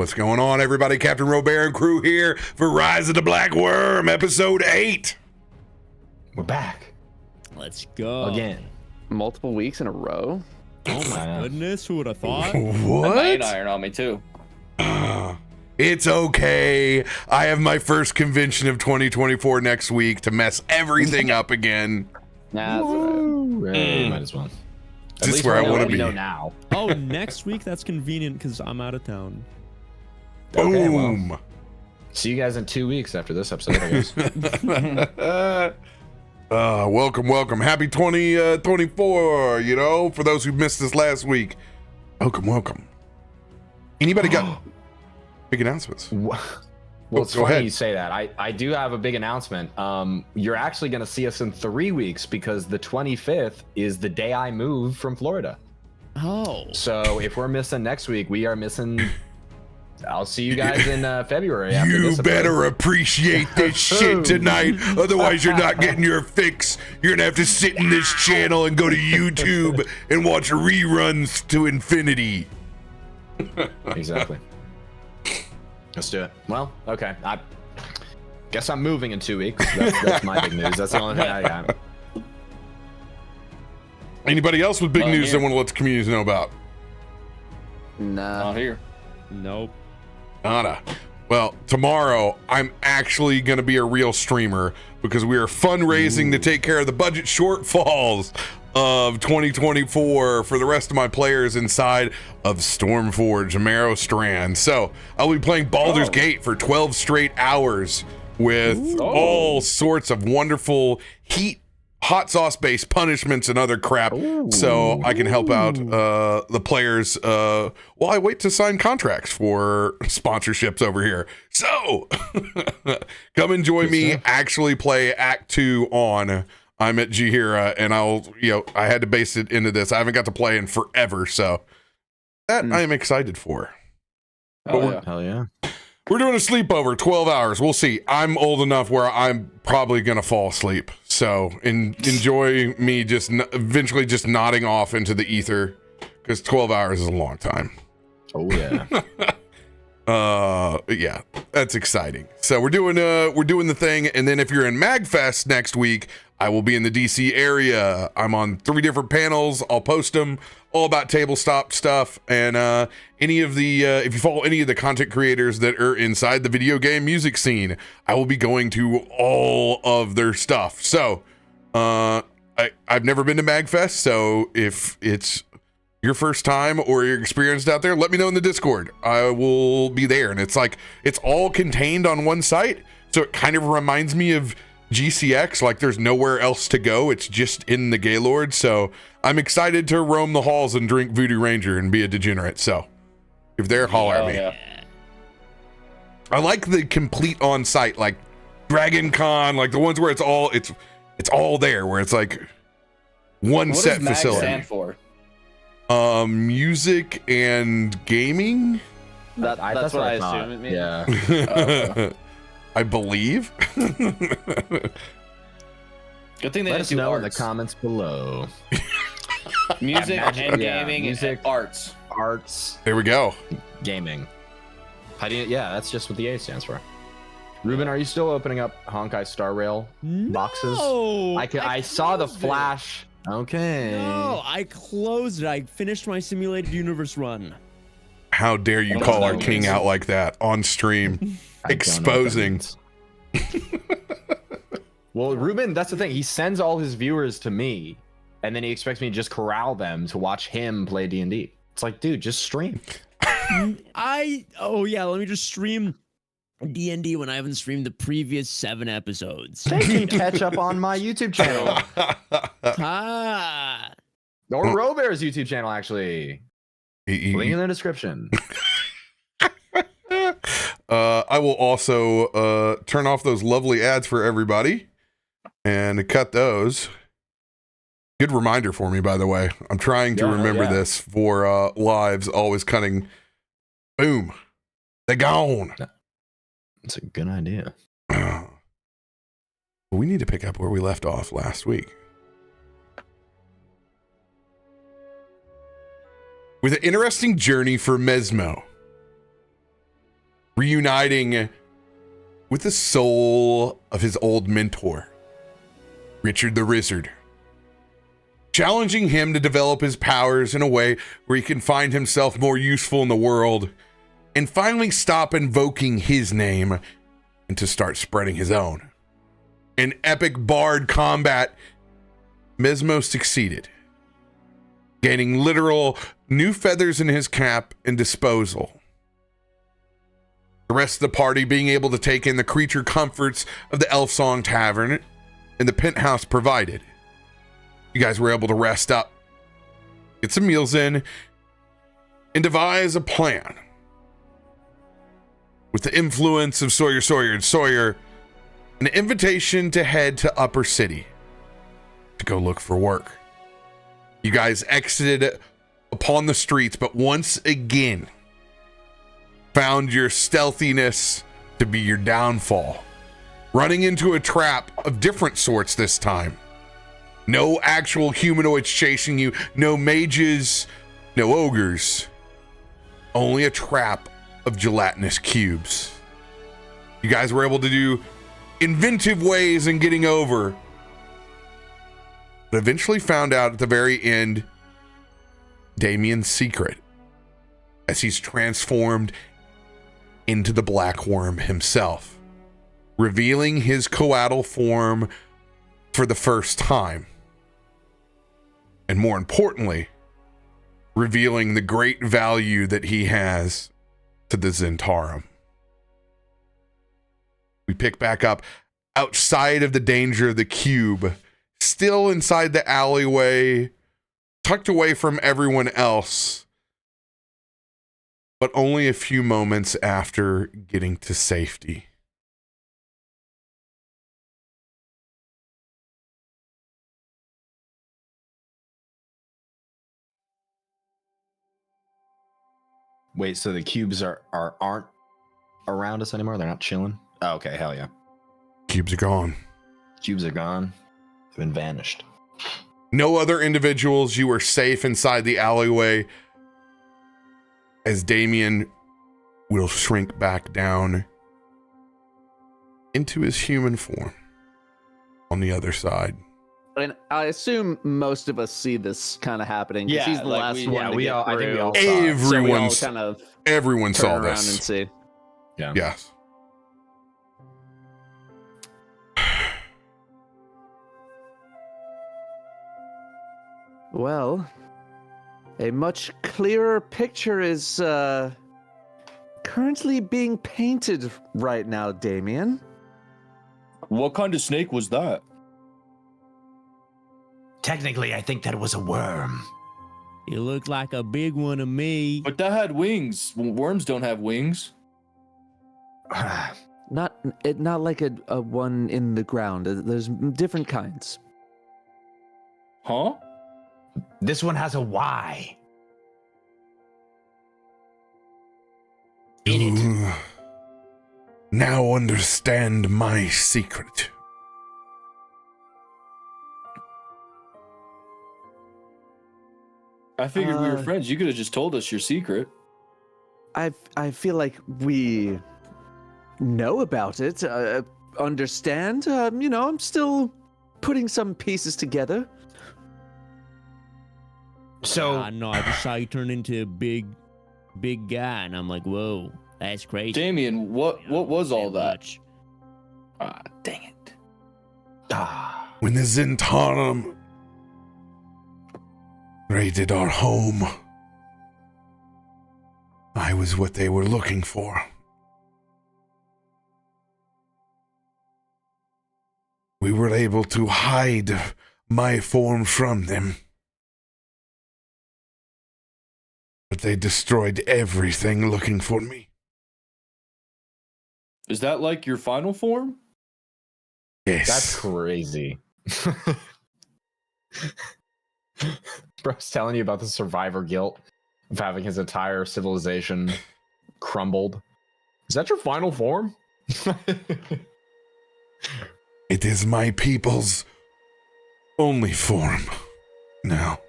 What's going on, everybody? CaptainRoBear and crew here for Rise of the Black Wyrm, episode 8. We're back. Let's go. Again. Multiple weeks in a row? Oh my goodness, who would have thought? What? That iron on me too. It's okay. I have my first convention of 2024 next week to mess everything up again. Nah, that's all right. Hey, might as well. This is where I want to be. Know now. Oh, next week? That's convenient because I'm out of town. Okay, Boom. well, see you guys in 2 weeks after this episode, I guess. Welcome. Happy 2024, you know, for those who missed this last week. Welcome. Anybody got big announcements? Well, it's go funny ahead. you say that. I do have a big announcement. You're actually going to see us in 3 weeks because the 25th is the day I move from Florida. Oh. So if we're missing next week, we are missing. I'll see you guys in February. After You this episode. better appreciate this shit tonight, otherwise you're not getting your fix. You're gonna have to sit in this channel and go to YouTube and watch reruns to infinity. Exactly. Let's do it. Well, okay. I guess I'm moving in 2 weeks. That's my big news. That's the only thing I got. Anybody else with big news here. they want to let the community know about? Nah. Not here. Nope. Nada. Well, tomorrow I'm actually going to be a real streamer because we are fundraising to take care of the budget shortfalls of 2024 for the rest of my players inside of Stormforge Marrow Strand. So I'll be playing Baldur's Gate for 12 straight hours with all sorts of wonderful hot sauce based punishments and other crap. So I can help out the players while I wait to sign contracts for sponsorships over here. So come and join me actually play Act 2 on. I'm at Jihira and I had to base it into this. I haven't got to play in forever, so that I am excited for. Hell yeah. We're doing a sleepover, 12 hours. We'll see. I'm old enough where I'm probably going to fall asleep. So enjoy me eventually just nodding off into the ether because 12 hours is a long time. Oh yeah. Yeah, that's exciting. So we're doing the thing. And then if you're in MagFest next week, I will be in the DC area. I'm on 3 different panels. I'll post them all about tabletop stuff. And any of the if you follow any of the content creators that are inside the video game music scene, I will be going to all of their stuff. So I've never been to MagFest. So if it's your first time or you're experienced out there, let me know in the Discord. I will be there. And it's all contained on one site. So it kind of reminds me of GCX, like there's nowhere else to go. It's just in the Gaylord. So I'm excited to roam the halls and drink Voodoo Ranger and be a degenerate. So if they're holler at me. Yeah. I like the complete on site, like Dragon Con, like the ones where it's all there, where it's like one What set does MAG facility. stand for? Music and gaming. That's what I thought. assume it means. Yeah. I believe. Good thing they Let didn't us do know in the arts. comments below. Music Magic- and yeah, gaming music. and arts. Arts, There we go. gaming. How do you? Yeah, that's just what the A stands for. Ruben, are you still opening up Honkai Star Rail boxes? No. I saw the closed it. flash. Okay. No, I closed it. I finished my simulated universe run. How dare you call our king out like that on stream? I don't know what that Exposing. means. Well, Ruben, that's the thing. He sends all his viewers to me, and then he expects me to just corral them to watch him play D&D. It's like, dude, just stream. Let me just stream D&D when I haven't streamed the previous 7 episodes. They can catch up on my YouTube channel. Ah. Or RoBear's YouTube channel, actually. Link in the description. I will also turn off those lovely ads for everybody and cut those. Good reminder for me, by the way. I'm trying to remember this for lives, always cutting. Boom. They're gone. That's a good idea. We need to pick up where we left off last week. With an interesting journey for Mesmo. reuniting with the soul of his old mentor, Richard the Rizzard, challenging him to develop his powers in a way where he can find himself more useful in the world and finally stop invoking his name and to start spreading his own. In epic bard combat, Mesmo succeeded, gaining literal new feathers in his cap and disposal. The rest of the party being able to take in the creature comforts of the Elf Song Tavern and the penthouse provided. You guys were able to rest up, get some meals in, and devise a plan. With the influence of Sawyer, an invitation to head to Upper City to go look for work. You guys exited upon the streets, but once again found your stealthiness to be your downfall, running into a trap of different sorts this time. No actual humanoids chasing you, no mages, no ogres, only a trap of gelatinous cubes. You guys were able to do inventive ways in getting over, but eventually found out at the very end Damien's secret as he's transformed into the Black Wyrm himself, revealing his coatl form for the first time. And more importantly, revealing the great value that he has to the Zentarum. We pick back up outside of the danger of the cube, still inside the alleyway, tucked away from everyone else, but only a few moments after getting to safety. Wait, so the cubes aren't around us anymore? They're not chilling? Oh, okay, hell yeah. Cubes are gone. Cubes are gone. They've been vanished. No other individuals. You were safe inside the alleyway as Damien will shrink back down into his human form on the other side. And I assume most of us see this kind of happening. Yeah, he's the like last we- one yeah, to we get all- I think we through. all saw it. So we all Everyone's kind of everyone saw turn around and this. see. Yeah. Yes. Well, a much clearer picture is currently being painted right now, Damien. What kind of snake was that? Technically, I think that was a worm. You look like a big one to me. But that had wings. Worms don't have wings. Not like a one in the ground. There's different kinds. Huh? This one has a Y. In it. You now understand my secret. I figured we were friends. You could have just told us your secret. I feel like we know about it, understand. I'm still putting some pieces together. So, No, I just saw you turn into a big guy, and I'm like, whoa, that's crazy. Damien, what was all that? Much. Ah, dang it. When the Zentarum raided our home, I was what they were looking for. We were able to hide my form from them, but they destroyed everything looking for me. Is that like your final form? Yes. That's crazy. Bro's telling you about the survivor guilt of having his entire civilization crumbled. Is that your final form? It is my people's only form now.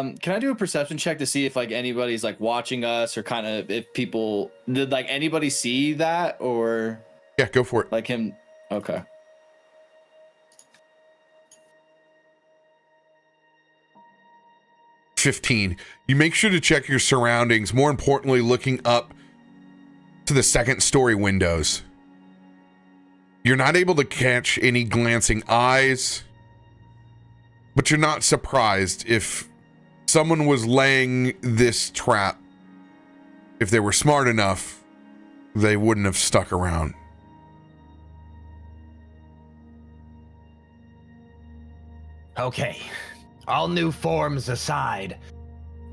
Can I do a perception check to see if like anybody's like watching us or kind of if people did like anybody see that or Yeah, go for it. like him? Okay. $15. You make sure to check your surroundings. More importantly, looking up to the second story windows. You're not able to catch any glancing eyes, but you're not surprised if someone was laying this trap. If they were smart enough, they wouldn't have stuck around. Okay, all new forms aside,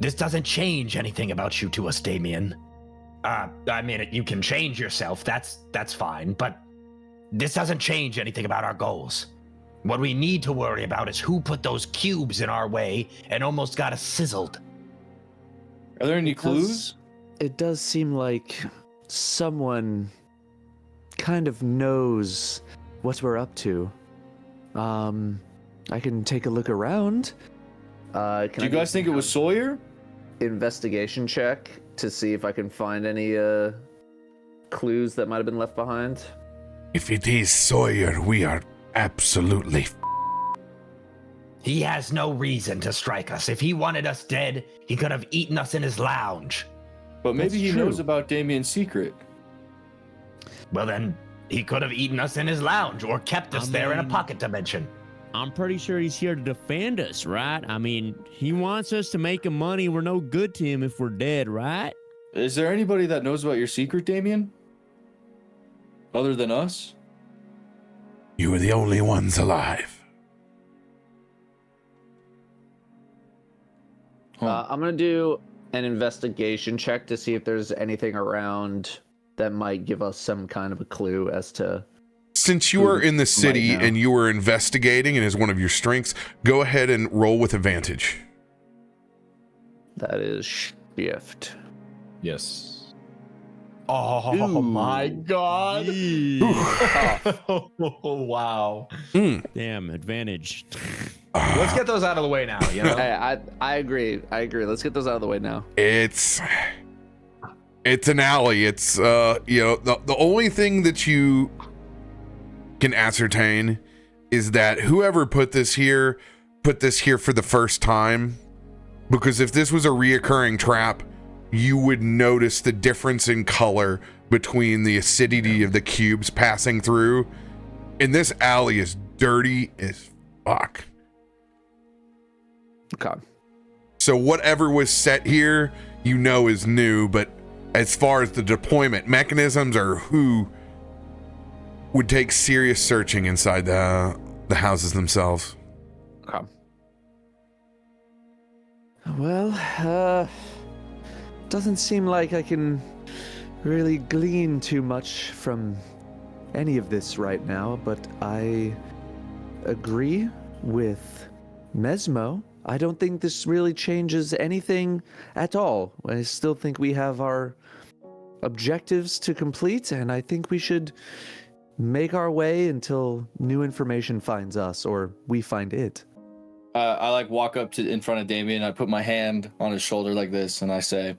this doesn't change anything about you to us, Damien. I mean, you can change yourself, that's fine, but this doesn't change anything about our goals. What we need to worry about is who put those cubes in our way and almost got us sizzled. Are there any clues? It does seem like someone kind of knows what we're up to. I can take a look around. Do you guys think it was Sawyer? Investigation check to see if I can find any clues that might have been left behind? If it is Sawyer, we are absolutely He has no reason to strike us. If he wanted us dead, he could have eaten us in his lounge. But maybe That's he true. knows about Damien's secret. Well then, he could have eaten us in his lounge or kept us there in a mean- pocket dimension. I'm pretty sure he's here to defend us, right? I mean, he wants us to make him money. We're no good to him if we're dead, right? Is there anybody that knows about your secret, Damien? Other than us? You are the only ones alive. I'm gonna do an investigation check to see if there's anything around that might give us some kind of a clue as to. Since you are in the city know. and you are investigating and is one of your strengths, go ahead and roll with advantage. That is shift. Yes. Oh Ooh. my god. Oh, wow. Damn, advantage. Let's get those out of the way now, you know? Hey, I agree. Let's get those out of the way now. It's an alley. It's the only thing that you can ascertain is that whoever put this here for the first time, because if this was a reoccurring trap, you would notice the difference in color between the acidity of the cubes passing through. And this alley is dirty as fuck. Okay. So whatever was set here, is new, but as far as the deployment mechanisms or who would take serious searching inside the houses themselves. Okay. Well, doesn't seem like I can really glean too much from any of this right now, but I agree with Mesmo. I don't think this really changes anything at all. I still think we have our objectives to complete, and I think we should make our way until new information finds us or we find it. I like walk up to in front of Damien. I put my hand on his shoulder like this, and I say,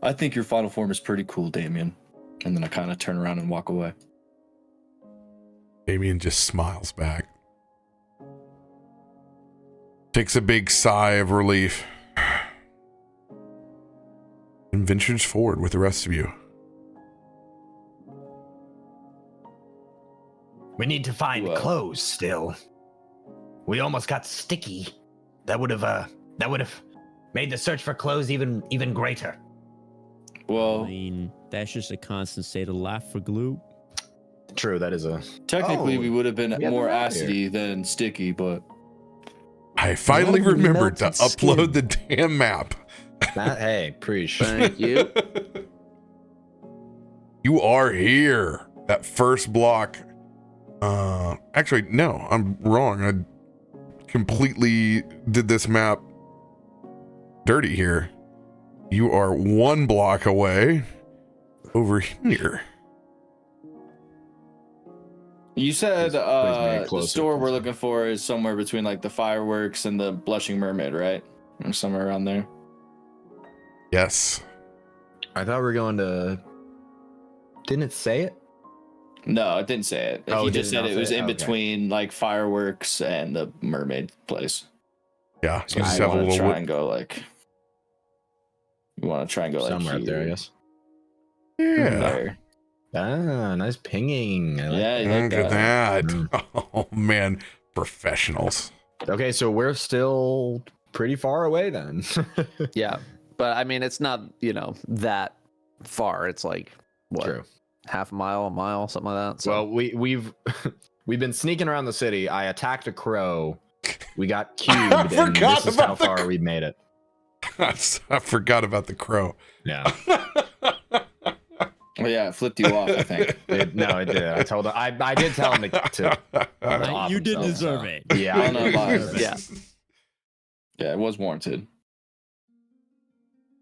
"I think your final form is pretty cool, Damien." And then I kind of turn around and walk away. Damien just smiles back. Takes a big sigh of relief. And ventures forward with the rest of you. We need to find Well. clothes still. We almost got sticky. That would have made the search for clothes even greater. I Well, mean, that's just a constant state of life for Gloop. True, that is a... technically Oh, we would have been yeah, more they're out acidy than sticky, but I finally What a remembered to melted upload skin. the damn map. Hey, preach. Thank you. You are here. That first block. Actually, no, I'm wrong. I completely did this map dirty here. You are one block away over here. you said Please make it the closer, store we're please. looking for is somewhere between like the fireworks and the Blushing Mermaid, right? or somewhere around there. Yes. I thought we were going to. Didn't it say it? No, it didn't say it. Oh, He it just did said not it say was it? in Okay. between like fireworks and the mermaid place. Yeah. So You just I have a want to little. try and go like. You want to try and go like Somewhere up there, I here, guess. Yeah. there. Ah, nice pinging. I like Yeah, you like Look at that. that. Oh man, professionals. that. Okay, so we're still pretty far away then. Yeah, but I mean, it's not that far. It's like what, True. half a mile, something like that. So. Well, we've we've been sneaking around the city. I attacked a crow. We got cubed, and forgot this is how about the far we made it. I forgot about the crow. Yeah. Well, yeah, it flipped you off, I think. No, it did. I told him. I did tell him to off You didn't himself, deserve so. it. Yeah, I I don't know did about deserve it. it. Yeah. Yeah, it was warranted.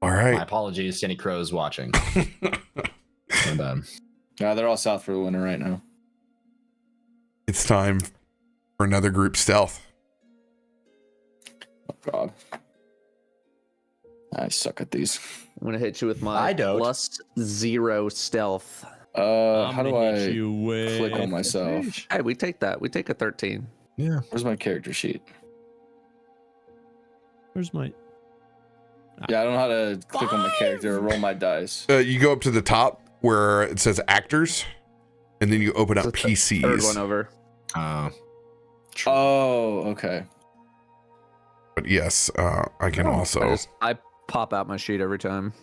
All My right. apologies to any crows watching. And, Yeah, they're all south for the winter right now. It's time for another group stealth. Oh, God. I suck at these. I'm gonna hit you with my I don't. +0 stealth. How do I you with click on myself? Hey, we take that. We take a 13. yeah. Where's my character sheet? Where's my? Yeah, I don't know how to click on my character or roll my dice. You go up to the top where it says actors, and then you open up So it's the PCs. Third one over. Oh, okay. But yes, I can also. I pop out my sheet every time.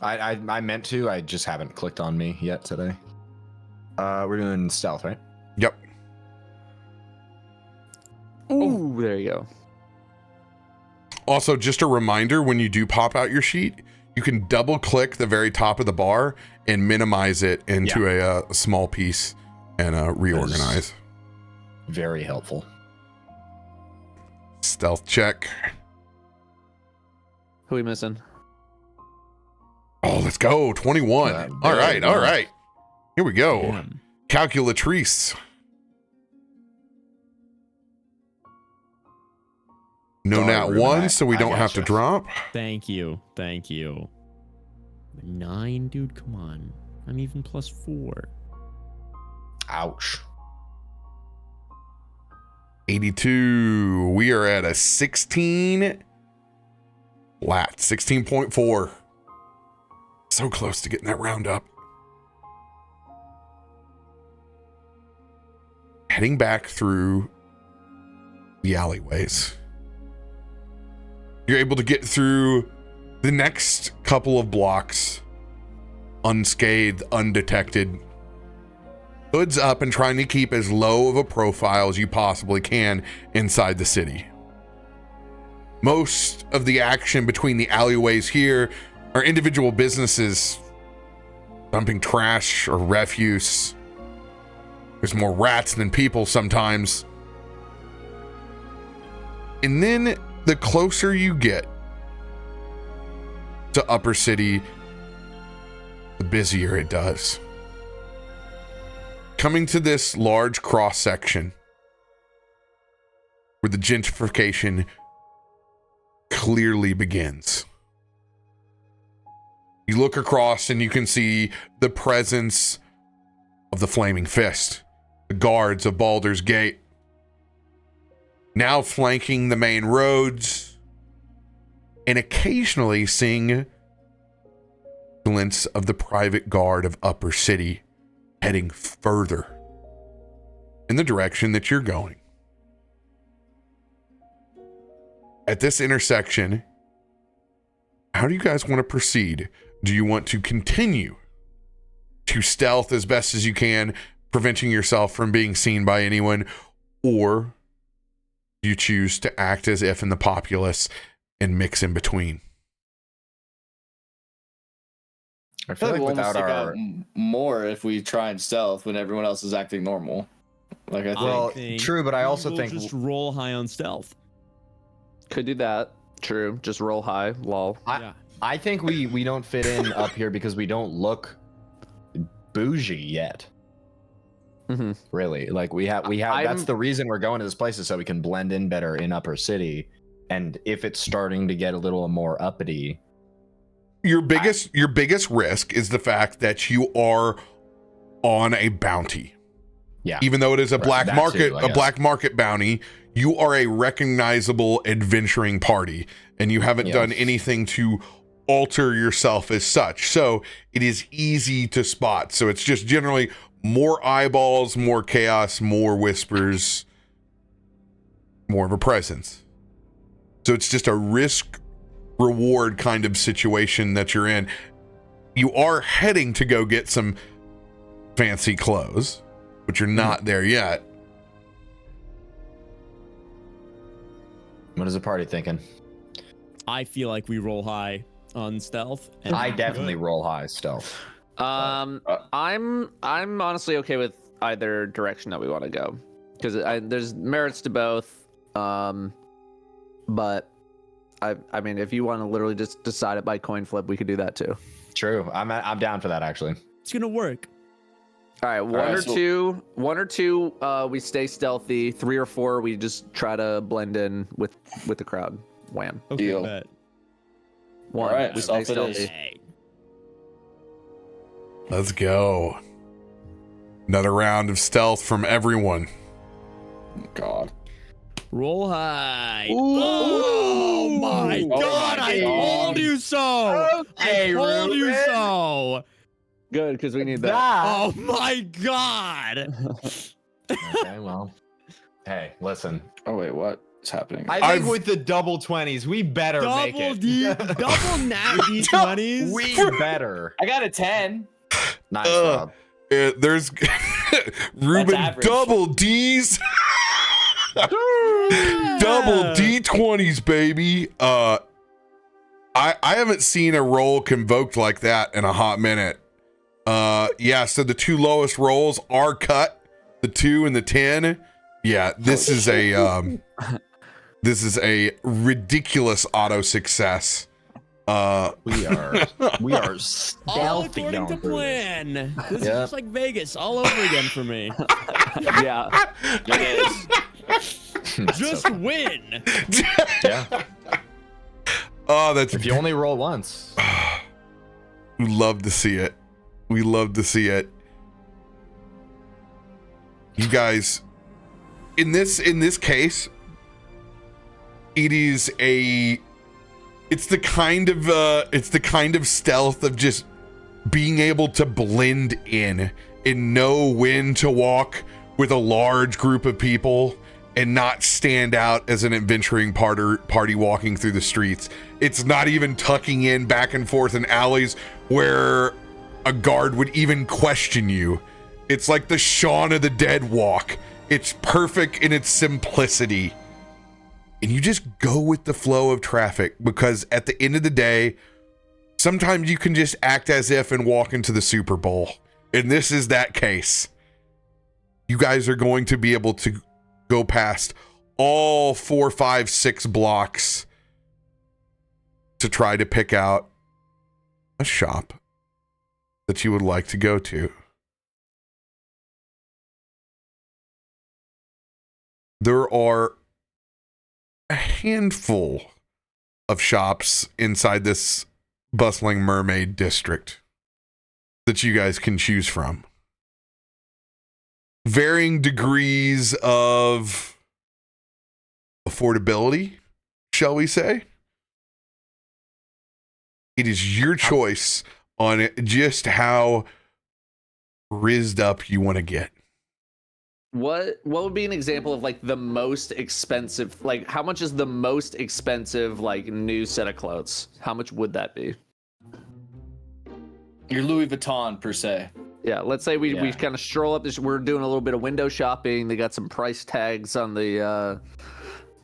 I meant to. I just haven't clicked on me yet today. We're doing stealth, right? Yep. Ooh, there you go. Also, just a reminder, when you do pop out your sheet, you can double click the very top of the bar and minimize it into a small piece and reorganize. Very helpful. Stealth check. Who we missing? Oh, let's go. 21. All right. All right. Here we go. Damn. Calculatrice. No Sorry, nat Ruben, one, so we I don't have to gotcha. drop. Thank you. 9, dude. Come on. I'm even +4. Ouch. 82. We are at a 16 flat. 16.4. So close to getting that round up. Heading back through the alleyways. You're able to get through the next couple of blocks unscathed, undetected. Hoods up and trying to keep as low of a profile as you possibly can inside the city. Most of the action between the alleyways here are individual businesses dumping trash or refuse. There's more rats than people sometimes. And then the closer you get to Upper City, the busier it does. Coming to this large cross section where the gentrification clearly begins. You look across and you can see the presence of the Flaming Fist, the guards of Baldur's Gate, now flanking the main roads and occasionally seeing glints of the private guard of Upper City heading further in the direction that you're going. At this intersection, how do you guys want to proceed? Do you want to continue to stealth as best as you can, preventing yourself from being seen by anyone, or do you choose to act as if in the populace and mix in between? I feel like we'll without almost stick our out more if we try and stealth when everyone else is acting normal. Like I think. Well, think true, but I we also will think just roll high on stealth. Could do that. True. Just roll high. Lol. I think we don't fit in up here because we don't look bougie yet. Mm-hmm. Really, like we have. That's the reason we're going to this place is so we can blend in better in Upper City. And if it's starting to get a little more uppity, Your biggest risk is the fact that you are on a bounty. yeah. Even though it is a black that market, too, I a guess. black market bounty, you are a recognizable adventuring party, and you haven't Yeah. done anything to alter yourself as such. So it is easy to spot. So it's just generally more eyeballs, more chaos, more whispers, more of a presence. So it's just a risk reward kind of situation that you're in. You are heading to go get some fancy clothes, but you're not there yet. What is the party thinking? I feel like we roll high on stealth. And I definitely roll high stealth. I'm honestly okay with either direction that we want to go, because there's merits to both. But I mean, if you want to literally just decide it by coin flip, we could do that too. True. I'm down for that actually. It's gonna work. All right, one or two, we stay stealthy. 3 or 4, we just try to blend in with the crowd. Wham. Okay, Deal. bet. 1, All right, we stay stealth it is. stealthy. Let's go. Another round of stealth from everyone. God. Roll high. Ooh. Oh my Oh god, my I God. told you so. Okay, I told you Ruben. so. Good, because we need that. Oh my god. Okay, well. Hey, listen. Oh wait, what is happening? I think with the double 20s, we better make Double it. D, double nat D20s. We better. I got a 10. Nice, Rob. There's Ruben average. double D's. Double D20s, baby. I haven't seen a roll convoked like that in a hot minute. Yeah, so the 2 lowest rolls are cut, the 2 and the 10. Yeah, this is a ridiculous auto success. We are All stealthy. according to going through this. plan. This is Yep. just like Vegas all over again for me. Yeah. It is. Just win. Yeah. Oh, that's If you only roll once. we love to see it. We love to see it. You guys, in this case, it's the kind of stealth of just being able to blend in and know when to walk with a large group of people and not stand out as an adventuring party walking through the streets. It's not even tucking in back and forth in alleys where a guard would even question you. It's like the Shaun of the Dead walk. It's perfect in its simplicity. And you just go with the flow of traffic, because at the end of the day, sometimes you can just act as if and walk into the Super Bowl. And this is that case. You guys are going to be able to go past all 4, 5, 6 blocks to try to pick out a shop that you would like to go to. There are a handful of shops inside this bustling mermaid district that you guys can choose from. Varying degrees of affordability, shall we say? It is your choice on just how rizzed up you want to get. What would be an example of like the most expensive, like how much is the most expensive like new set of clothes? How much would that be? Your Louis Vuitton per se. Yeah, let's say we Yeah. kind of stroll up this, we're doing a little bit of window shopping. They got some price tags on the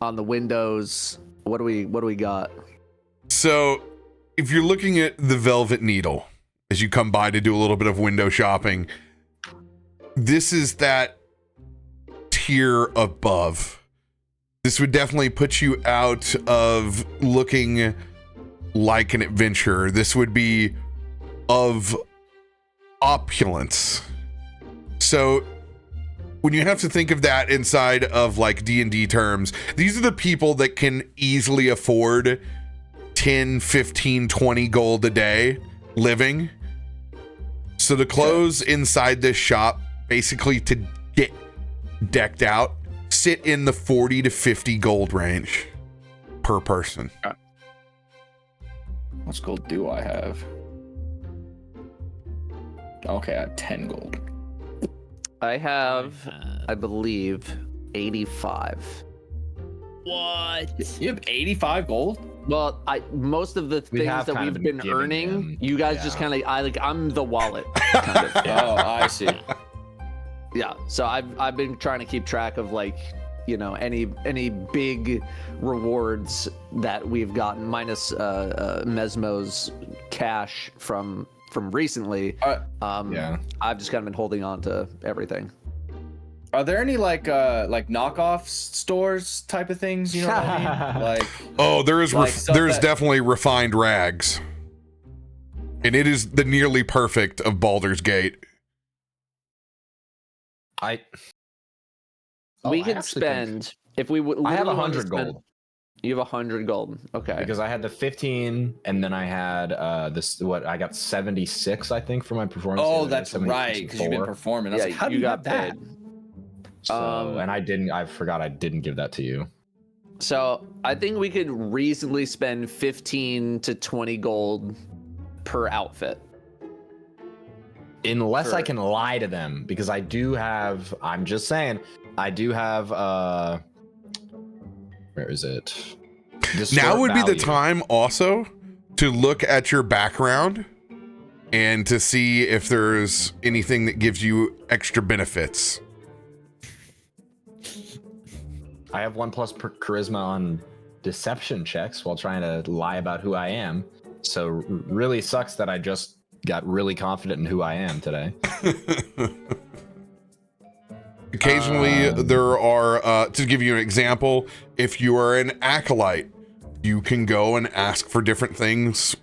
windows. What do we got? So, if you're looking at the Velvet Needle as you come by to do a little bit of window shopping, this is that tier above. This would definitely put you out of looking like an adventurer. This would be of opulence. So when you have to think of that inside of like D&D terms, these are the people that can easily afford 10, 15, 20 gold a day living. So the clothes inside this shop, basically to get decked out, sit in the 40 to 50 gold range per person. How much gold do I have? Okay, I have 10 gold. I have, I believe, 85. What? You have 85 gold? Well, most of the We things have that kind we've of been been giving earning, him- you guys just kind of, I'm the wallet. Kind of. Oh, I see. Yeah. So I've been trying to keep track of any big rewards that we've gotten, minus Mesmo's cash from recently. Yeah. I've just kind of been holding on to everything. Are there any like knockoff stores type of things? You know what I mean? Like, Oh, there is Like stuff there is that- definitely refined rags, and it is the nearly perfect of Baldur's Gate. I We I can actually think- spend if we would. I have literally wanted to 100 spend- gold You have 100 gold. Okay. because I had the 15, and then I had I got 76, I think, for my performance. oh, the other day, that's right, because you've been 74. performing. I was like, how do you got have that? paid. So, and I forgot I didn't give that to you. So I think we could reasonably spend 15 to 20 gold per outfit. Unless I Sure. can lie to them, because I do have, I'm just saying, I do have, where is it? Distort Now would be the value. time also to look at your background and to see if there's anything that gives you extra benefits. I have 1+ per charisma on deception checks while trying to lie about who I am. So really sucks that I just got really confident in who I am today. Occasionally, there are, to give you an example, if you are an acolyte, you can go and ask for different things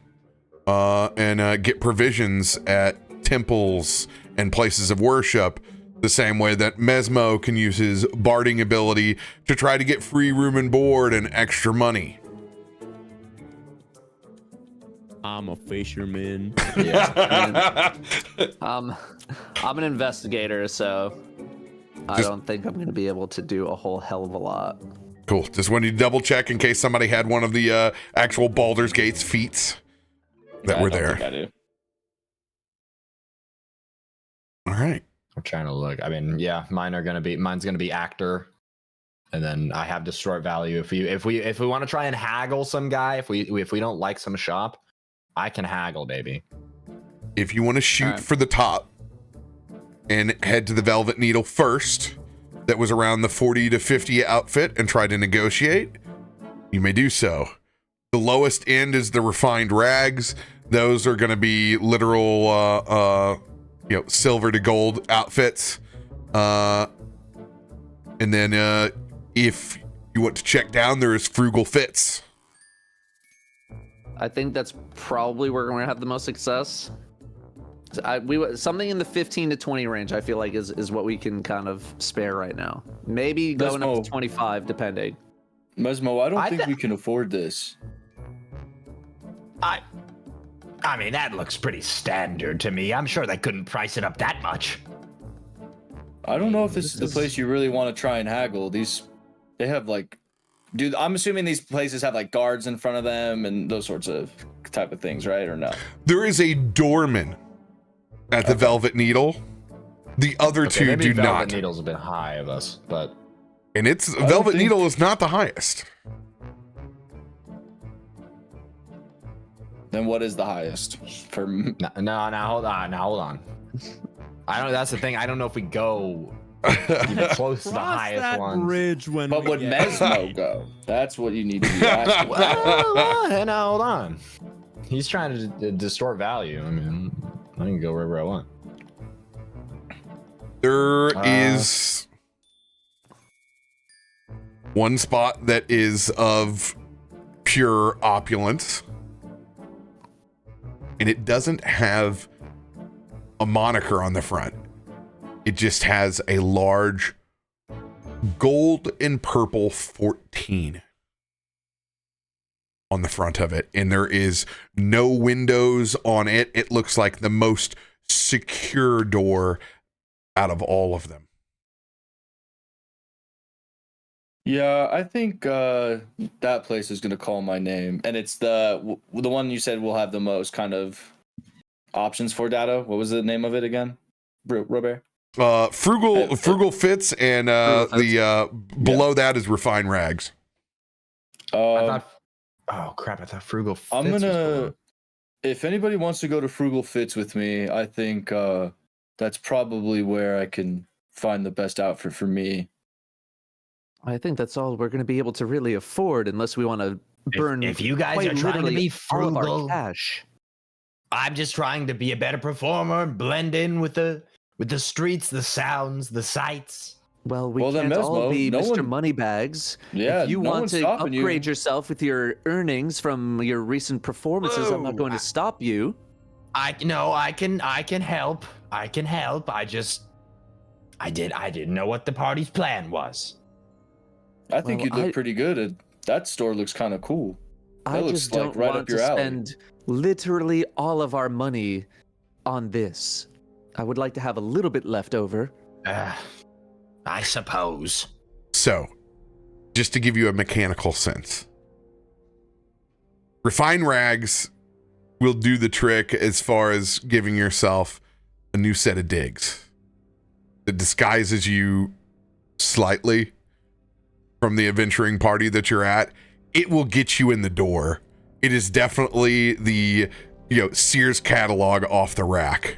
and get provisions at temples and places of worship, the same way that Mesmo can use his barding ability to try to get free room and board and extra money. I'm a fisherman. I'm an investigator, so I Just- don't think I'm going to be able to do a whole hell of a lot. Cool. Just wanted to double check in case somebody had one of the actual Baldur's Gates feats that I were don't there. think I do. All right. I'm trying to look. I mean, yeah, mine's gonna be actor, and then I have distort value. If we want to try and haggle some guy, if we don't like some shop, I can haggle, baby. If you want to shoot Alright. for the top and head to the Velvet Needle first, that was around the 40 to 50 outfit, and try to negotiate, you may do so. The lowest end is the refined rags. Those are going to be literal, silver to gold outfits. And then if you want to check down, there is frugal fits. I think that's probably where we're going to have the most success. Something in the 15 to 20 range, I feel like is what we can kind of spare right now. Maybe going up Mesmo. to 25, depending. Mesmo, I don't I think thi- we can afford this. I mean, that looks pretty standard to me. I'm sure they couldn't price it up that much. I don't know if this is the place you really want to try and haggle. They have like, dude, I'm assuming these places have like guards in front of them and those sorts of type of things, right? Or no? There is a doorman at the Velvet Needle. The other Okay, two maybe do Velvet not. Needle's a bit high of us, but And it's don't Velvet think- Needle is not the highest. Then what is the highest for? no, hold on. I don't. That's the thing. I don't know if we go even close to the Cross highest that ones. bridge when But we would get Mesmo go? That's what you need to be asking. Well, now hold on. He's trying to distort value. I mean, I can go wherever I want. There is one spot that is of pure opulence, and it doesn't have a moniker on the front. It just has a large gold and purple 14 on the front of it, and there is no windows on it. It looks like the most secure door out of all of them. Yeah, I think that place is gonna call my name, and it's the one you said will have the most kind of options for data. What was the name of it again, RoBear? Frugal Fits, and the below that is Refined Rags. I thought, oh crap! I thought Frugal Fits. I'm was gonna. below. If anybody wants to go to Frugal Fits with me, I think that's probably where I can find the best outfit for me. I think that's all we're going to be able to really afford, unless we want to burn. If you guys quite are trying to literally be all of our frugal, cash. I'm just trying to be a better performer, blend in with the streets, the sounds, the sights. Well, we Well, then, can't all Mesmo, be no Mr. one- Moneybags. Yeah, if you no want one's to stopping you. upgrade yourself with your earnings from your recent performances, I'm not Whoa, going to stop you. I can help. I can help. I didn't know what the party's plan was. I think Well, you'd look pretty good. That store looks kind of cool. I That looks just like don't right want up your to alley. spend literally all of our money on this. I would like to have a little bit left over. I suppose. So, just to give you a mechanical sense, Refined Rags will do the trick as far as giving yourself a new set of digs that disguises you slightly from the adventuring party that you're at. It will get you in the door. It is definitely the Sears catalog off the rack.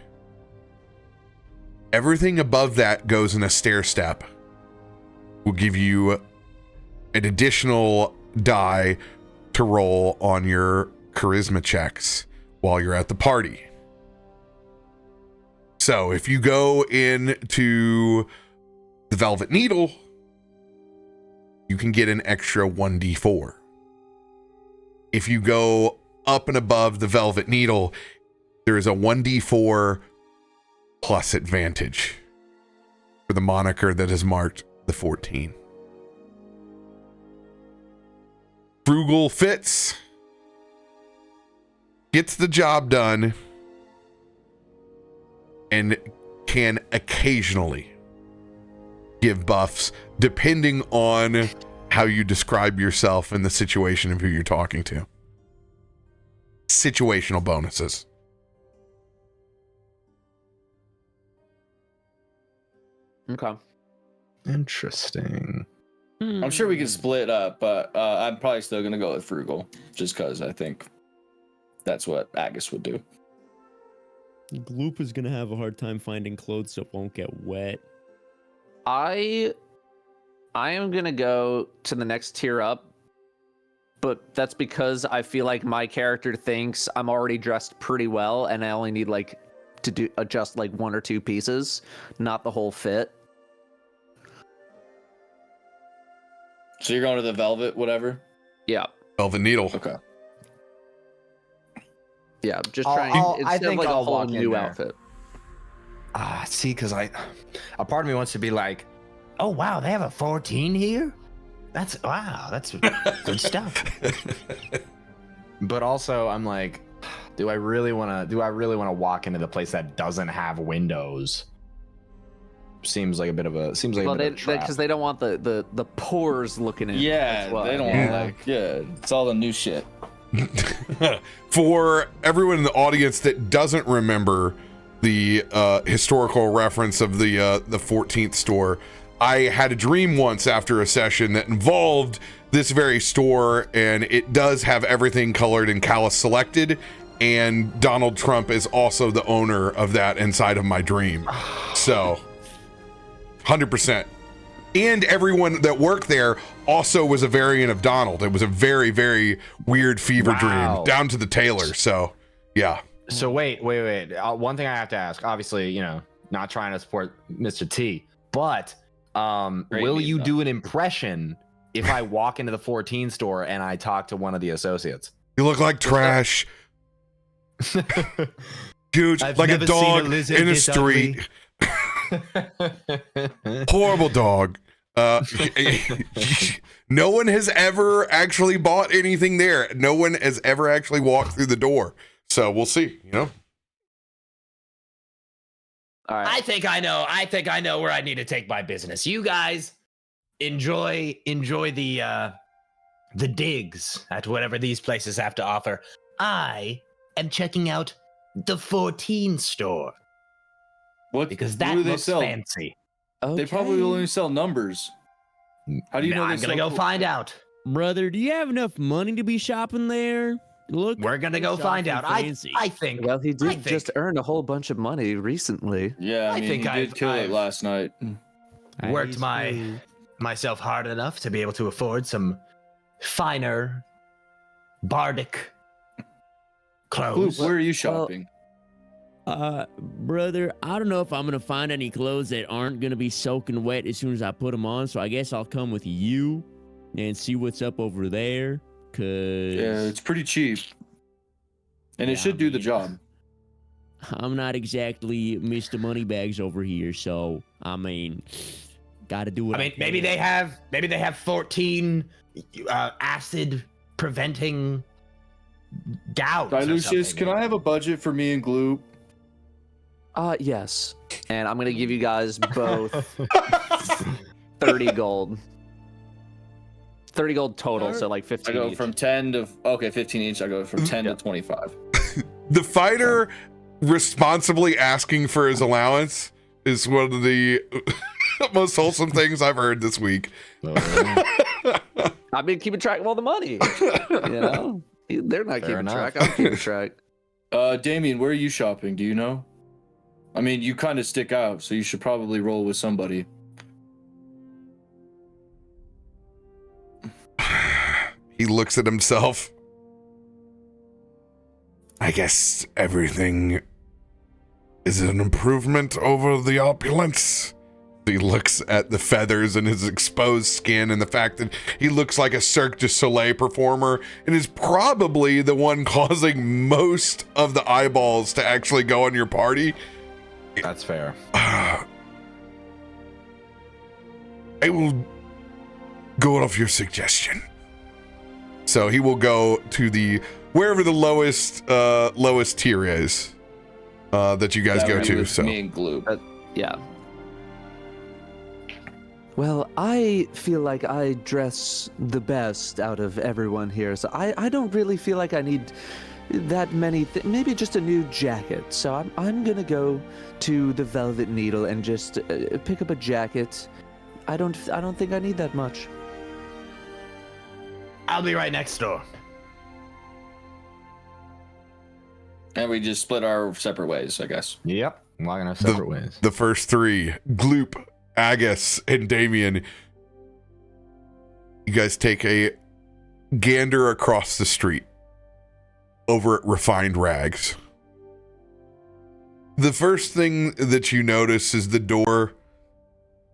Everything above that goes in a stair step. Will give you an additional die to roll on your charisma checks while you're at the party. So if you go into the Velvet Needle, you can get an extra 1d4. If you go up and above the Velvet Needle, there is a 1d4 plus advantage for the moniker that is marked the 14. Frugal Fits gets the job done and can occasionally give buffs depending on how you describe yourself and the situation of who you're talking to. Situational bonuses. Okay. Interesting. I'm sure we can split up, but I'm probably still gonna go with Frugal, just because I think that's what Agus would do. Gloop is gonna have a hard time finding clothes that won't get wet. I am gonna go to the next tier up, but that's because I feel like my character thinks I'm already dressed pretty well, and I only need to adjust like one or two pieces, not the whole fit. So you're going to the Velvet, whatever? Yeah, Velvet Needle. Okay. yeah, just I'll- trying I instead of think like a I'll whole walk in new there. outfit. See, because a part of me wants to be like, Oh wow, they have a 14 here? That's good stuff. but also I'm like, do I really want to walk into the place that doesn't have windows? Seems like a bit of a trap. Because they don't want the pores looking in. Yeah, as well. they don't Yeah. it's all the new shit. For everyone in the audience that doesn't remember the historical reference of the 14th store, I had a dream once after a session that involved this very store, and it does have everything colored in Callus Selected, and Donald Trump is also the owner of that inside of my dream. So 100%. And everyone that worked there also was a variant of Donald. It was a very, very weird fever Wow. dream, down to the tailor. So, yeah. So wait. One thing I have to ask, obviously, not trying to support Mr. T, but will meat, you though. do an impression if I walk into the 14 store and I talk to one of the associates? You look like trash. Dude, I've like a never seen a dog lizard in a this ugly. street. Horrible dog. No one has ever actually bought anything there. No one has ever actually walked through the door. So we'll see, you know. All right. I think I know where I need to take my business. You guys enjoy the digs at whatever these places have to offer. I am checking out the 14 store What? because what that do they looks sell? fancy. They probably Okay. only sell numbers. How do you know? I'm they gonna sell go find out. Brother, do you have enough money to be shopping there? Look, We're gonna go find out. Fancy. I think. Well, he I did think- just earn a whole bunch of money recently. Yeah, I I mean, think he did I've- kill it I've- last night. worked myself hard enough to be able to afford some finer bardic clothes. Gloop, where are you shopping? Brother, I don't know if I'm gonna find any clothes that aren't gonna be soaking wet as soon as I put them on. So I guess I'll come with you and see what's up over there. Cause Yeah, it's pretty cheap, and it Yeah, should do the I mean- job. I'm not exactly Mr. Moneybags over here. So I mean, gotta do what I mean, maybe they have 14 acid preventing gouts. or Dilucius, something. can I have a budget for me and Gloop? Yes. And I'm gonna give you guys both 30 gold. 30 gold total, so like 15 I go each. from 10 to 15 each. I go from 10 to 25. The fighter responsibly asking for his allowance is one of the most wholesome things I've heard this week. I've been keeping track of all the money. You know? They're not Fair keeping enough. track. I'm keeping track. Damien, where are you shopping? Do you know? I mean, you kind of stick out, so you should probably roll with somebody. He looks at himself. I guess everything is an improvement over the opulence. He looks at the feathers and his exposed skin and the fact that he looks like a Cirque du Soleil performer and is probably the one causing most of the eyeballs to actually go on your party. That's fair. I will go off your suggestion. So he will go to the wherever the lowest tier is that you guys That go would be to. with So me and Gloop. Yeah. Well, I feel like I dress the best out of everyone here, so I don't really feel like I need that many. Maybe just a new jacket. So I'm gonna go to the Velvet Needle and just pick up a jacket. I don't think I need that much. I'll be right next door. And we just split our separate ways, I guess. Yep. Walking our separate ways. the first three, Gloop, Agus, and Damien, you guys take a gander across the street over at Refined Rags. The first thing that you notice is the door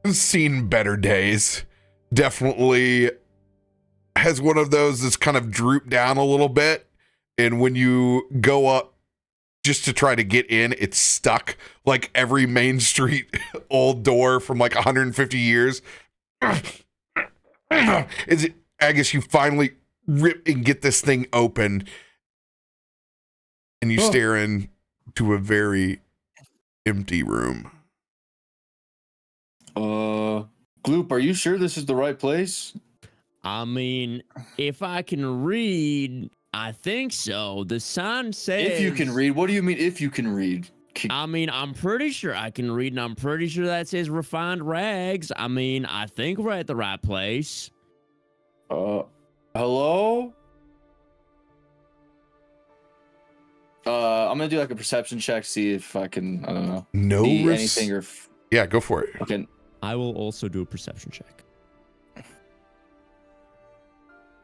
has seen better days. Definitely has one of those that's kind of drooped down a little bit. And when you go up just to try to get in, it's stuck like every Main Street old door from like 150 years. Is it, I guess you finally rip and get this thing open and you stare into a very empty room. Gloop, are you sure this is the right place? I mean, if I can read, I think so. The sign says. If you can read, what do you mean if you can read? I mean, I'm pretty sure I can read, and I'm pretty sure that says Refined Rags. I mean, I think we're at the right place. Hello? I'm gonna do like a perception check, see if I can, I don't know, No see risk. anything or. Yeah, go for it. Okay. I will also do a perception check.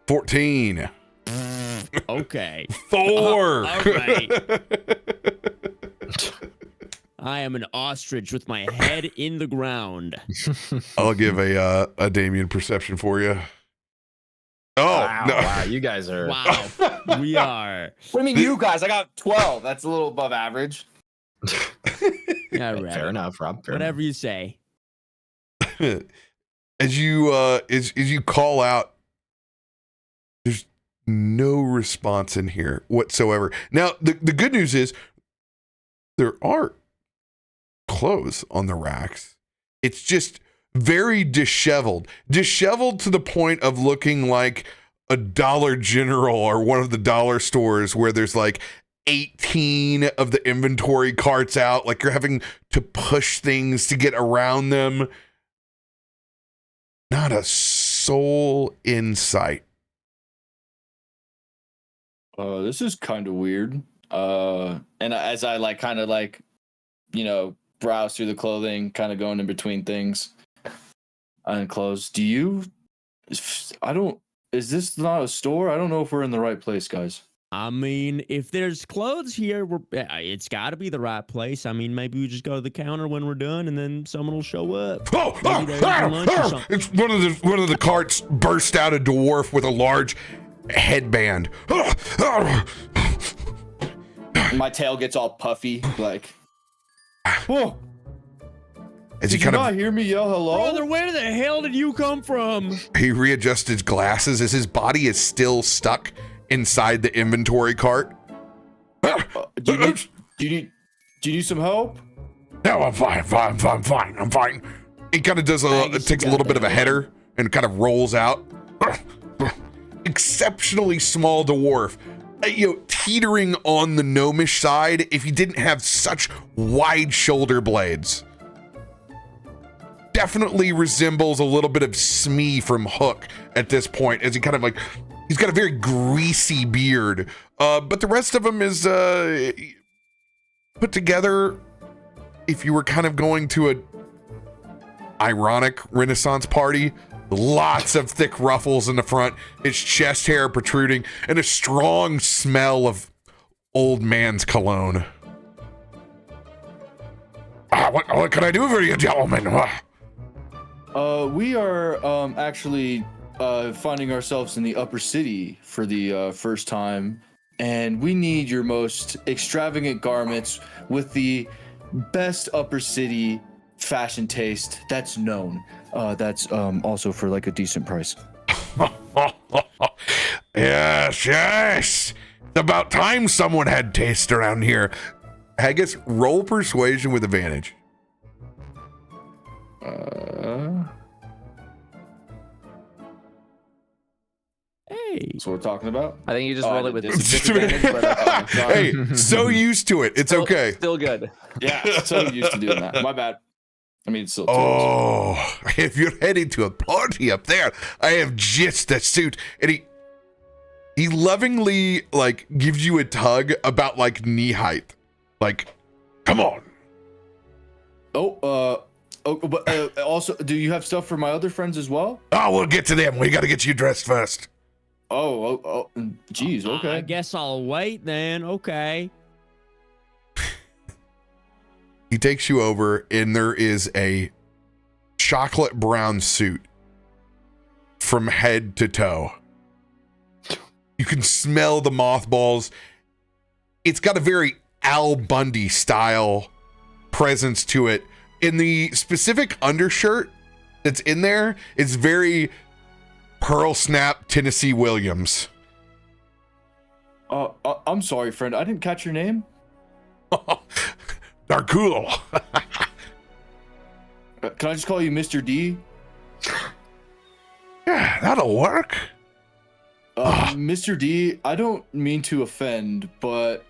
14. Okay. 4. All right. I am an ostrich with my head in the ground. I'll give a Damien perception for you. Oh, wow, no. wow, you guys are. Wow. We are. What do you mean, you guys? I got 12. That's a little above average. Yeah, right. Fair enough, Rob. Fair Whatever you say. As you call out, there's no response in here whatsoever. Now, the good news is there are clothes on the racks. It's just very disheveled to the point of looking like a Dollar General or one of the dollar stores where there's like 18 of the inventory carts out, like you're having to push things to get around them. Not a soul in sight. This is kind of weird. And as I like kind of like, you know, browse through the clothing, kind of going in between things and clothes. Is this not a store? I don't know if we're in the right place, guys. I mean, if there's clothes here, it's got to be the right place. I mean, maybe we just go to the counter when we're done, and then someone will show up. It's one of the carts burst out a dwarf with a large headband. My tail gets all puffy, like. Whoa! As Did you not hear me yell hello? Brother, where the hell did you come from? He readjusts his glasses as his body is still stuck inside the inventory cart. Do you need some help? No, I'm fine. He kind of does takes a little bit of a header and kind of rolls out. Exceptionally small dwarf. Teetering on the gnomish side if he didn't have such wide shoulder blades. Definitely resembles a little bit of Smee from Hook at this point, as he kind of like, he's got a very greasy beard, but the rest of him is put together. If you were kind of going to a ironic Renaissance party, lots of thick ruffles in the front, his chest hair protruding, and a strong smell of old man's cologne. What can I do for you, gentlemen? We are actually finding ourselves in the upper city for the first time, and we need your most extravagant garments with the best upper city fashion taste that's known. That's also for like a decent price. Yes. It's about time someone had taste around here. Haggis, roll persuasion with advantage. Hey. That's what we're talking about. I think you just rolled it with disadvantage. disadvantage, but Hey, so used to it. It's okay. Still good. Yeah, so used to doing that. My bad. I mean, it's still. Oh, if you're heading to a party up there, I have just the suit. And he lovingly like gives you a tug about like knee height. Like, come on. But also, do you have stuff for my other friends as well? Oh, we'll get to them. We got to get you dressed first. Geez, okay. I guess I'll wait then. Okay. He takes you over, and there is a chocolate brown suit from head to toe. You can smell the mothballs. It's got a very Al Bundy style presence to it. In the specific undershirt that's in there, it's very Pearl Snap Tennessee Williams. I'm sorry, friend. I didn't catch your name. Darkul. Can I just call you Mr. D? Yeah, that'll work. Mr. D, I don't mean to offend, but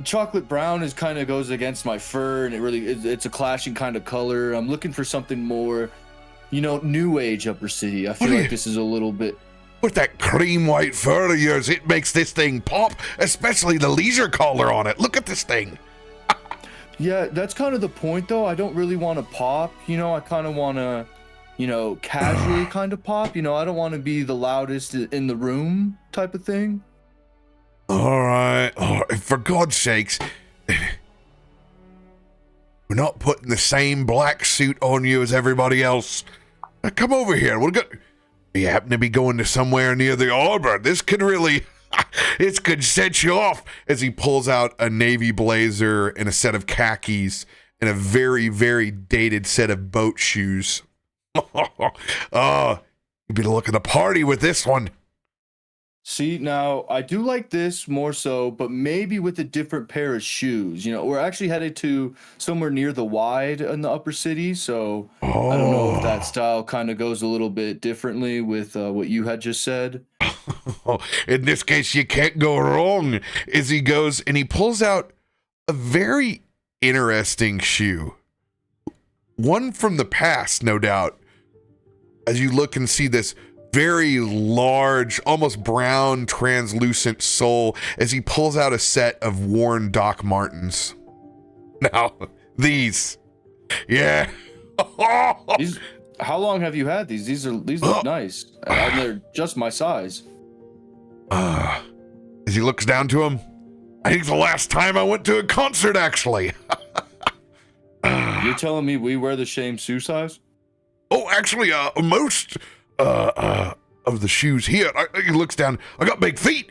chocolate brown is kind of goes against my fur, and it's a clashing kind of color. I'm looking for something more, new age upper city. I feel like this is a little bit. With that cream white fur of yours, it makes this thing pop, especially the leisure collar on it. Look at this thing. Yeah, that's kind of the point, though. I don't really want to pop. I kind of want to, casually kind of pop. I don't want to be the loudest in the room type of thing. All right. Oh, for God's sakes, we're not putting the same black suit on you as everybody else. Now, come over here. You happen to be going to somewhere near the Arbor. This can really This could set you off. As he pulls out a navy blazer and a set of khakis and a very, very dated set of boat shoes. Oh, you'd be looking to party with this one. See, now I do like this more so, but maybe with a different pair of shoes. You know, we're actually headed to somewhere near the Wide in the upper city, so I don't know if that style kind of goes a little bit differently with what you had just said. In this case, you can't go wrong. As he goes and he pulls out a very interesting shoe. One from the past, no doubt. As you look and see this very large, almost brown, translucent sole as he pulls out a set of worn Doc Martens. Now, these. Yeah. These, how long have you had these? These look nice. And they're just my size. As he looks down to him, I think the last time I went to a concert, actually. You're telling me we wear the same shoe size? Oh, actually, most of the shoes here. He looks down. I got big feet.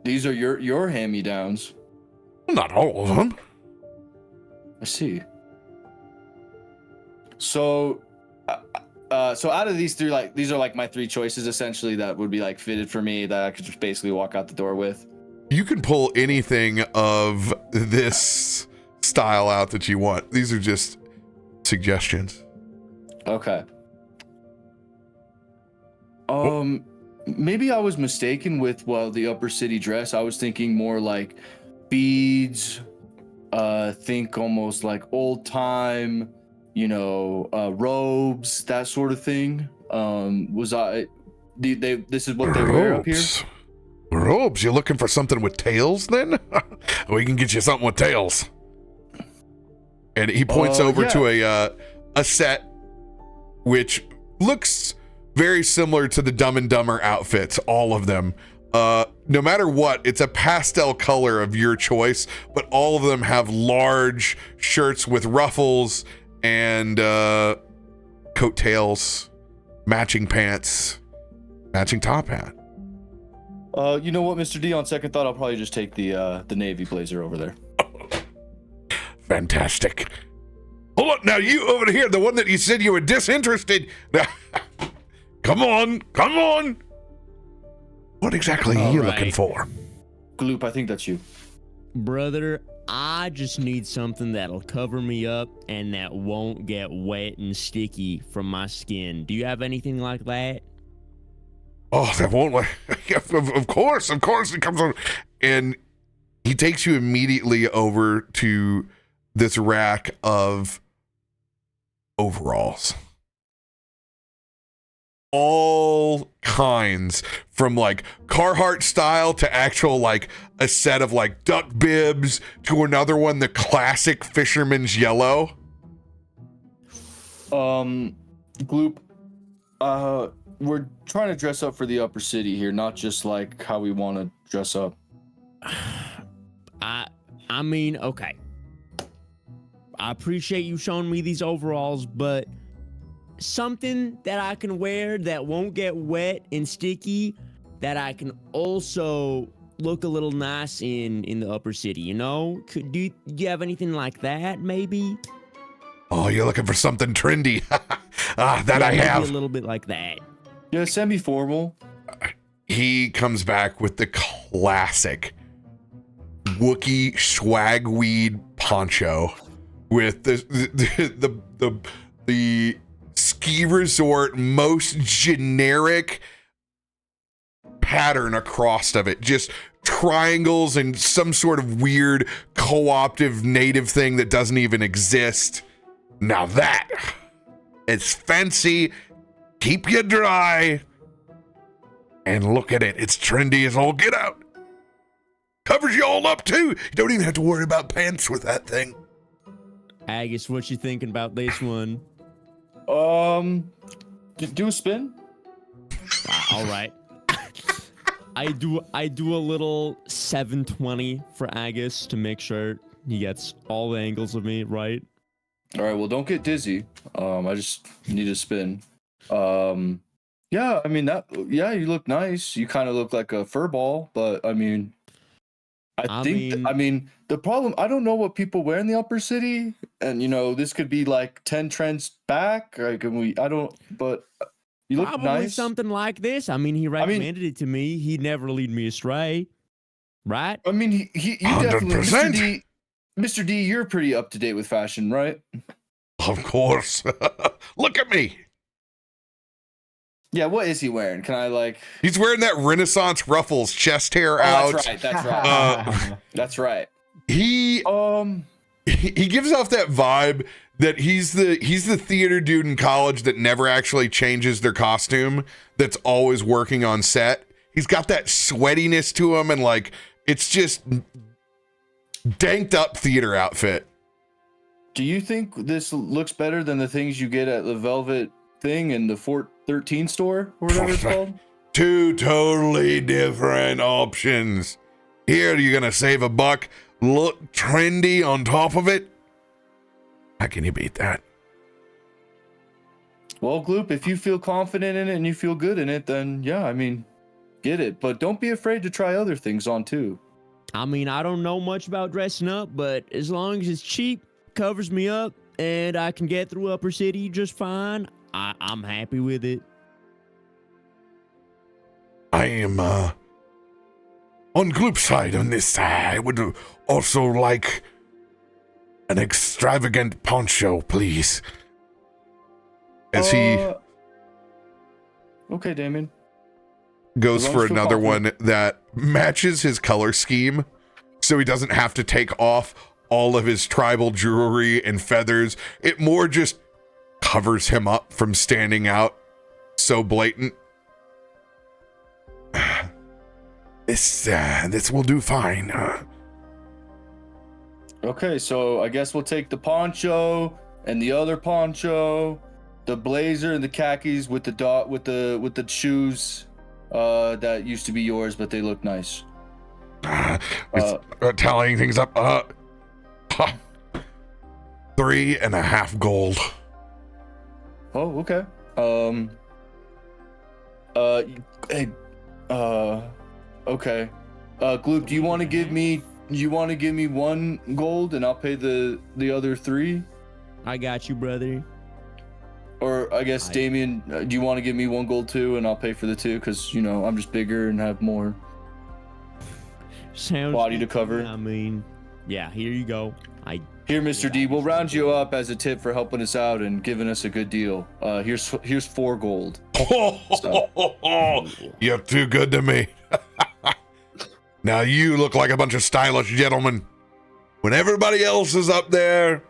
These are your hand-me-downs. Not all of them. I see. So out of these three, these are my three choices essentially that would be fitted for me that I could just basically walk out the door with. You can pull anything of this style out that you want. These are just suggestions. Okay. Maybe I was mistaken with the upper city dress. I was thinking more like beads, think almost like old time, robes, that sort of thing. This is what they wear up here? Robes? You looking for something with tails then? We can get you something with tails. And he points over to a set which looks very similar to the Dumb and Dumber outfits, all of them. No matter what, it's a pastel color of your choice, but all of them have large shirts with ruffles and coattails, matching pants, matching top hat. You know what, Mr. D, on second thought, I'll probably just take the navy blazer over there. Fantastic. Hold on, now you over here, the one that you said you were disinterested. Come on. What exactly are you looking for? Gloop, I think that's you. Brother, I just need something that'll cover me up and that won't get wet and sticky from my skin. Do you have anything like that? Oh, that won't of course it comes on. And he takes you immediately over to this rack of overalls. All kinds, from Carhartt style to actual a set of duck bibs to another one, the classic fisherman's yellow. Gloop, we're trying to dress up for the upper city here, not just how we want to dress up. I mean, okay. I appreciate you showing me these overalls, but something that I can wear that won't get wet and sticky, that I can also look a little nice in the upper city, do you have anything like that, maybe? Oh, you're looking for something trendy. I have. A little bit like that. Yeah, semi-formal. He comes back with the classic Wookiee swagweed poncho with the ski resort most generic pattern across of it, just triangles and some sort of weird co-optive native thing that doesn't even exist. Now that it's fancy, keep you dry, and look at it, it's trendy as all get out. Covers you all up too. You don't even have to worry about pants with that thing. Agus, what you thinking about this one? Do a spin. All right. I do a little 720 for Agus to make sure he gets all the angles of me right. All right, well, don't get dizzy. I just need a spin. You Yeah, I mean you look nice. You kind of look like a fur ball, but I mean, I mean the problem. I don't know what people wear in the upper city, and this could be like 10 trends back. Like, but you look Probably nice. something like this. I mean, he recommended it to me. He'd never lead me astray, right? I mean, you definitely, 100%. Mr. D, you're pretty up to date with fashion, right? Of course. Look at me. Yeah, what is he wearing? Can I like? He's wearing that Renaissance ruffles, chest hair out. That's right. That's right. That's right. He gives off that vibe that he's the theater dude in college that never actually changes their costume, that's always working on set. He's got that sweatiness to him, and like it's just danked up theater outfit. Do you think this looks better than the things you get at the Velvet thing in the Fort 13 store or whatever it's called? Two totally different options. Here you're gonna save $1, look trendy on top of it. How can you beat that? Well, Gloop, if you feel confident in it and you feel good in it, then yeah, I mean, get it. But don't be afraid to try other things on too. I mean, I don't know much about dressing up, but as long as it's cheap, covers me up, and I can get through Upper City just fine, I'm happy with it. I am on Gloop's side on this. I would also like an extravagant poncho, please. As he okay, Damien. goes As long for as you're another confident. one that matches his color scheme, so he doesn't have to take off all of his tribal jewelry and feathers. It more just covers him up from standing out so blatant. This will do fine. Okay, so I guess we'll take the poncho and the other poncho, the blazer and the khakis with the shoes that used to be yours, but they look nice. Tallying things up. 3.5 gold. Oh, okay. Hey, okay. Gloop, do you want to give me 1 gold and I'll pay the other 3? I got you, brother. Or I guess Damien, do you want to give me 1 gold too and I'll pay for the 2? Because I'm just bigger and have more Sounds body to good cover. me. I mean, yeah, here you go. Here, Mr. D, we'll round you up as a tip for helping us out and giving us a good deal. Here's 4 gold. You're too good to me. Now you look like a bunch of stylish gentlemen. When everybody else is up there,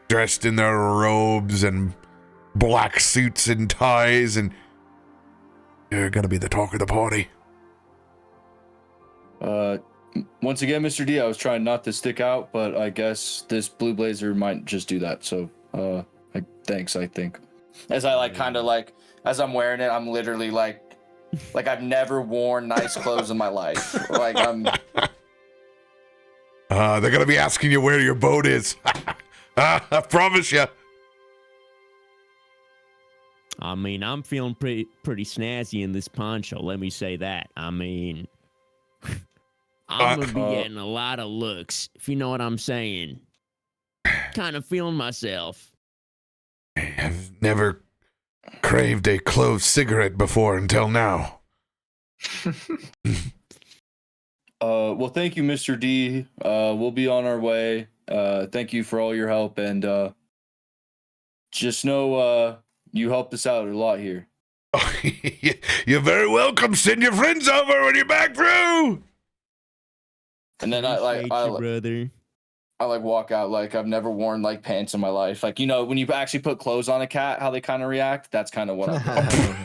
dressed in their robes and black suits and ties, and you're gonna be the talk of the party. Once again, Mr. D, I was trying not to stick out, but I guess this blue blazer might just do that. So, thanks, I think. As I as I'm wearing it, I'm literally like I've never worn nice clothes in my life. Like They're gonna be asking you where your boat is. I promise you. I mean, I'm feeling pretty snazzy in this poncho. Let me say that. I mean, I'm gonna be getting a lot of looks, if you know what I'm saying. Kind of feeling myself. I've never craved a clove cigarette before until now. Well, thank you, Mr. D. We'll be on our way. Thank you for all your help, and just know you helped us out a lot here. You're very welcome. Send your friends over when you're back through. And then brother. I walk out like I've never worn like pants in my life. Like, when you actually put clothes on a cat, how they kind of react. That's kind of what I'm doing.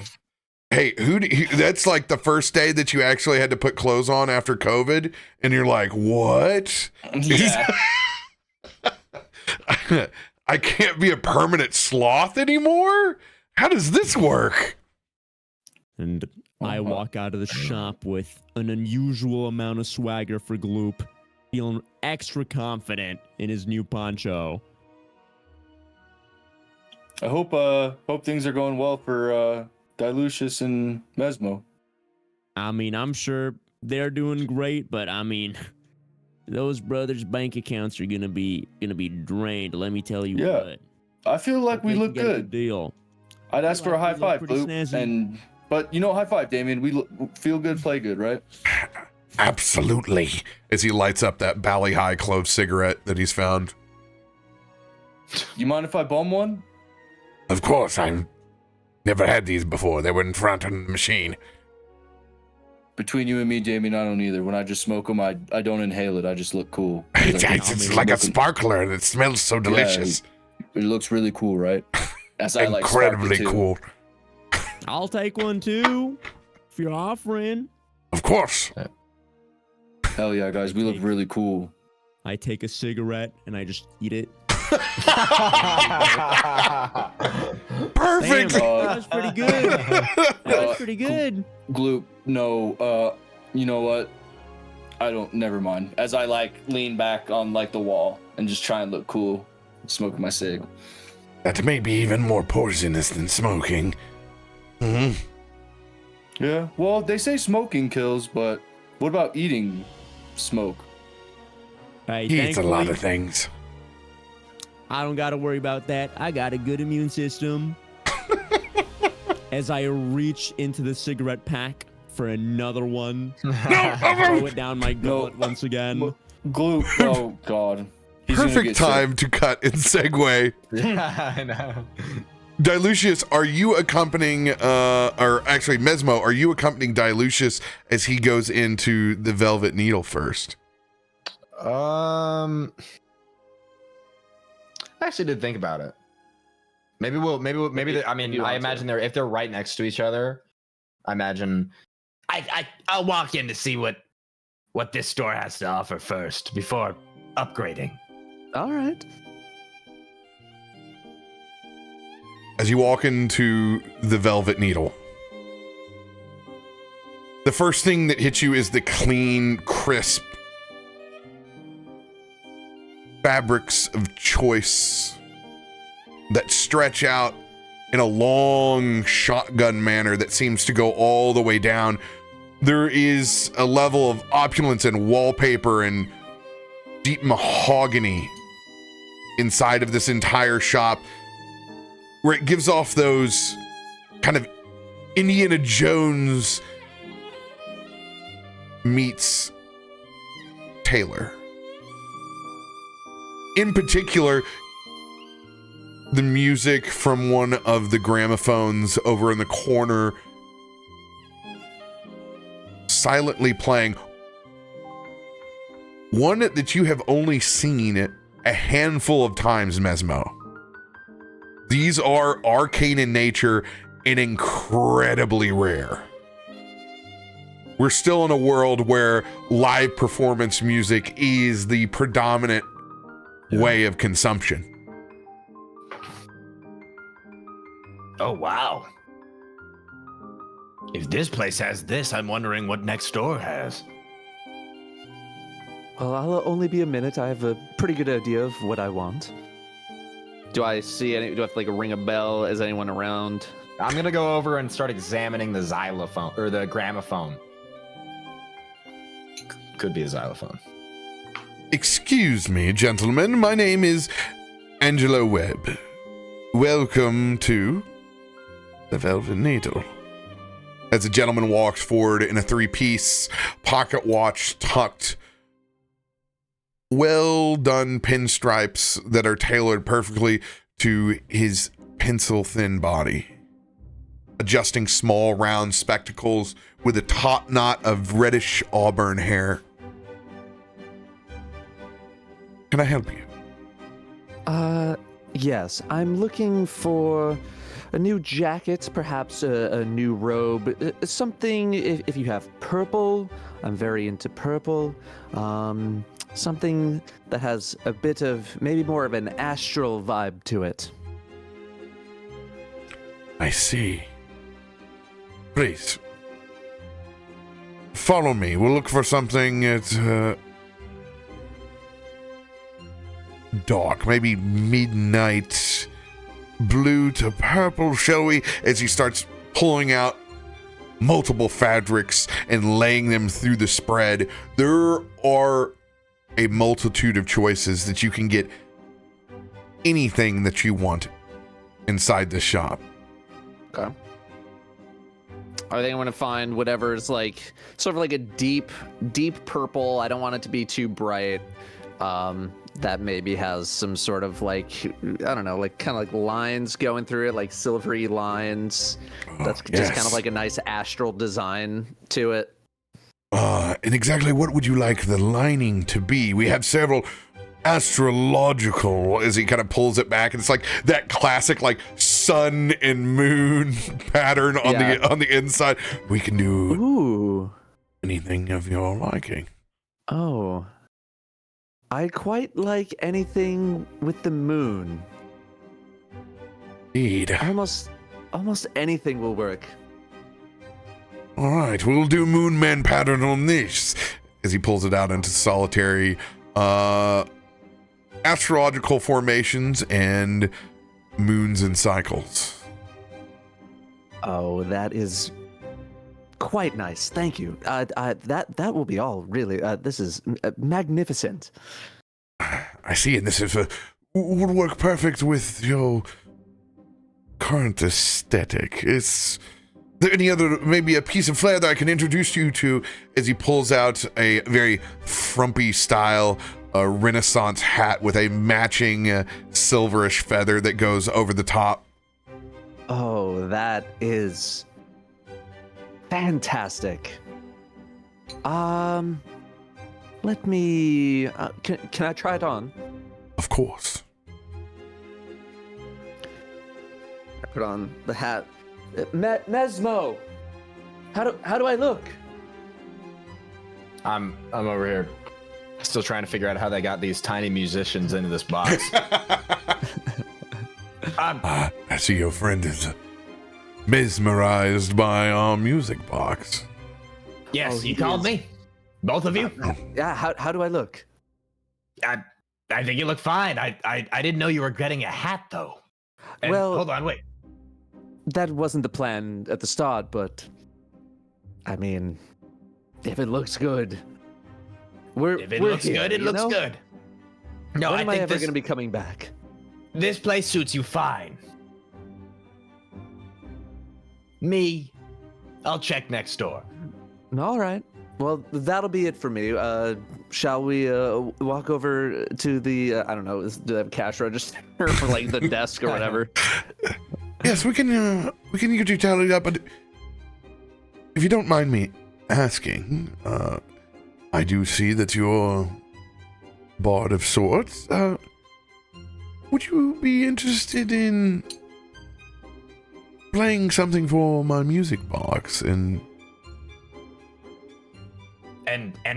Hey, that's like the first day that you actually had to put clothes on after COVID, and you're like, what? Yeah. I can't be a permanent sloth anymore? How does this work? And I walk out of the shop with an unusual amount of swagger for Gloop, feeling extra confident in his new poncho. I hope things are going well for Dilucius and Mesmo. I mean, I'm sure they're doing great, but I mean, those brothers' bank accounts are gonna be drained. Let me tell you Yeah. what. I feel like Hope we they look can get a good. deal. I'd ask for a high Like we look five, pretty Blue. snazzy. But high five, Damien. We feel good, play good, right? Absolutely. As he lights up that Bally High clove cigarette that he's found. You mind if I bum one? Of course, I've never had these before. They were in front of the machine. Between you and me, Damien, I don't either. When I just smoke them, I don't inhale it. I just look cool. It's like a sparkler and it smells so delicious. It looks really cool, right? As I like spark it Incredibly too. cool. I'll take one too, if you're offering. Of course. Hell yeah, guys, we look really cool. I take a cigarette and I just eat it. Perfect. Damn, that was pretty good. That was pretty good. Gloop, no, you know what? Never mind. As I like lean back on like the wall and just try and look cool, smoking my cig. That may be even more poisonous than smoking. Hmm. Yeah, well, they say smoking kills, but what about eating smoke? Hey, He eats a lot thankfully, of things. I don't got to worry about that. I got a good immune system. As I reach into the cigarette pack for another one, throw it down my gullet once again. Gloop, oh god. He's gonna Perfect get time to cut and segue. Yeah, I know. Dilucius, are you accompanying, or actually Mesmo, are you accompanying Dilucius as he goes into the Velvet Needle first? I actually did think about it. Maybe I mean, I imagine if they're right next to each other, I imagine I'll walk in to see what this store has to offer first before upgrading. All right. As you walk into the Velvet Needle, the first thing that hits you is the clean, crisp fabrics of choice that stretch out in a long shotgun manner that seems to go all the way down. There is a level of opulence and wallpaper and deep mahogany inside of this entire shop, where it gives off those kind of Indiana Jones meets Taylor. In particular, the music from one of the gramophones over in the corner silently playing. One that you have only seen a handful of times, Mesmo. These are arcane in nature and incredibly rare. We're still in a world where live performance music is the predominant way of consumption. Oh, wow. If this place has this, I'm wondering what next door has. Well, I'll only be a minute. I have a pretty good idea of what I want. Do I see any? Do I have to like ring a bell? Is anyone around? I'm gonna go over and start examining the xylophone or the gramophone. Could be a xylophone. Excuse me, gentlemen. My name is Angelo Webb. Welcome to the Velvet Needle. As the gentleman walks forward in a three-piece pocket watch tucked, well done pinstripes that are tailored perfectly to his pencil-thin body. Adjusting small round spectacles with a top knot of reddish auburn hair. Can I help you? Yes. I'm looking for a new jacket, perhaps a new robe, something. If you have purple, I'm very into purple. Something that has a bit of maybe more of an astral vibe to it. I see. Please. Follow me. We'll look for something at dark, maybe midnight blue to purple, shall we? As he starts pulling out multiple fabrics and laying them through the spread. There are a multitude of choices that you can get anything that you want inside the shop. Okay. I think I'm gonna find whatever's like sort of like a deep purple. I don't want it to be too bright. That maybe has some sort of like, I don't know, like kind of like lines going through it, like silvery lines. That's just kind of like a nice astral design to it. And exactly what would you like the lining to be? We have several astrological, as he kind of pulls it back, and it's like that classic like sun and moon pattern on the inside. We can do anything of your liking. Oh. I quite like anything with the moon. Indeed. Almost anything will work. All right, we'll do moon man pattern on this. As he pulls it out into solitary astrological formations and moons and cycles. Oh, that is quite nice. Thank you. That will be all. Really, this is magnificent. I see, and this would work perfect with your current aesthetic. Is there any other, maybe a piece of flair that I can introduce you to? As he pulls out a very frumpy style Renaissance hat with a matching silverish feather that goes over the top. Oh, that is fantastic. Let me. Can I try it on? Of course. I put on the hat. Mesmo, how do I look? I'm over here, still trying to figure out how they got these tiny musicians into this box. I see your friend is mesmerized by our music box. Yes, you called me? Both of you? Yeah. How do I look? I think you look fine. I didn't know you were getting a hat though. And Well- hold on, wait. That wasn't the plan at the start, but I mean, if it looks good, If it we're looks here, good, it you looks know? good. No, When I am I think ever this, going to be coming back? this place suits you fine. Me, I'll check next door. All right. Well, that'll be it for me. Shall we walk over to the I don't know, do they have a cash register or like the desk or whatever? Yes, we can get you tallied up, but if you don't mind me asking, I do see that you're bard of sorts. Would you be interested in playing something for my music box and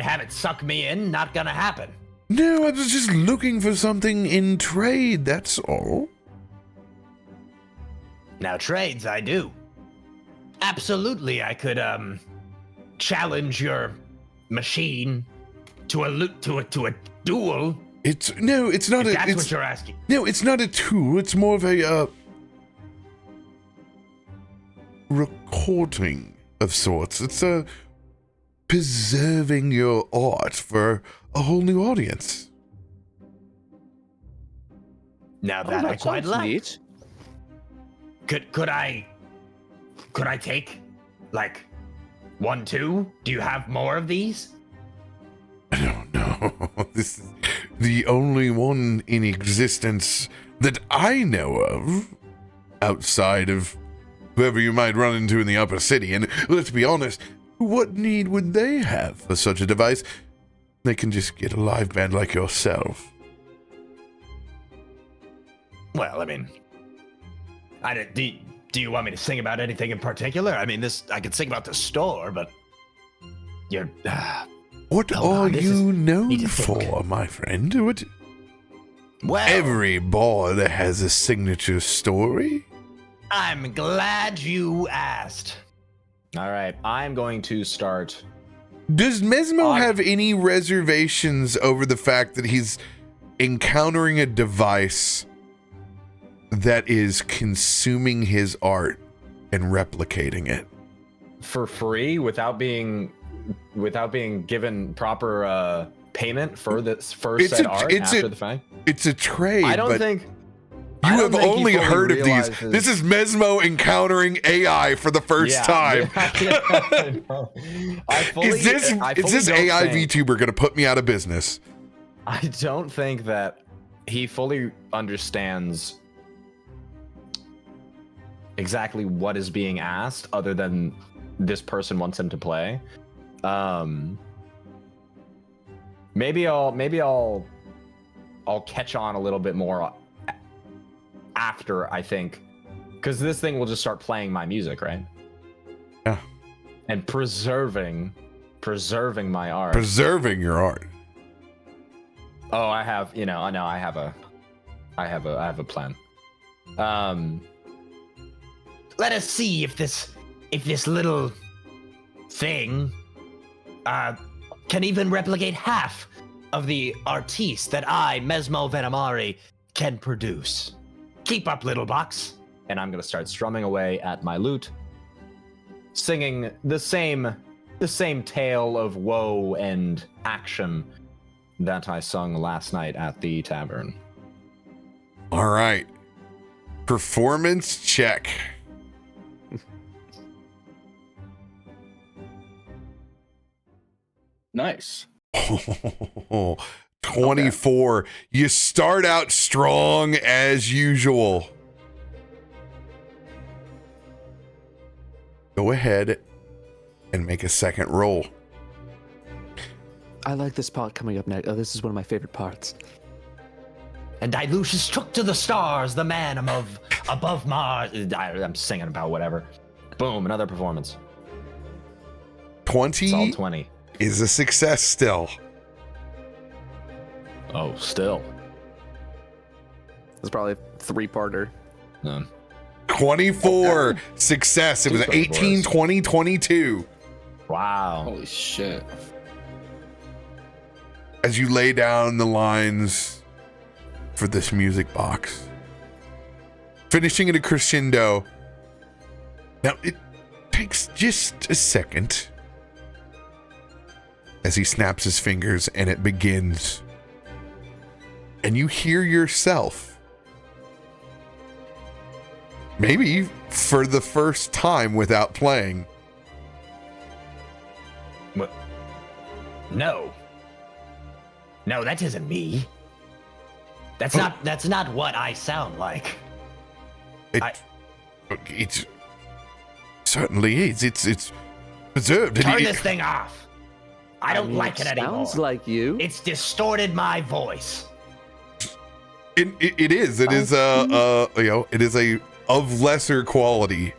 have it suck me in? Not gonna happen. No, I was just looking for something in trade, that's all. Now trades, I do. Absolutely, I could challenge your machine to a duel. It's not If a that's it's what you're asking. no, it's not a tool, it's more of a recording of sorts. It's preserving your art for a whole new audience. Now that I quite sounds like. neat. Could I take like 1, 2? Do you have more of these? I don't know. This is the only one in existence that I know of outside of whoever you might run into in the upper city. And let's be honest, what need would they have for such a device? They can just get a live band like yourself. Well, I mean, do you want me to sing about anything in particular? I mean, I could sing about the store, but you're. What Hold are on, this you is- known need to think. for, my friend? What? Well, Every bard has a signature story. I'm glad you asked. All right, I'm going to start. Does Mesmo I- have any reservations over the fact that he's encountering a device that is consuming his art and replicating it. For free without being given proper payment for this first set art after the fact? It's a trade. I don't but think you I don't have think he only fully heard of these. realizes- This is Mesmo encountering AI for the first time. I know. Is this don't AI think- VTuber going to put me out of business? I don't think that he fully understands exactly what is being asked, other than this person wants him to play. Maybe I'll catch on a little bit more after, I think, because this thing will just start playing my music, right? Yeah. And preserving my art. Preserving your art. Oh, I have a plan. Let us see if this little thing can even replicate half of the artiste that I, Mesmo Venomari, can produce. Keep up, little box. And I'm gonna start strumming away at my lute, singing the same tale of woe and action that I sung last night at the tavern. All right. Performance check. Nice. 24. Okay. You start out strong as usual. Go ahead and make a second roll. I like this part coming up next. Oh, this is one of my favorite parts. And I Lucius took to the stars, the man above Mars. I'm singing about whatever. Boom, another performance. 20. It's all 20. Is a success still. Oh, still. It's probably a three-parter. 24. Okay. Success. It was 220 18, boys. 20, 22. Wow. Holy shit. As you lay down the lines for this music box, finishing at a crescendo. Now, it takes just a second as he snaps his fingers and it begins. And you hear yourself, maybe for the first time without playing. What? No, that isn't me. That's not what I sound like. It certainly is. It's preserved. Turn this thing off. I don't like it anymore. Sounds like you. It's distorted my voice. It is. It is it is a of lesser quality.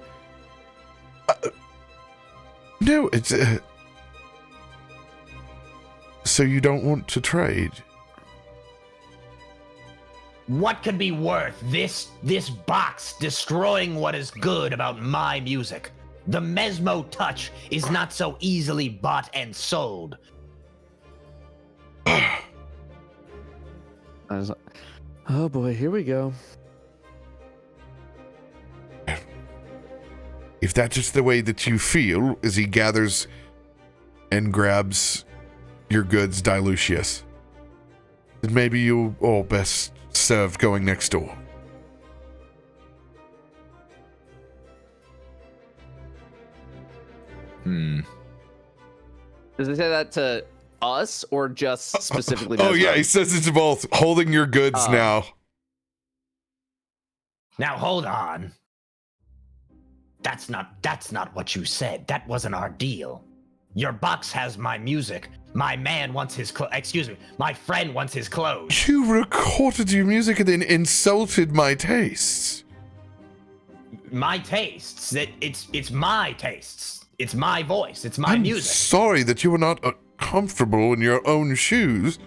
No, it's so you don't want to trade? What could be worth this box destroying what is good about my music? The Mesmo touch is not so easily bought and sold. Oh boy, here we go. If that's just the way that you feel, as he gathers and grabs your goods, Dilucius, then maybe you all best served going next door. Does he say that to us or just specifically? Oh Mesmo? yeah, he says it's both. Holding your goods now. Now hold on. That's not what you said. That wasn't our deal. Your box has my music. My man wants his my friend wants his clothes. You recorded your music and then insulted my tastes. My tastes. It's my tastes. It's my voice. It's my I'm music. sorry that you were not comfortable in your own shoes.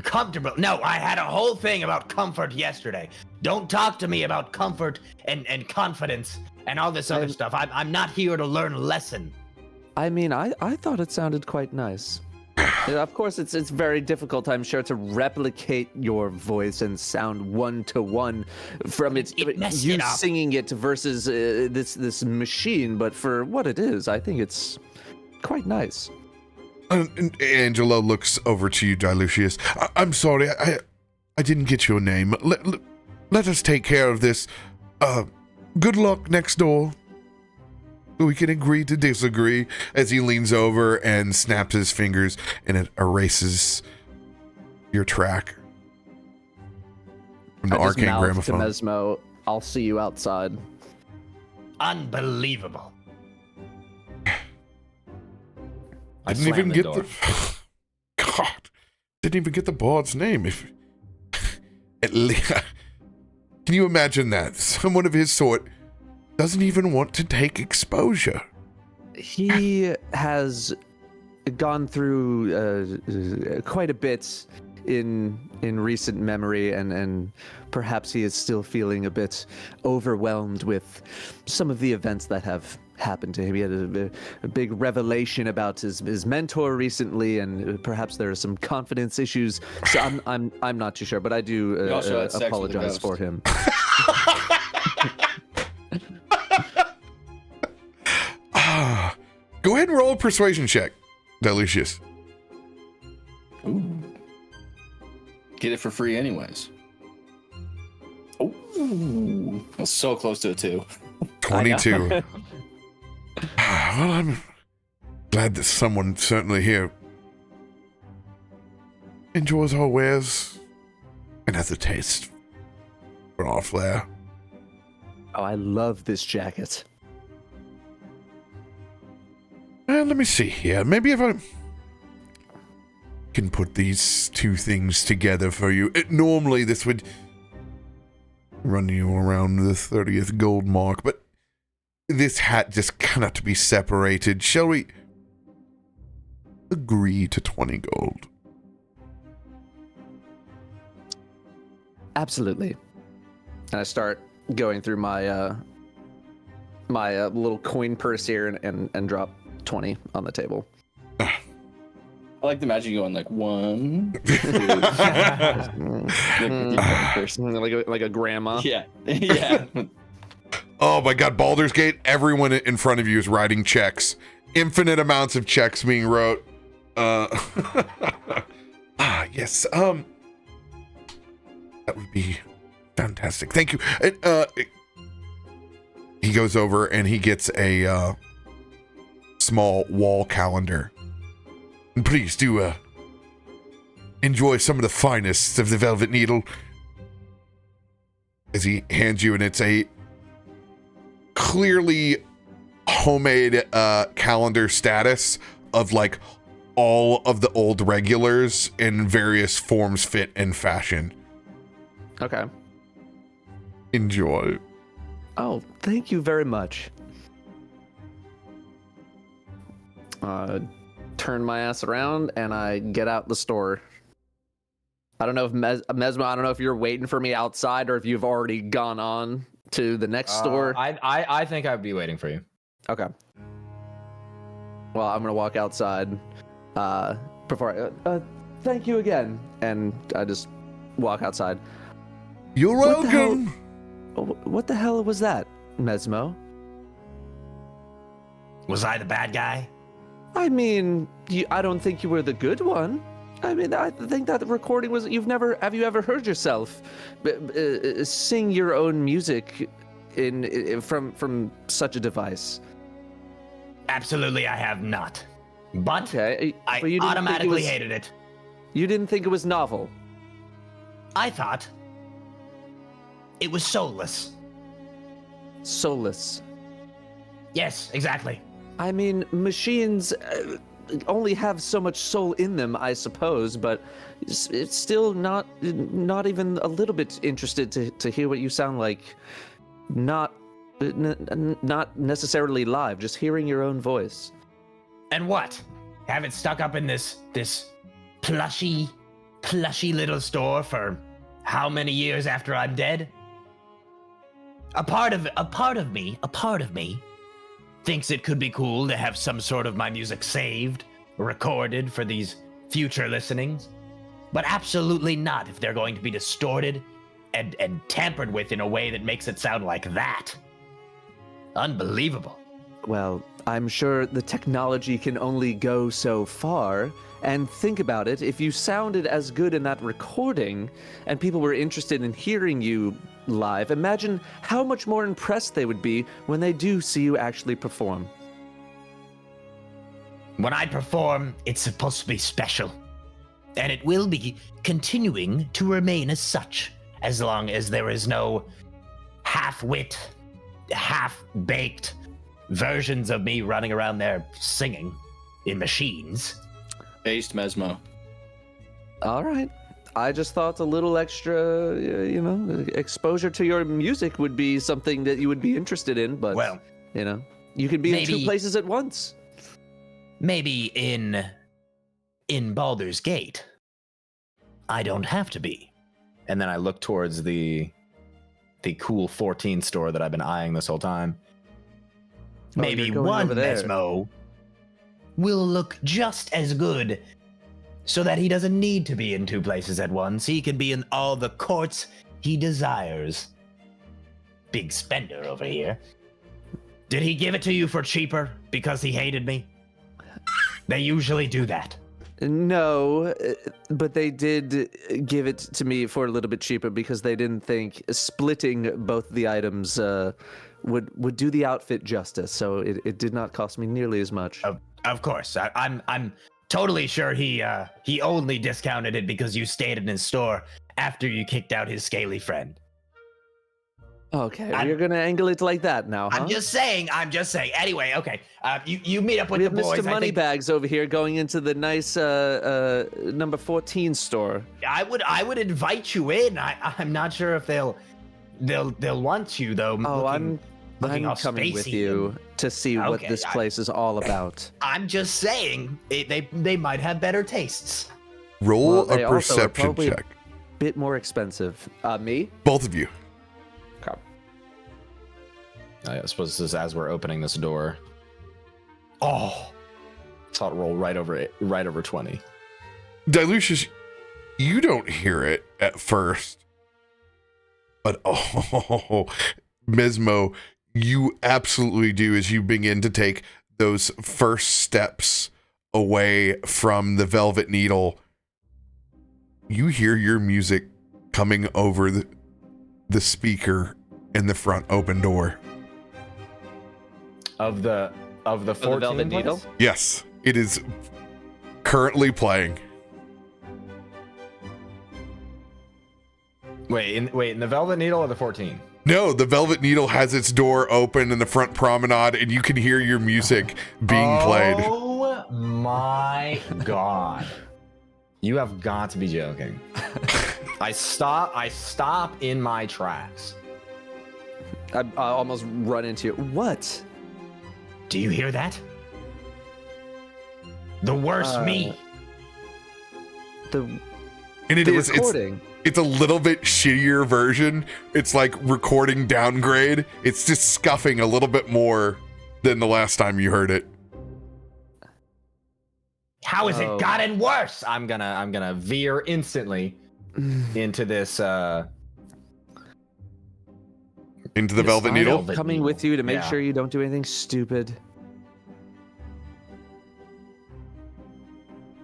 Comfortable? No, I had a whole thing about comfort yesterday. Don't talk to me about comfort and confidence and all this other stuff. I'm not here to learn a lesson. I mean, I thought it sounded quite nice. Yeah, of course, it's very difficult, I'm sure, to replicate your voice and sound one-to-one from It messed you it up. singing it versus this machine. But for what it is, I think it's quite nice. And Angelo looks over to you, Dilucius. I'm sorry, I didn't get your name. Let us take care of this. Good luck next door. We can agree to disagree, as he leans over and snaps his fingers and it erases your track from the I just arcane mouth gramophone. to Mesmo, I'll see you outside. Unbelievable. I Didn't even slammed get door. the God. Didn't even get the bard's name. If at least, can you imagine that someone of his sort doesn't even want to take exposure? He has gone through quite a bit in recent memory, and perhaps he is still feeling a bit overwhelmed with some of the events that have happened to him. He had a big revelation about his mentor recently, and perhaps there are some confidence issues. So I'm not too sure, but I do He also had sex with a apologize ghost. for him. Go ahead and roll a persuasion check, Dilucius. Ooh. Get it for free anyways. Ooh. That's so close to a 2. 22. Well, I'm glad that someone certainly here enjoys our wares and has a taste for our flair. Oh, I love this jacket. Let me see here. Maybe if I can put these two things together for you. Normally this would run you around the 30th gold mark, but this hat just cannot be separated. Shall we agree to 20 gold? Absolutely. And I start going through my my little coin purse here and drop 20 on the table. I like to imagine you going like 1, 2. like a grandma. Yeah. Yeah. Oh my god, Baldur's Gate, everyone in front of you is writing checks. Infinite amounts of checks being wrote. Yes. That would be fantastic. Thank you. And, he goes over and he gets a small wall calendar. And please do enjoy some of the finest of the Velvet Needle. As he hands you, and it's a clearly homemade calendar status of like all of the old regulars in various forms, fit, and fashion. Okay. Enjoy. Oh, thank you very much. Turn my ass around and I get out the store. I don't know if Mesmo, I don't know if you're waiting for me outside or if you've already gone on to the next store. I think I'd be waiting for you. Okay. Well, I'm gonna walk outside before thank you again, and I just walk outside. You're What the hell? welcome. What the hell was that, Mesmo? Was I the bad guy? I mean, I don't think you were the good one. I mean, I think that the recording was. Have you ever heard yourself sing your own music from such a device? Absolutely, I have not. But Okay, I but you didn't think it automatically was- hated it. You didn't think it was novel. I thought it was soulless. Soulless. Yes, exactly. I mean, machines only have so much soul in them, I suppose, but it's still not even a little bit interested to hear what you sound like. Not necessarily live, just hearing your own voice. And what? Have it stuck up in this plushy little store for how many years after I'm dead? A part of me thinks it could be cool to have some sort of my music saved, recorded for these future listenings, but absolutely not if they're going to be distorted and tampered with in a way that makes it sound like that. Unbelievable. Well, I'm sure the technology can only go so far. And think about it, if you sounded as good in that recording and people were interested in hearing you live, imagine how much more impressed they would be when they do see you actually perform. When I perform, it's supposed to be special. And it will be continuing to remain as such, as long as there is no half-wit, half-baked versions of me running around there singing in machines. Based Mesmo. All right. I just thought a little extra, exposure to your music would be something that you would be interested in, but, Well, you could be in two maybe- places at once. Maybe in Baldur's Gate, I don't have to be. And then I look towards the cool 14 store that I've been eyeing this whole time. Maybe you're going one over there. Mesmo will look just as good so that he doesn't need to be in two places at once. He can be in all the courts he desires. Big spender over here. Did he give it to you for cheaper because he hated me? They usually do that. No, but they did give it to me for a little bit cheaper because they didn't think splitting both the items would do the outfit justice. So it did not cost me nearly as much. Of course, I'm totally sure he only discounted it because you stayed in his store after you kicked out his scaly friend. Okay, I'm- you're gonna angle it like that now, huh? I'm just saying. Anyway, okay. You meet up with We the have boys. Mr. I think Moneybags over here going into the nice number 14 store. I would invite you in. I'm not sure if they'll want you though. Oh, looking all coming with spacey you to see what Okay, this place is all about. I'm just saying they might have better tastes. Roll Well, they a also are perception probably- check. Bit more expensive. Me? Both of you. I suppose this is as we're opening this door. Oh, Saw it roll right over 20. Dilucius, you don't hear it at first. But Mesmo, you absolutely do as you begin to take those first steps away from the Velvet Needle. You hear your music coming over the speaker in the front open door. Of the 14 Velvet place? Needle? Yes, it is currently playing. Wait, in the Velvet Needle or the 14? No, the Velvet Needle has its door open in the front promenade, and you can hear your music being played. Oh my god. You have got to be joking. I stop in my tracks. I almost run into you. What? do you hear that? The worst me. The And it the is, recording. it's a little bit shittier version. It's like recording downgrade. It's just scuffing a little bit more than the last time you heard it. How has Oh. it gotten worse? I'm gonna veer instantly into this Into the Yes, Velvet I Needle. Velvet Coming Needle. with you to make Yeah. sure you don't do anything stupid.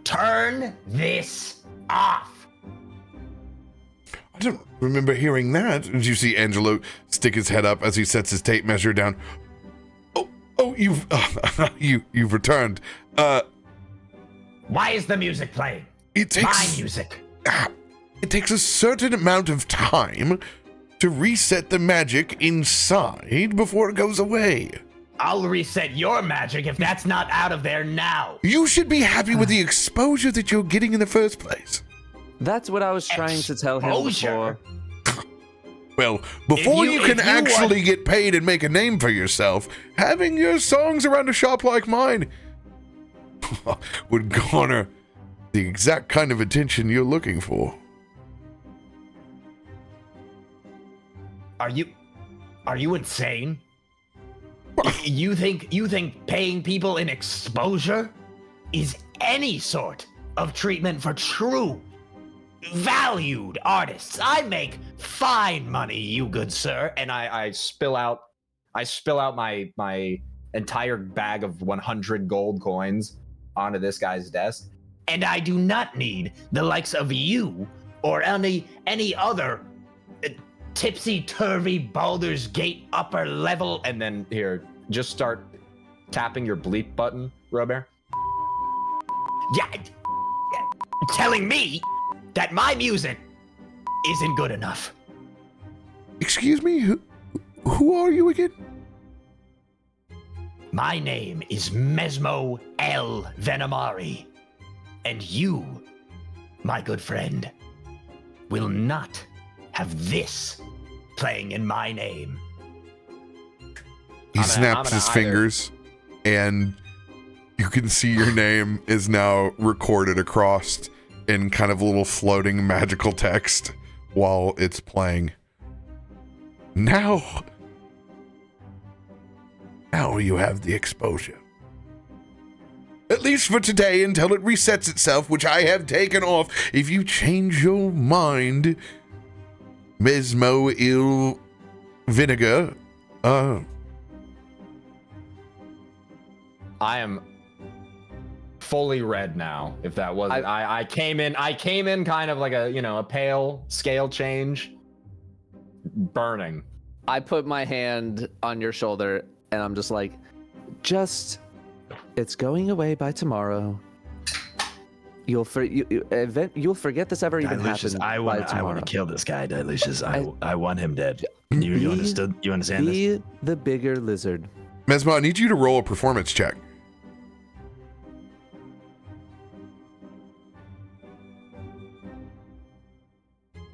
Turn this off. I don't remember hearing that. Did you see Angelo stick his head up as he sets his tape measure down? Oh, you've returned. Why is the music playing? It My takes music. it takes a certain amount of time to reset the magic inside before it goes away. I'll reset your magic if that's not out of there now. You should be happy with the exposure that you're getting in the first place. That's what I was trying to tell him Exposure? before. Well, before you- you can if you actually get paid and make a name for yourself, having your songs around a shop like mine would garner the exact kind of attention you're looking for. Are you insane? You think paying people in exposure is any sort of treatment for true, valued artists. I make fine money, you good sir. And I spill out my entire bag of 100 gold coins onto this guy's desk. And I do not need the likes of you or any other tipsy-turvy Baldur's Gate upper level. And then here, just start tapping your bleep button, RoBear. Yeah, telling me that my music isn't good enough. Excuse me, who are you again? My name is Mesmo L. Venomari, and you, my good friend, will not have this playing in my name. He snaps his fingers, and you can see your name is now recorded across in kind of a little floating magical text while it's playing. Now you have the exposure. At least for today, until it resets itself, which I have taken off. If you change your mind, Mesmo Il Vinegar, I am fully red now. If that wasn't, I came in kind of like a pale scale change, burning. I put my hand on your shoulder and I'm just like, it's going away by tomorrow. You'll forget this ever even happened. I want to kill this guy, Dilicious. I want him dead. You understood? You understand this? Be the bigger lizard. Mesmo, I need you to roll a performance check.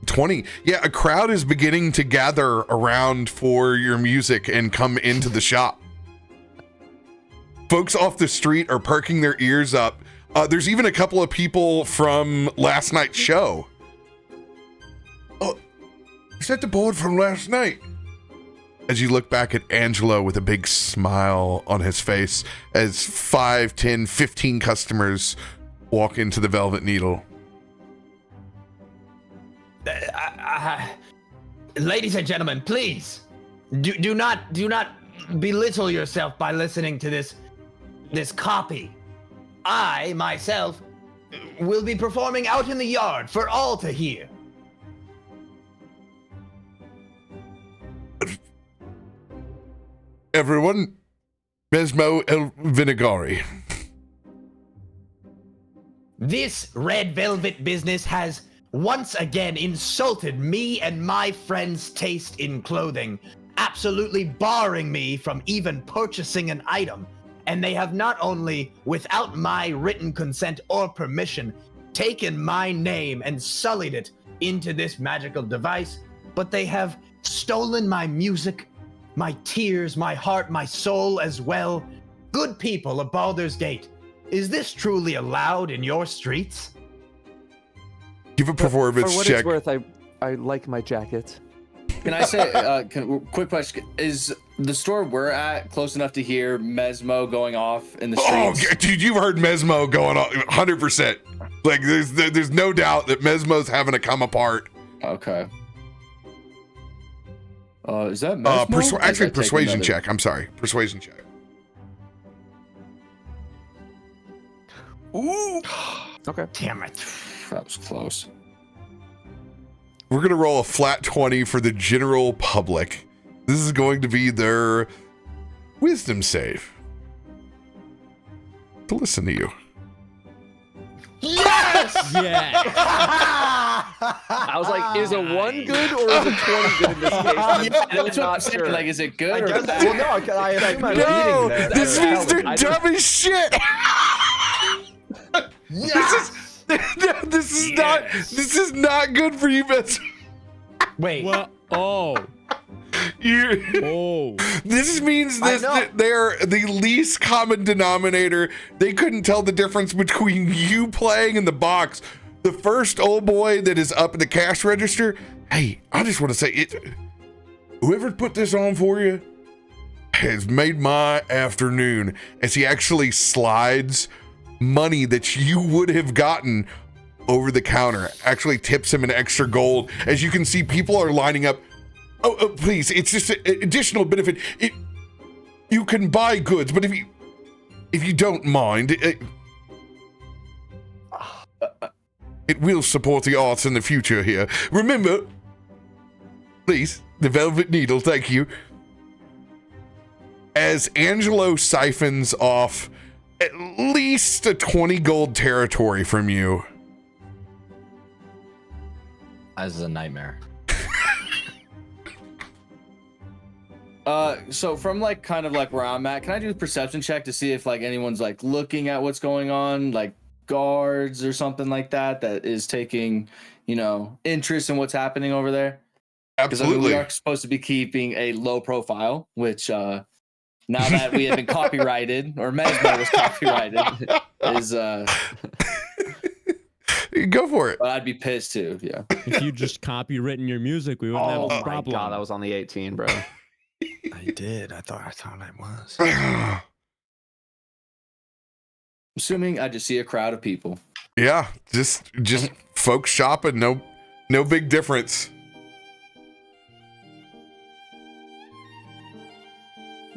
20. Yeah, a crowd is beginning to gather around for your music and come into the shop. Folks off the street are perking their ears up. There's even a couple of people from last night's show. Oh, is that the board from last night? As you look back at Angelo with a big smile on his face as 5, 10, 15 customers walk into the Velvet Needle. Ladies and gentlemen, please do not belittle yourself by listening to this copy. I myself will be performing out in the yard for all to hear. Everyone, Mesmo El Vinagari. This red velvet business has once again insulted me and my friends' taste in clothing, absolutely barring me from even purchasing an item. And they have not only, without my written consent or permission, taken my name and sullied it into this magical device, but they have stolen my music, my tears, my heart, my soul as well. Good people of Baldur's Gate, is this truly allowed in your streets? Give a performance For what check. it's worth, I like my jacket. Can I say, quick question, is the store we're at close enough to hear Mesmo going off in the streets? Oh, dude, you've heard Mesmo going on 100%. Like, there's no doubt that Mesmo's having to come apart. Okay. Is that Mesmo? Actually, persuasion check. I'm sorry. Persuasion check. Ooh. Okay. Damn it. That was close. We're going to roll a flat 20 for the general public. This is going to be their wisdom save to listen to you. Yes! Yeah. I was like, is a 1 good or is a 20 good in this case? That's what I'm saying. Like, is it good or bad? Well, no, I assume I'm No, beating this means they're dumb as shit. Yes! This is not good for you, Mesmo. Wait. Well, oh. This means they're the least common denominator. They couldn't tell the difference between you playing and the box. The first old boy that is up at the cash register, hey, I just want to say it. Whoever put this on for you has made my afternoon. As he actually slides money that you would have gotten over the counter. Actually tips him an extra gold. As you can see, people are lining up. Oh, please, it's just an additional benefit. You can buy goods, but if you don't mind, it will support the arts in the future here. Remember, please, the velvet needle, thank you. As Angelo siphons off at least a 20 gold territory from you. This is a nightmare. So from like kind of like where I'm at, can I do a perception check to see if like anyone's like looking at what's going on, like guards or something like that is taking, interest in what's happening over there? Because Absolutely. we are supposed to be keeping a low profile, which now that we have been copyrighted, or Mesmo was copyrighted, is Go for it. but I'd be pissed too. Yeah. If you just copywritten your music, we wouldn't have Oh a my problem. god, that was on the 18, bro. I did. I thought I was. Assuming I just see a crowd of people. Yeah, just folks shopping. No big difference.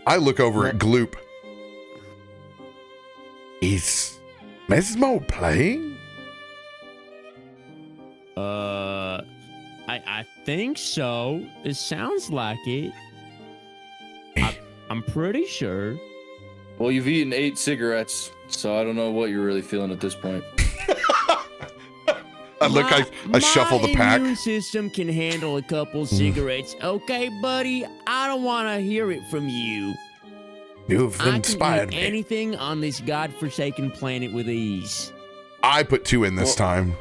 I look over at Gloop. Is Mesmo playing? I think so. It sounds like it. I'm pretty sure. Well, you've eaten 8 cigarettes, so I don't know what you're really feeling at this point. I shuffle the pack. My immune system can handle a couple cigarettes. Okay, buddy? I don't want to hear it from you. You've I inspired can eat me. anything on this godforsaken planet with ease. I put 2 in this time.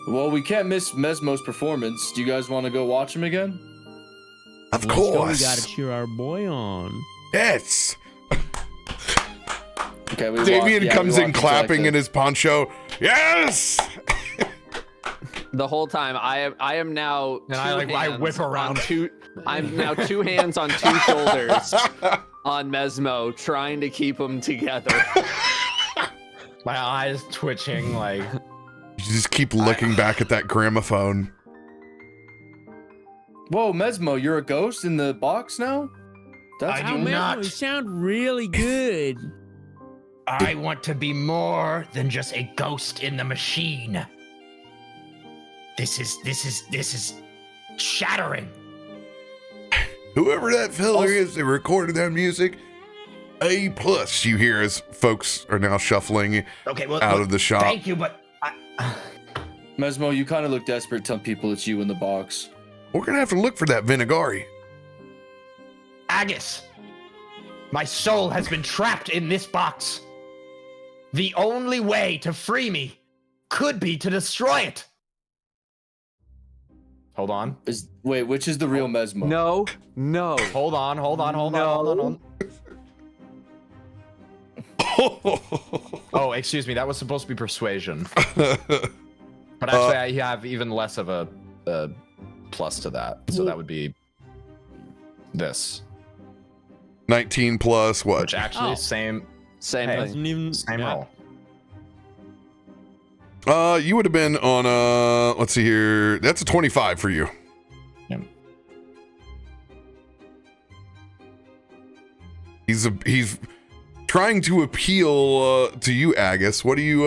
Well, we can't miss Mesmo's performance. Do you guys want to go watch him again? Of Let's go, course. we gotta cheer our boy on. Yes. Okay, we Damien walk, comes we in walk into, clapping like, in his poncho. Yes. The whole time, I am now. And I whip around. I'm now 2 hands on 2 shoulders on Mesmo, trying to keep them together. My eyes twitching like. You just keep looking back at that gramophone. Whoa, Mesmo, you're a ghost in the box now? That's I Oh, do man, not. you sound really good. I want to be more than just a ghost in the machine. This is shattering. Whoever that fella is that recorded that music, A+. You hear as folks are now shuffling Okay, well, out look, of the shop. thank you, but Mesmo, you kind of look desperate telling people it's you in the box. We're gonna have to look for that Vinegari. Agus, my soul has been trapped in this box. The only way to free me could be to destroy it. Hold on. Wait, which is the real Mesmo? No. Hold on. Oh, excuse me. That was supposed to be persuasion. But actually, I have even less of a plus to that. So that would be this. 19 plus what? Which actually Oh. same Same Hey. thing. Doesn't even roll. You would have been on let's see here. That's a 25 for you. Yep. He's trying to appeal to you, Agus. What do you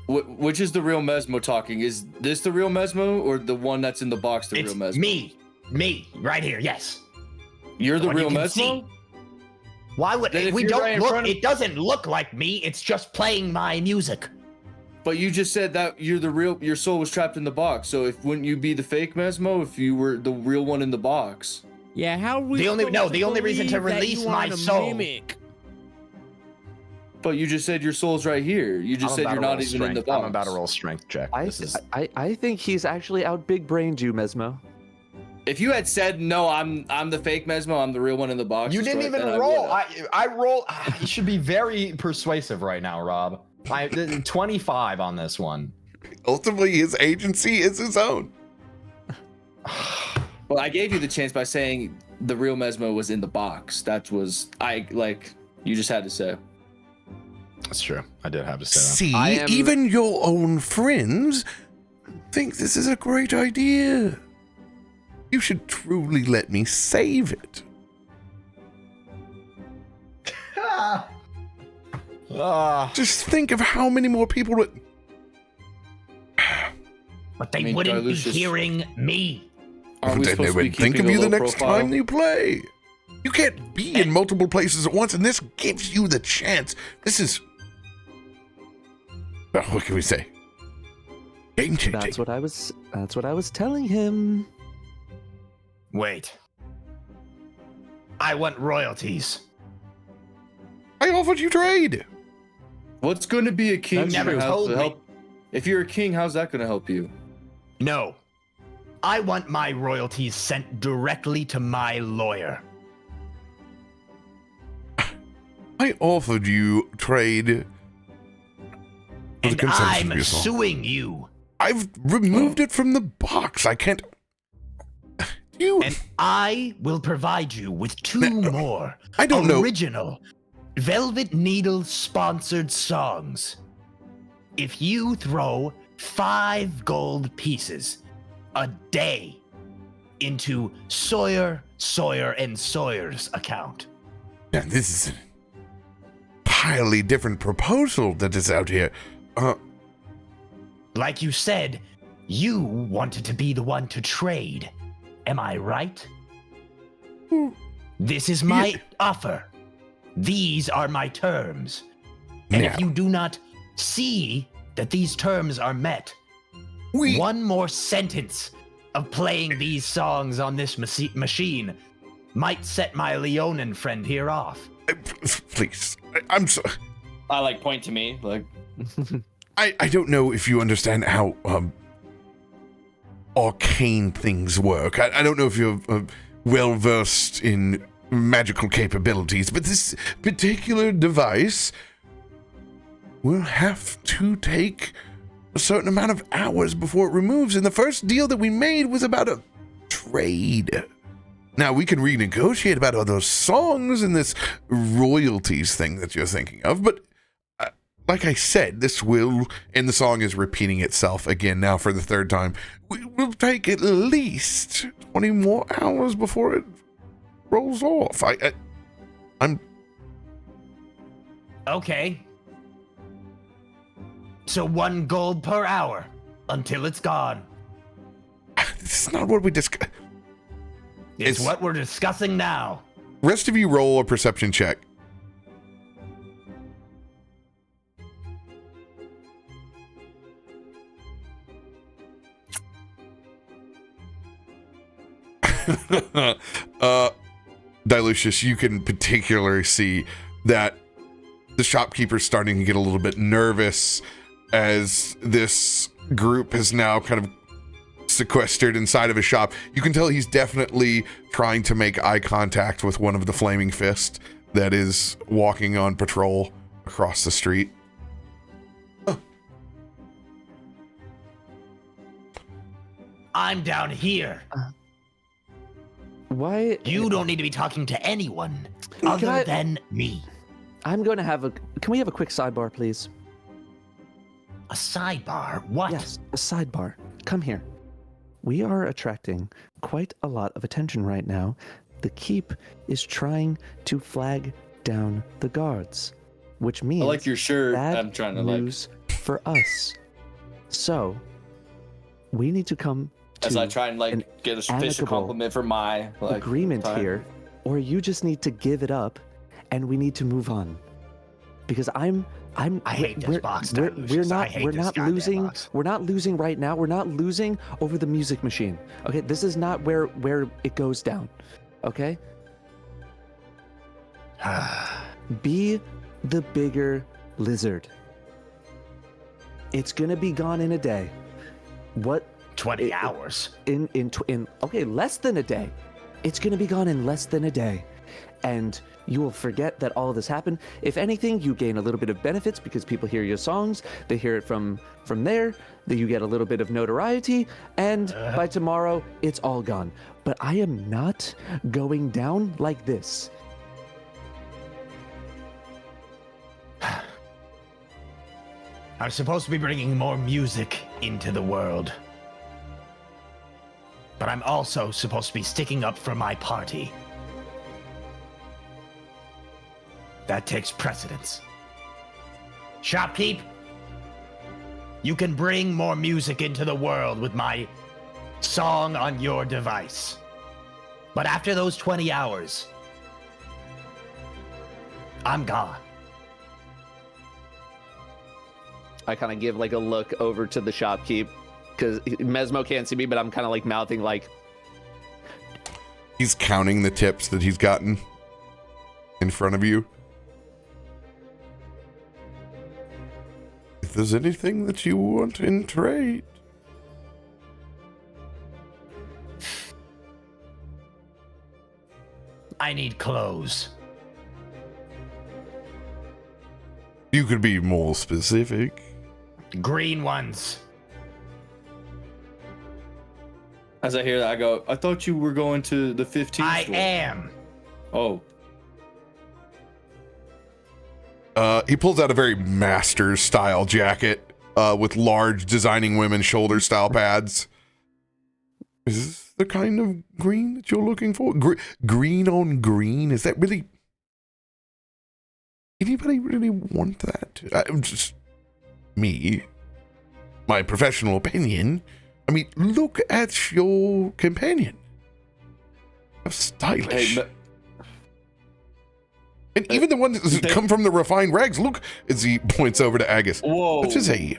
Wait, which is the real Mesmo talking? Is this the real Mesmo or the one that's in the box the It's real Mesmo? me, right here. Yes. You're the one real you can Mesmo? see. Why would Then if we you're don't right in look? front of- It doesn't look like me. It's just playing my music. But you just said that you're the real. Your soul was trapped in the box. So wouldn't you be the fake Mesmo if you were the real one in the box? Yeah, how are we The only- supposed no, to the only reason to believe that release you my aren't a soul- mimic? But you just said your soul's right here. You just I'm said about you're to roll not even in the strength. box. I'm about to roll strength check. I think he's actually out big brained you, Mesmo. If you had said no, I'm the fake Mesmo. I'm the real one in the box. You didn't then even I roll. would've. I roll. You should be very persuasive right now, Rob. 25 on this one. ultimately his agency is his own. Well, I gave you the chance by saying the real Mesmo was in the box. That was you just had to say. That's true. I did have to say that. See, I am- even your own friends think this is a great idea. You should truly let me save it. Just think of how many more people would. But they I mean, wouldn't be Dilucius- hearing me. Aren't we Then they supposed to be would think keeping of a you the low next profile? time you play. You can't be in multiple places at once, and this gives you the chance. This is. Well, what can we say? Game changing. That's what I was telling him. Wait. I want royalties. I offered you trade. What's going to be a king? You never gonna have told to me. help? If you're a king, how's that going to help you? No. I want my royalties sent directly to my lawyer. I offered you trade. For the And consumption of I'm your song. suing you. I've removed it from the box. I can't. You. And I will provide you with two No, more I don't know. original Velvet Needle sponsored songs. If you throw 5 gold pieces a day into Sawyer, and Sawyer's account. Yeah, this is an entirely different proposal that is out here. Like you said, you wanted to be the one to trade. Am I right? This is my offer. These are my terms. And if Now. you do not see that these terms are met, one more sentence of playing these songs on this machine might set my Leonin friend here off. Please, I'm so. I like point to me, like I don't know if you understand how arcane things work. I don't know if you're well versed in magical capabilities, but this particular device will have to take a certain amount of hours before it removes. And the first deal that we made was about a trade. Now we can renegotiate about all those songs and this royalties thing that you're thinking of, but like I said, this will, and the song is repeating itself again now for the third time, will take at least 20 more hours before it rolls off. I'm Okay. So 1 gold per hour until it's gone. This is not what we discussed. It's what we're discussing now. Rest of you roll a perception check. Dilucius, you can particularly see that the shopkeeper's starting to get a little bit nervous as this group is now kind of sequestered inside of his shop. You can tell he's definitely trying to make eye contact with one of the flaming fists that is walking on patrol across the street. I'm down here. Why? You don't need to be talking to anyone other I- than me. I'm going to have a. Can we have a quick sidebar, please? A sidebar? What? Yes, a sidebar. Come here. We are attracting quite a lot of attention right now. The keep is trying to flag down the guards, which means I like your shirt. bad I'm trying to news for us. So we need to come to as I try and an get a amicable official compliment for my agreement time. here, or you just need to give it up, and we need to move on. Because I hate this box, we're Dilucius. I hate we're this not goddamn losing. box. We're not losing right now. We're not losing over the music machine. Okay, this is not where it goes down. Okay, be the bigger lizard. It's gonna be gone in a day. What 20 hours. in okay, less than a day. It's gonna be gone in less than a day, and you will forget that all of this happened. If anything, you gain a little bit of benefits because people hear your songs. They hear it from there. That you get a little bit of notoriety, and by tomorrow, it's all gone. But I am not going down like this. I'm supposed to be bringing more music into the world. But I'm also supposed to be sticking up for my party. That takes precedence. Shopkeep, you can bring more music into the world with my song on your device. But after those 20 hours, I'm gone. I kind of give like a look over to the shopkeep because Mesmo can't see me, but I'm kind of like mouthing like. He's counting the tips that he's gotten in front of you. If there's anything that you want in trade. I need clothes. You could be more specific. Green ones. As I hear that, I go, I thought you were going to the 15th I store. am. Oh. He pulls out a very master's style jacket with large designing women shoulder style pads. Is this the kind of green that you're looking for? Green on green? Is that really... Anybody really want that? Just me. My professional opinion. I mean, look at your companion. How stylish. Hey, and even the ones that come from the refined rags, look, as he points over to Agus. whoa. This is a...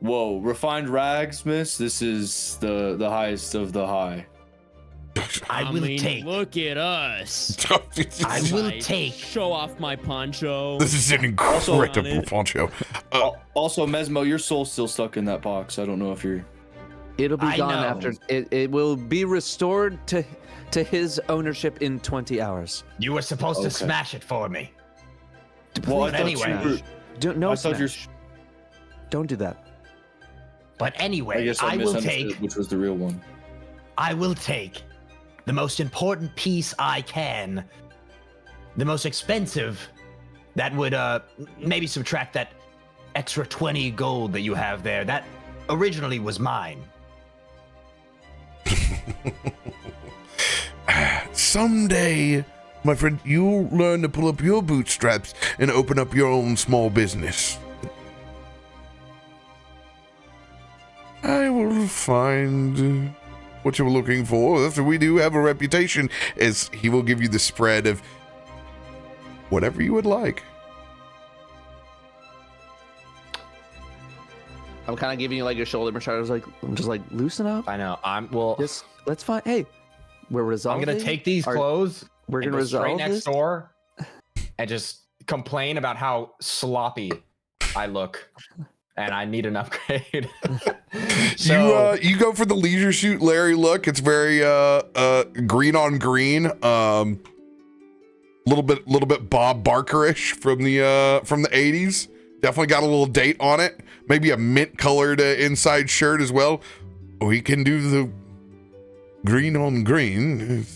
Whoa, refined rags, miss. This is the highest of the high. I will take. Look at us. I will Like, take. Show off my poncho. This is an incredible poncho. Also, Mesmo, your soul's still stuck in that box. I don't know if you're... It'll be I gone know. after. It will be restored to his ownership in 20 hours. You were supposed to Okay. smash it for me. Well, I But thought anyway. you were... No I thought smash. Don't do that. But I anyway, guess I I will misunderstood take. which was the real one. I will take the most important piece I can. The most expensive. That would maybe subtract that extra 20 gold that you have there. That originally was mine. Someday, my friend, you'll learn to pull up your bootstraps and open up your own small business. I will find what you're looking for. We do have a reputation, as he will give you the spread of whatever you would like. I'm kind of giving you like a shoulder massage. I'm just like loosen up. I know. Just let's find. Hey, we're I'm resolving. gonna take these Our- clothes. We're and gonna go straight resolve next this. door and just complain about how sloppy I look, and I need an upgrade. You go for the leisure suit Larry look. It's very green on green. Little bit Bob Barker-ish from the 80s. Definitely got a little date on it. Maybe a mint colored inside shirt as well. We can do the green on green.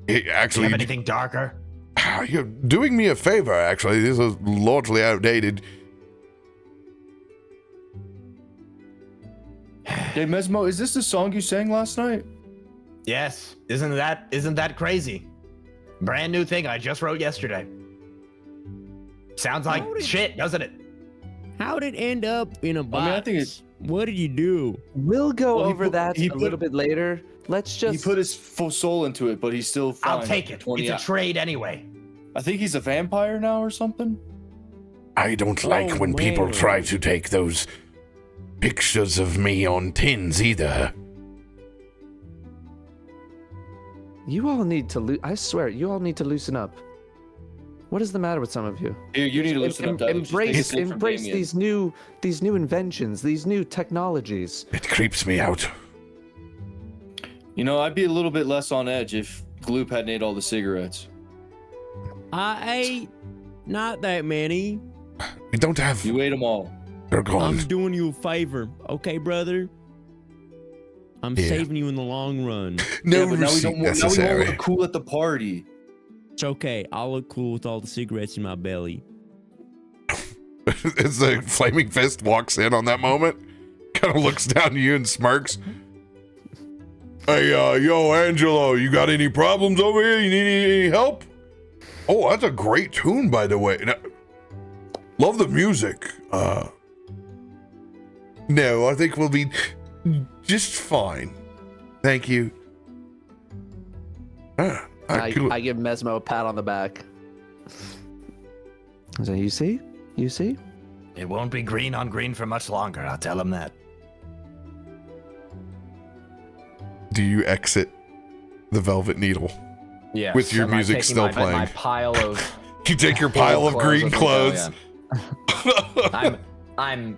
Do you Actually, have anything darker? you're doing me a favor. Actually, this is largely outdated. Hey, Mesmo, is this the song you sang last night? Yes. Isn't that crazy? Brand new thing I just wrote yesterday. Sounds like shit, doesn't it? How'd it end up in a box? I think it's- What did you do? We'll go Well, he over put- that he a little put- bit later. Let's just. He put his full soul into it, but he's still fine. I'll take it. after 20 It's a hours. trade anyway. I think he's a vampire now or something. I don't like when people man. try to take those pictures of me on tins either. You all need to. I swear, you all need to loosen up. What is the matter with some of you? You need to loosen up. Dad. Just take a Embrace sip from Damien. these new inventions, these new technologies. It creeps me out. You know, I'd be a little bit less on edge if Gloop hadn't ate all the cigarettes. I ate not that many. We don't have. You ate them all. They're gone. I'm doing you a favor, okay, brother? I'm Yeah. saving you in the long run. No Yeah, but now we receipt don't. Now we won't necessary. look cool at the party. It's okay. I'll look cool with all the cigarettes in my belly. as the flaming fist walks in on that moment, kind of looks down to you and smirks. Hey, yo, Angelo, you got any problems over here? You need any help? Oh, that's a great tune, by the way. Love the music. No, I think we'll be just fine. Thank you. I give Mesmo a pat on the back. So you see? You see? It won't be green on green for much longer, I'll tell him that. Do you exit the Velvet Needle? Yeah. With your music still playing. My pile of. You take your pile of green clothes. I'm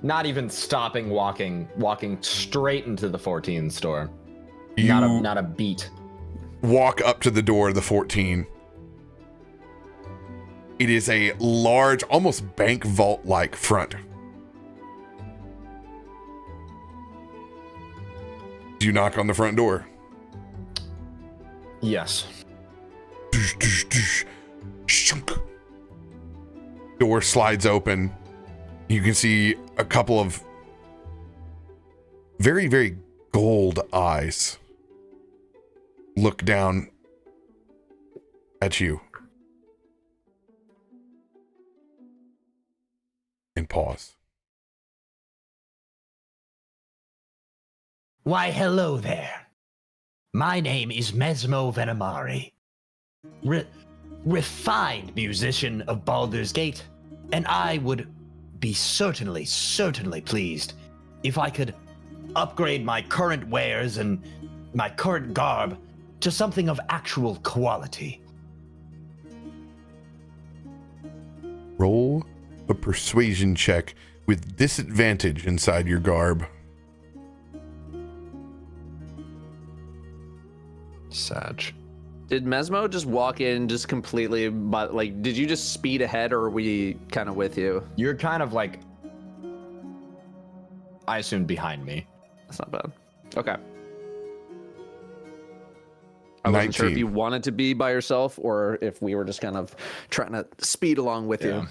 not even stopping walking straight into the 14 store. Not a beat. Walk up to the door of the 14. It is a large, almost bank vault-like front. Do you knock on the front door? Yes. Door slides open. You can see a couple of very, very gold eyes look down at you and pause. Why, hello there. My name is Mesmo Venomari, refined musician of Baldur's Gate, and I would be certainly pleased if I could upgrade my current wares and my current garb to something of actual quality. Roll a persuasion check with disadvantage inside your garb. Sag. Did Mesmo just walk in just completely, but like, did you just speed ahead or are we kind of with you? You're kind of like, I assume behind me. That's not bad. Okay. I wasn't sure if you wanted to be by yourself or if we were just kind of trying to speed along with you.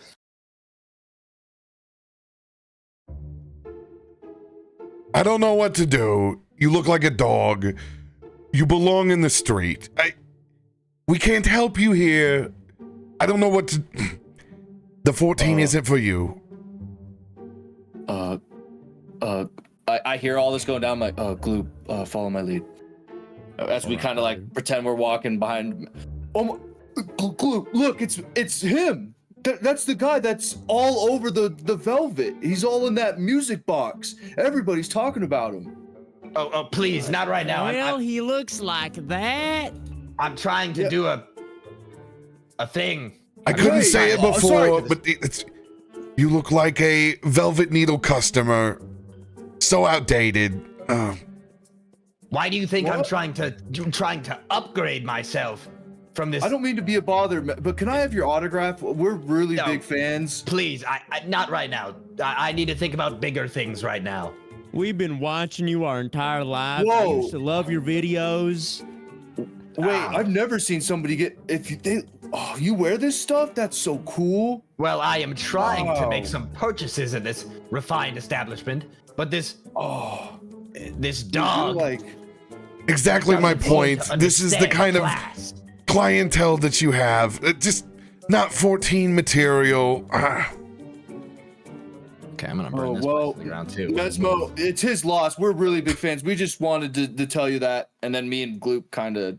I don't know what to do. You look like a dog. You belong in the street. We can't help you here. I don't know what to... The 14 isn't for you. I hear all this going down. I'm like, Gloop, follow my lead. As we kind of like pretend we're walking behind. Oh, Gloop, look, it's him. That's the guy that's all over the velvet. He's all in that music box. Everybody's talking about him. Oh, please, not right now. Well, he looks like that. I'm trying to do a thing. I couldn't say it before, but you look like a Velvet Needle customer. So outdated. Why do you think I'm trying to upgrade myself from this? I don't mean to be a bother, but can I have your autograph? We're really big fans. Please, I not right now. I need to think about bigger things right now. We've been watching you our entire lives. Whoa. I used to love your videos. Wait, I've never seen somebody get you wear this stuff? That's so cool. Well, I am trying to make some purchases at this refined establishment, but this dog. Exactly my point. This is the kind of clientele that you have. Just not 14 material. Okay, I'm gonna burn this to the ground too. Mesmo, it's his loss. We're really big fans. We just wanted to tell you that, and then me and Gloop kind of,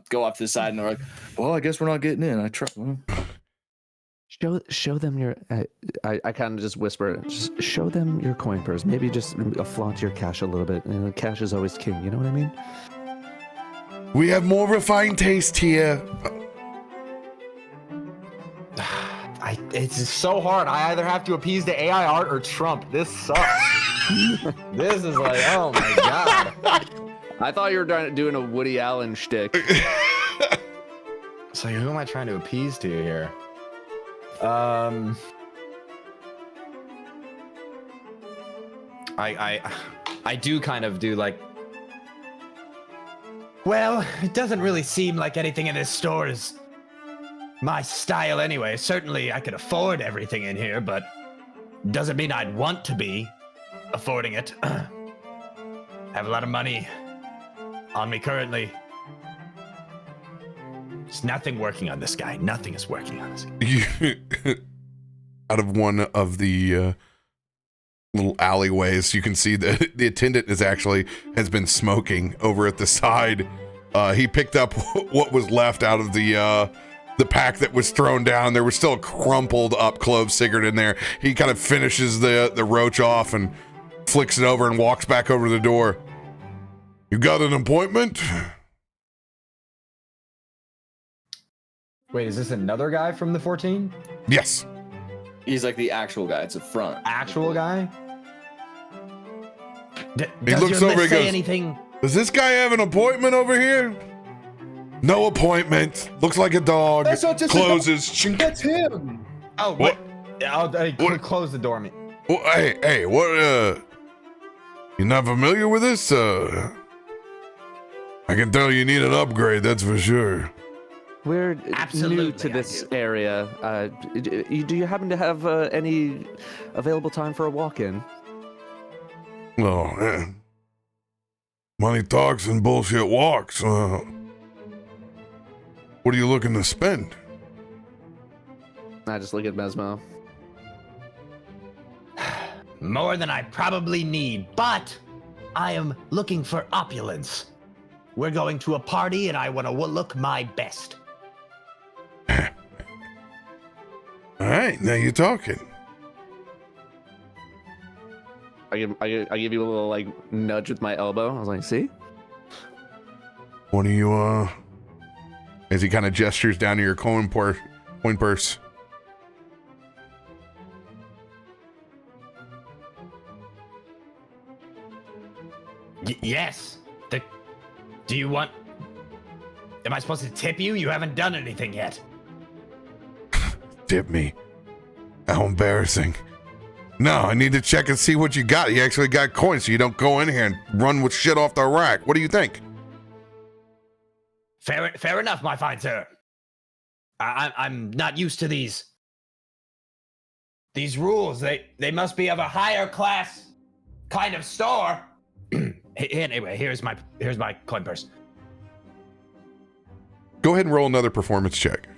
go off to the side, and they're like, "Well, I guess we're not getting in." I try. Show them your. I kind of just whisper. Just show them your coin purse. Maybe just flaunt your cash a little bit. Cash is always king. You know what I mean? We have more refined taste here. It's so hard. I either have to appease the AI art or Trump. This sucks. This is like, oh my god. I thought you were doing a Woody Allen shtick. So who am I trying to appease to here? I do kind of do like. Well, it doesn't really seem like anything in this store is my style anyway. Certainly I could afford everything in here, but doesn't mean I'd want to be affording it. Have a lot of money on me currently. There's nothing working on this guy. Nothing is working on this guy. Out of one of the little alleyways, you can see that the attendant has been smoking over at the side. He picked up what was left out of the pack that was thrown down. There was still a crumpled up clove cigarette in there. He kind of finishes the roach off and flicks it over and walks back over to the door. You got an appointment? Wait, is this another guy from the 14? Yes. He's like the actual guy. It's a front. Actual guy? He looks over and goes, anything? does this guy have an appointment over here? No appointment. Looks like a dog. That's not just Closes. That's him. Oh, What? I'll close the door. Well, hey, what, you're not familiar with this? I can tell you need an upgrade, that's for sure. We're Absolutely, new to I this do. area. Do you happen to have any available time for a walk-in? Oh, man. Money talks and bullshit walks. What are you looking to spend? I just look at Mesmo. More than I probably need, but I am looking for opulence. We're going to a party and I want to look my best. All right, now you're talking. I give you a little like nudge with my elbow. I was like, see? What do you, as he kind of gestures down to your coin purse. Yes. Do you want... Am I supposed to tip you? You haven't done anything yet. Tip me. How embarrassing. No, I need to check and see what you got. You actually got coins, so you don't go in here and run with shit off the rack. What do you think? Fair enough, my fine sir. I'm not used to these rules. They must be of a higher class kind of store. Anyway, here's my coin purse. Go ahead and roll another performance check.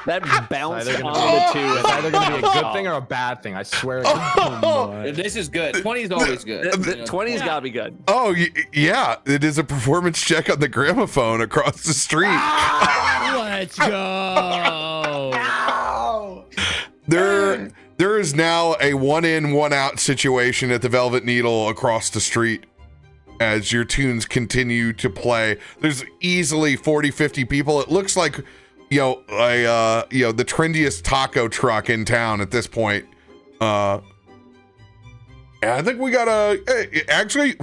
That bounced It's on the two. It's either going to be a good thing or a bad thing. I swear. This is good. 20 is always good. 20's gotta be good. Oh, yeah, it is a performance check on the gramophone across the street. Let's go. There is now a one in, one out situation at the Velvet Needle across the street as your tunes continue to play. There's easily 40, 50 people. It looks like, the trendiest taco truck in town at this point. I think we got actually,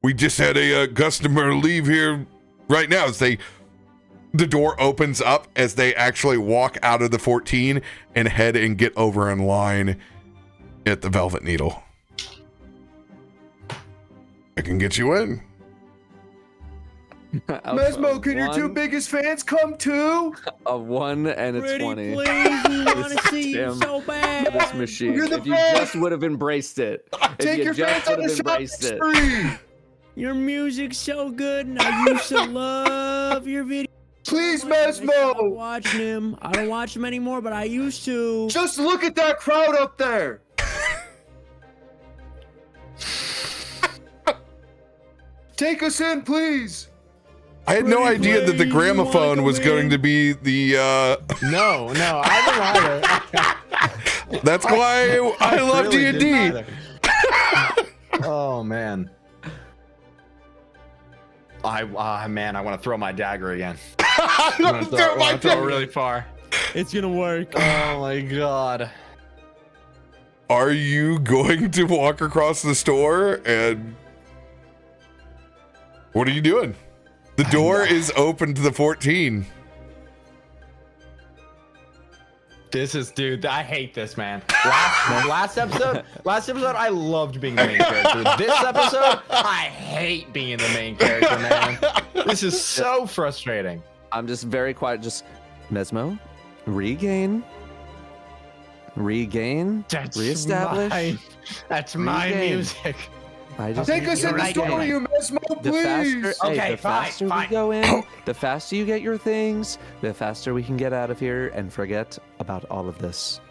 we just had a customer leave here right now as the door opens up as they actually walk out of the 14 and head and get over in line at the Velvet Needle. I can get you in. Mesmo, can your two biggest fans come too? A 1 and a Pretty 20. please, we want to see you Damn. so bad. This machine. You're the If you best. just would have embraced it. Take your fans on the shopping spree. Your music's so good, and I used to love your videos. Please, I stopped Mesmo. watching him. I don't watch him anymore, but I used to. Just look at that crowd up there. Take us in, please. I had no Pretty idea that the please, you wanna gramophone was come going in? to be the No, I don't either. that's why I love really D&D. didn't either. Oh man. I want to throw my dagger again. I want to throw really far. It's gonna work. Oh my god. Are you going to walk across the store and what are you doing? The door is open to the 14. This is, dude. I hate this, man. Last episode, I loved being the main character. This episode, I hate being the main character, man. This is so frustrating. I'm just very quiet. Just Mesmo, regain, reestablish. That's my Regain. music. I just Take us in the right, story, you Mesmo, please. Okay, the faster fine. we go in, the faster you get your things, the faster we can get out of here and forget about all of this.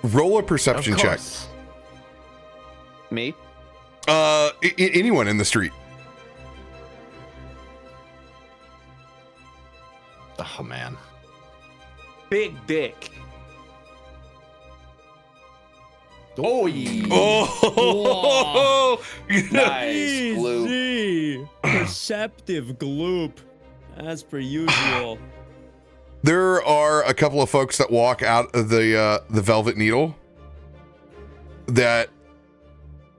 Roll a perception Of check. course. Me? Anyone in the street. Oh man. Big dick. Oh, Oh, nice. Gloop. Easy. Perceptive gloop. As per usual. There are a couple of folks that walk out of the Velvet Needle that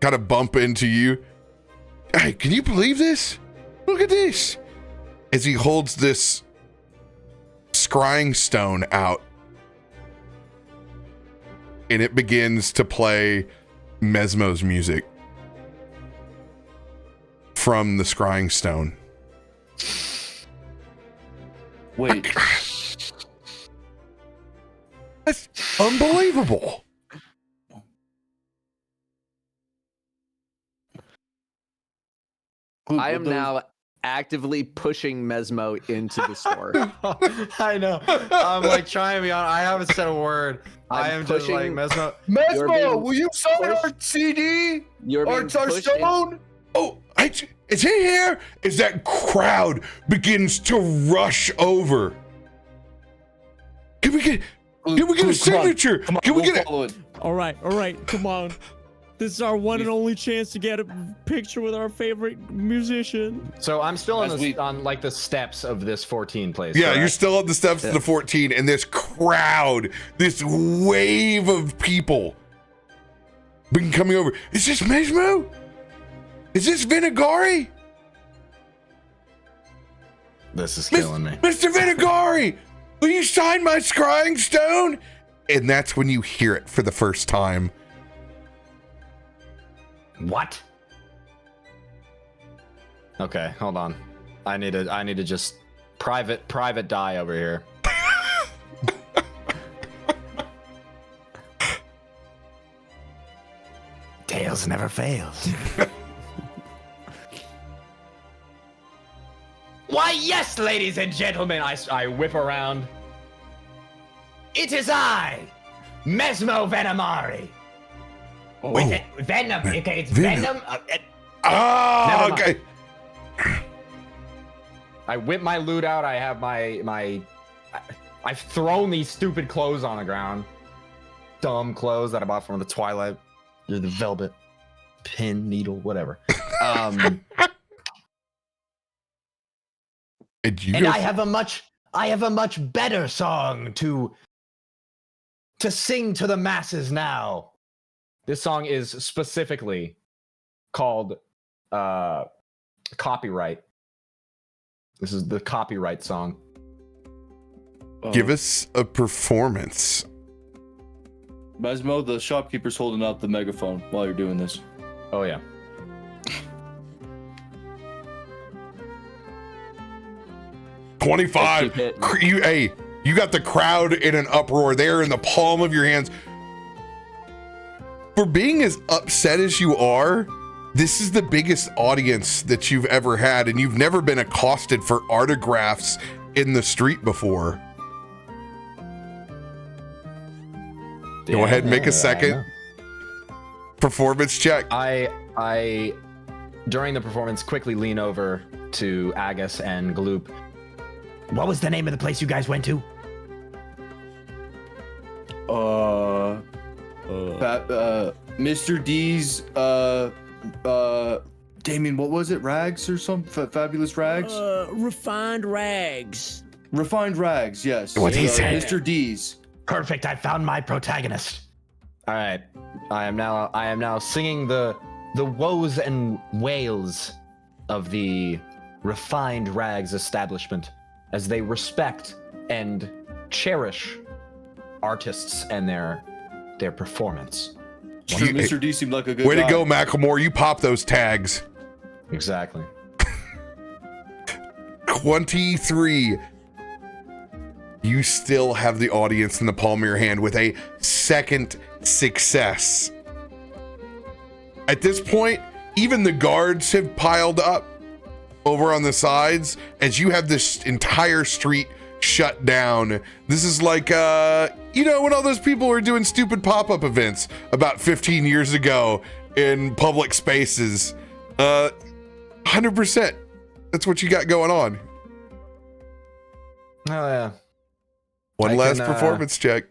kind of bump into you. Hey, can you believe this? Look at this. As he holds this scrying stone out, and it begins to play Mesmo's music from the scrying stone. Wait. That's unbelievable. I am now actively pushing Mesmo into the store. I know. I'm like trying to be on. I haven't said a word. I I'm am just like pushing- Mesmo. You're being Mesmo, will you sign our pushed. CD? You're Or being our pushed stone? Oh, is he here? As that crowd begins to rush over. Can we get a signature? Come on, Can we we'll get it? follow it. All right, come on. This is our one and only chance to get a picture with our favorite musician. So I'm still on As the we- on like the steps of this 14 place. Yeah, correct? you're still at the steps of the 14, and this crowd, this wave of people been coming over. Is this Mesmo? Is this Vinegari? This is killing me. Mr. Vinegari, will you sign my scrying stone? And that's when you hear it for the first time. What? Okay, hold on. I need to just private die over here. Tails never fails. Why, yes, ladies and gentlemen, I whip around. it is I, Mesmo Venomari. With it, Venom, okay, it's Venom. Venom. Ah, Never mind. okay. I whip my loot out. I have I've thrown these stupid clothes on the ground. Dumb clothes that I bought from the Twilight. They're the velvet pin, needle, whatever. And you And go- I have a much better song to sing to the masses now. This song is specifically called Copyright. This is the copyright song. give us a performance. Mesmo, the shopkeeper's holding up the megaphone while you're doing this. Oh yeah. Keep 25. hitting. You got the crowd in an uproar. They're in the palm of your hands. For being as upset as you are, this is the biggest audience that you've ever had, and you've never been accosted for autographs in the street before. Go ahead and make a second performance check. I during the performance quickly lean over to Agus and Gloop. What was the name of the place you guys went to? Mr. D's, Damien, what was it? Rags or something? Fabulous Rags? Refined rags. Refined Rags, yes. What he said. Mr. D's. Perfect. I found my protagonist. All right, I am now singing the woes and wails of the Refined Rags establishment as they respect and cherish artists and their performance. Mr. D seemed like a good Way guy. to go, Macklemore. You pop those tags. Exactly. 23. You still have the audience in the palm of your hand with a second success. At this point, even the guards have piled up over on the sides as you have this entire street shut down. This is like, when all those people were doing stupid pop-up events about 15 years ago in public spaces. 100%. That's what you got going on. Oh yeah. One last performance check.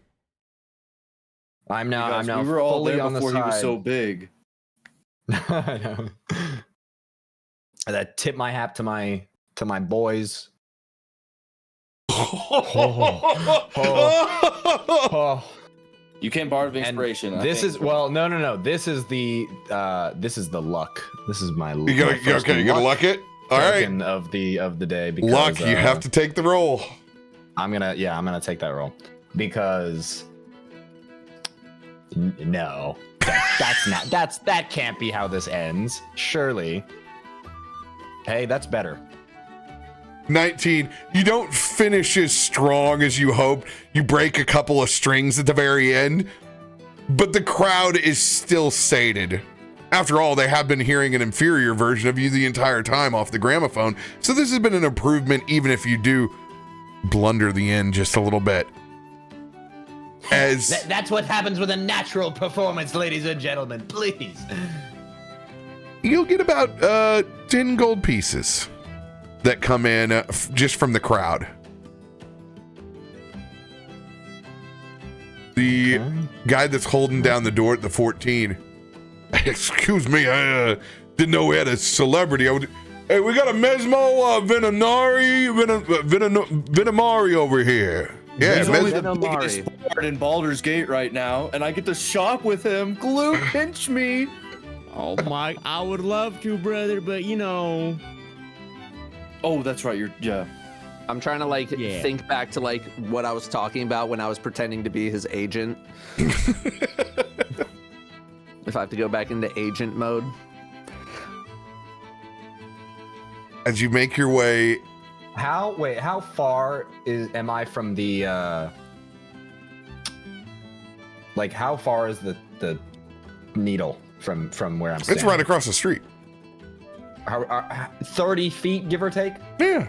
I'm now We were all fully there on the before he was side. so big. I know. I tip my hat to my boys. Oh. You can't borrow the inspiration. This is no. This is the luck. This is my You gonna luck it? All right. token of the day. Because, Luck, you have to take the roll. I'm gonna take that roll because no, that can't be how this ends. Surely. Hey, that's better. 19. You don't finish as strong as you hoped. You break a couple of strings at the very end, but the crowd is still sated. After all, they have been hearing an inferior version of you the entire time off the gramophone, so this has been an improvement, even if you do blunder the end just a little bit. That's what happens with a natural performance, ladies and gentlemen. Please. You'll get about 10 gold pieces that come in just from the crowd. The guy that's holding down the door at the 14. Excuse me, I didn't know we had a celebrity. Hey, we got a Mesmo Vinamari over here. Yeah, He's only the Venamari. biggest bard in Baldur's Gate right now, and I get to shop with him. Glue, pinch me. Oh my, I would love to, brother, but Oh, that's right. Yeah. I'm trying to Yeah. think back to what I was talking about when I was pretending to be his agent. If I have to go back into agent mode. as you make your way. How far am I from the how far is the needle from where I'm standing? It's right across the street. 30 feet, give or take? Yeah.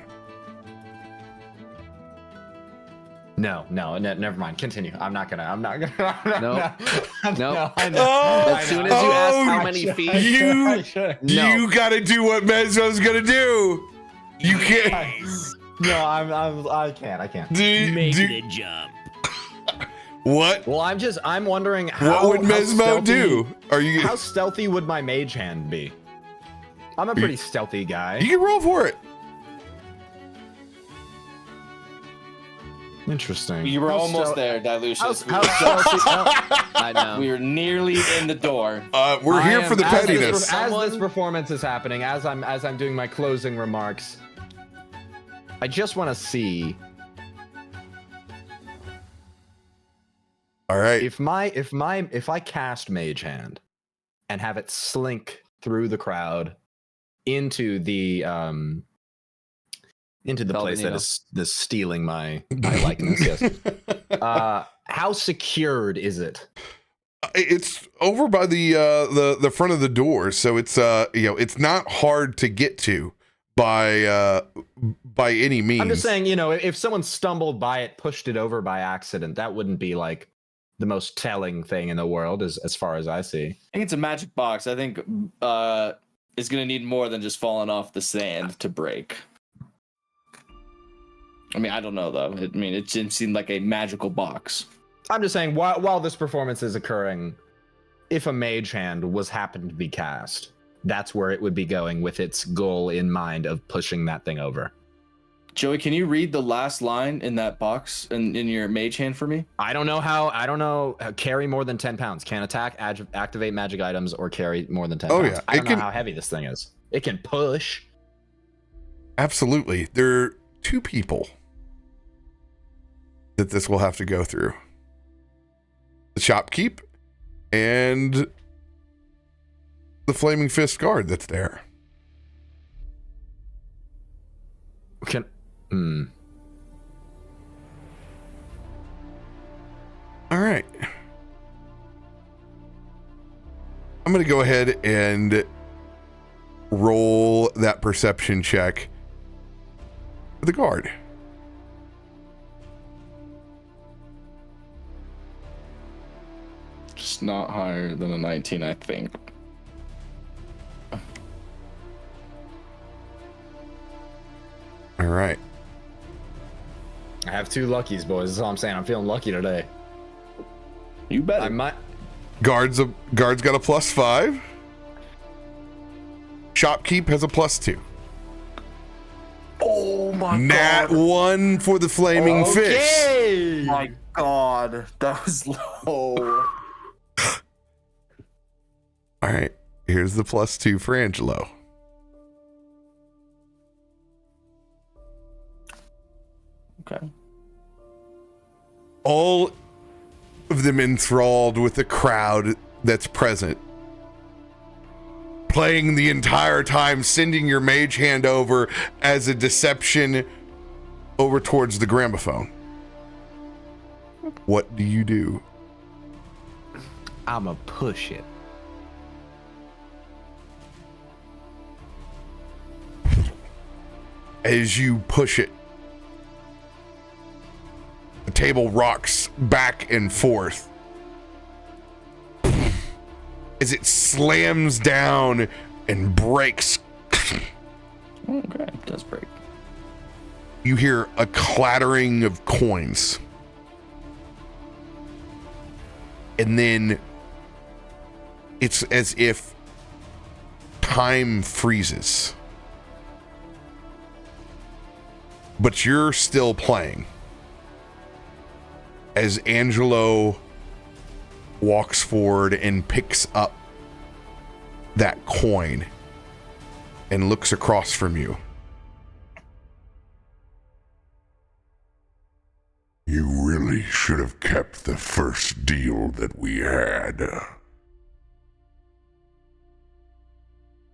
No, never mind. Continue. I'm not gonna. Nope. No, I know. Oh, As soon as you ask how many feet, You gotta do what Mezzo's gonna do. You can't. No, I can't. I can't. Make it a jump. What? Well, I'm wondering how. What would Mesmo do? Are you? How stealthy would my mage hand be? I'm a pretty stealthy guy. You can roll for it. Interesting. You were How almost stealth- there, Dilucius. How stealthy? I know. We were nearly in the door. We're here for the as pettiness. this performance is happening, as I'm doing my closing remarks, I just want to see All right. if I cast Mage Hand and have it slink through the crowd into the place that is stealing my likeness. Yes. How secured is it? It's over by the front of the door, so it's it's not hard to get to by any means. I'm just saying, if someone stumbled by it, pushed it over by accident, that wouldn't be like the most telling thing in the world, as far as I see. I think it's a magic box. I think it's going to need more than just falling off the sand to break. I mean, I don't know, though. It didn't seem like a magical box. I'm just saying, while this performance is occurring, if a mage hand happened to be cast, that's where it would be going with its goal in mind of pushing that thing over. Joey, can you read the last line in that box in your mage hand for me? I don't know. Carry more than 10 pounds. Can't attack, activate magic items, or carry more than 10 pounds. Yeah. I don't know how heavy this thing is. It can push. Absolutely. There are two people that this will have to go through. the shopkeep, and the Flaming Fist guard that's there. Can All right. I'm going to go ahead and roll that perception check for the guard. Just not higher than a 19, I think. All right. I have 2 luckies, boys. That's all I'm saying. I'm feeling lucky today. You better. I might. Guard's got a +5. Shopkeep has a +2. Oh my Nat 1 for the Flaming Fish. Oh my god, that was low. All right. Here's the +2 for Angelo. Okay. All of them enthralled with the crowd that's present, playing the entire time, sending your mage hand over as a deception over towards the gramophone. What do you do? I'ma push it. As you push it, the table rocks back and forth as it slams down and breaks. Okay, it does break. You hear a clattering of coins. And then it's as if time freezes. But you're still playing. As Angelo walks forward and picks up that coin and looks across from you. You really should have kept the first deal that we had.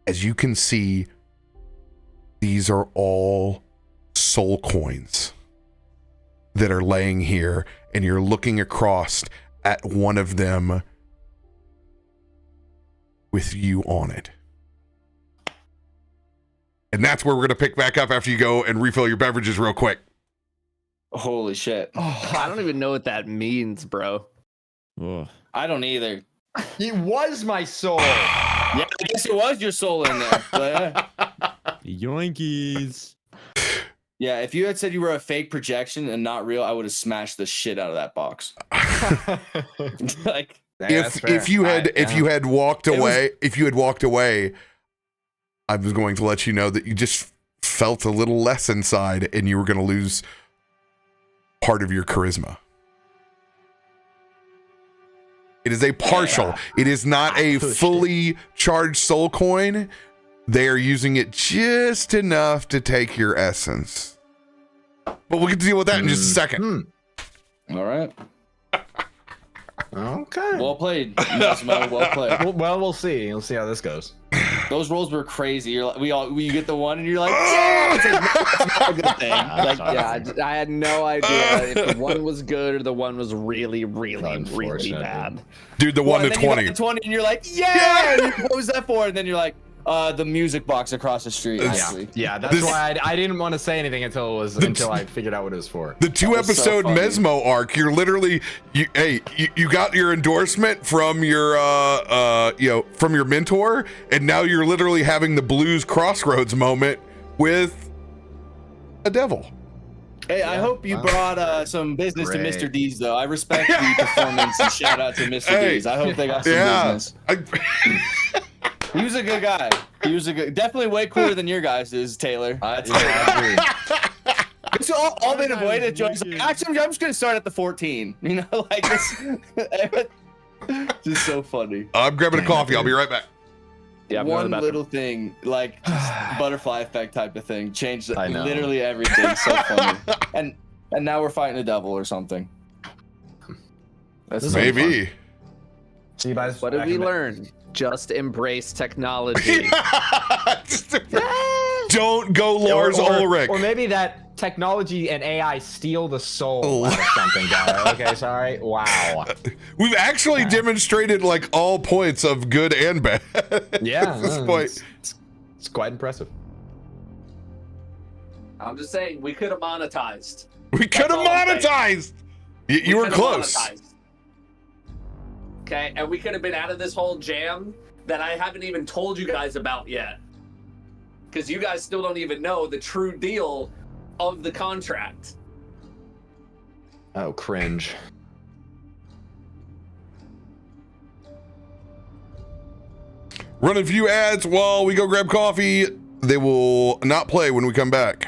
As you can see, these are all soul coins that are laying here, and you're looking across at one of them with you on it. And that's where we're going to pick back up after you go and refill your beverages real quick. Holy shit. Oh, I don't even know what that means, bro. Ugh. I don't either. He was my soul. Yeah, I guess it was your soul in there. But, Yoinkies. yeah, if you had said you were a fake projection and not real, I would have smashed the shit out of that box. Like, If you had walked away, I was going to let you know that you just felt a little less inside and you were going to lose part of your charisma. It is a partial. Yeah. It is not a fully charged soul coin. They are using it just enough to take your essence. But we'll get to deal with that in just a second. All right. Okay. Well played, Massimo. Well played. Well, we'll see. We'll see how this goes. Those rolls were crazy. You're like, you get the one, and you're like, yeah, it's not a good thing. Like, Yeah, I had no idea if the one was good or the one was really, really, really bad. Dude, the 1 to 20. The 20, and you're like, yeah! And what was that for? And then you're like, the music box across the street. Actually. Yeah, that's why I didn't want to say anything until I figured out what it was for. The 2-episode Mesmo arc. You're literally you got your endorsement from your from your mentor, and now you're literally having the Blues Crossroads moment with a devil. Hey, I hope you brought some business to Mr. D's, though. I respect the performance, and shout out to Mr. D's. I hope they got some business. He was a good guy. Definitely way cooler than your guys is, Taylor. I agree. It's all been avoided. Joy's like, actually, I'm just gonna start at the 14. You know, like this. Just so funny. I'm grabbing a coffee. I'll be right back. Yeah, one little thing, like just butterfly effect type of thing, changed literally everything. So funny. And now we're fighting a devil or something. That's Maybe. See you guys. What did back we in a bit. learn? Just embrace technology. Don't go Lars Ulrich. Or maybe that technology and AI steal the soul out of something, guy. Okay, sorry. Wow. We've actually demonstrated like all points of good and bad. Yeah. At this point. It's quite impressive. I'm just saying, we could have monetized. We could have all I'm monetized. You were could've close. monetized. Okay, and we could have been out of this whole jam that I haven't even told you guys about yet. Because you guys still don't even know the true deal of the contract. Oh, cringe. Run a few ads while we go grab coffee. They will not play when we come back.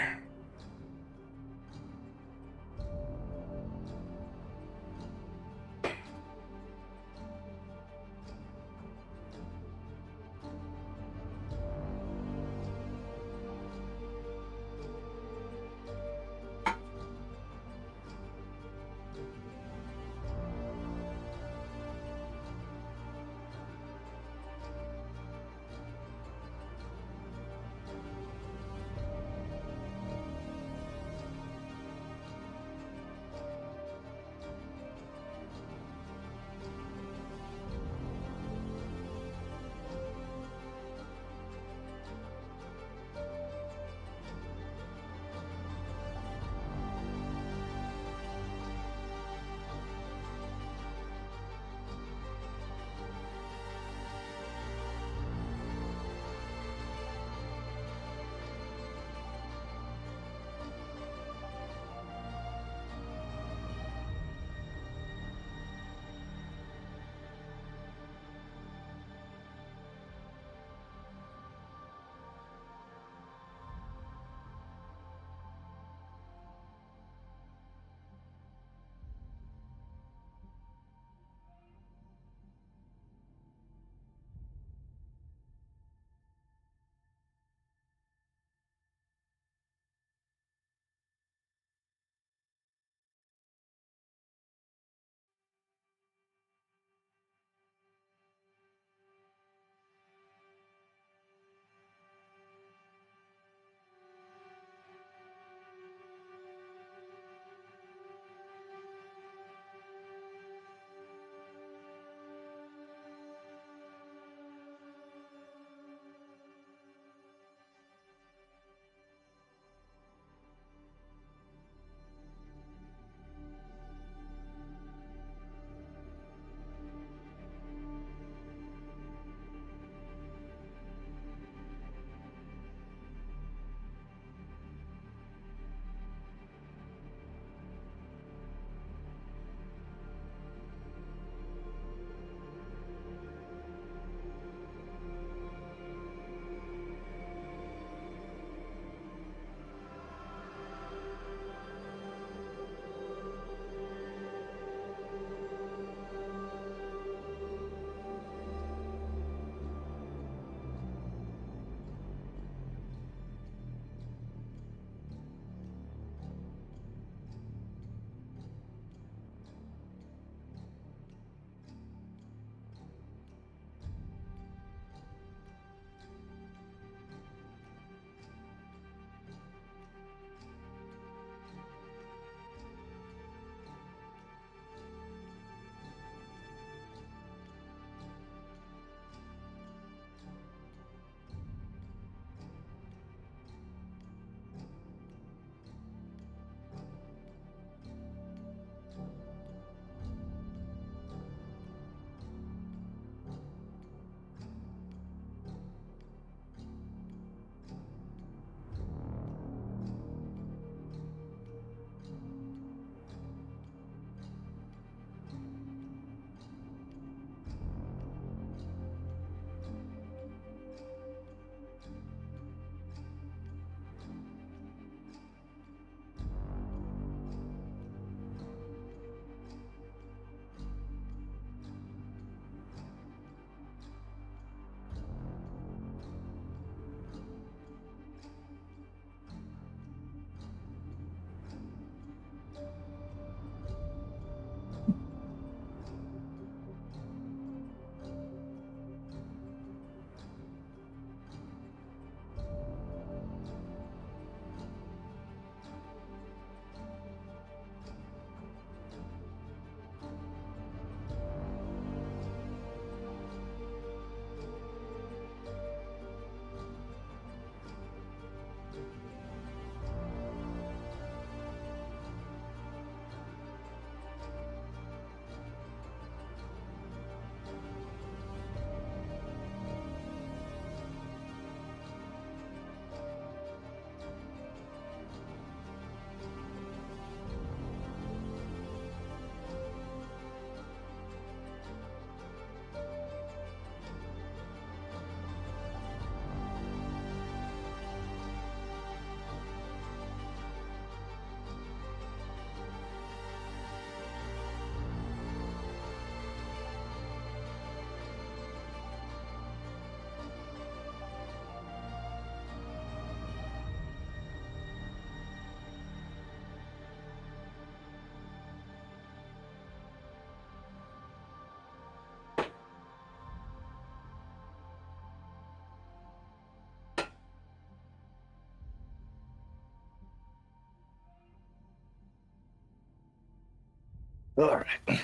All right.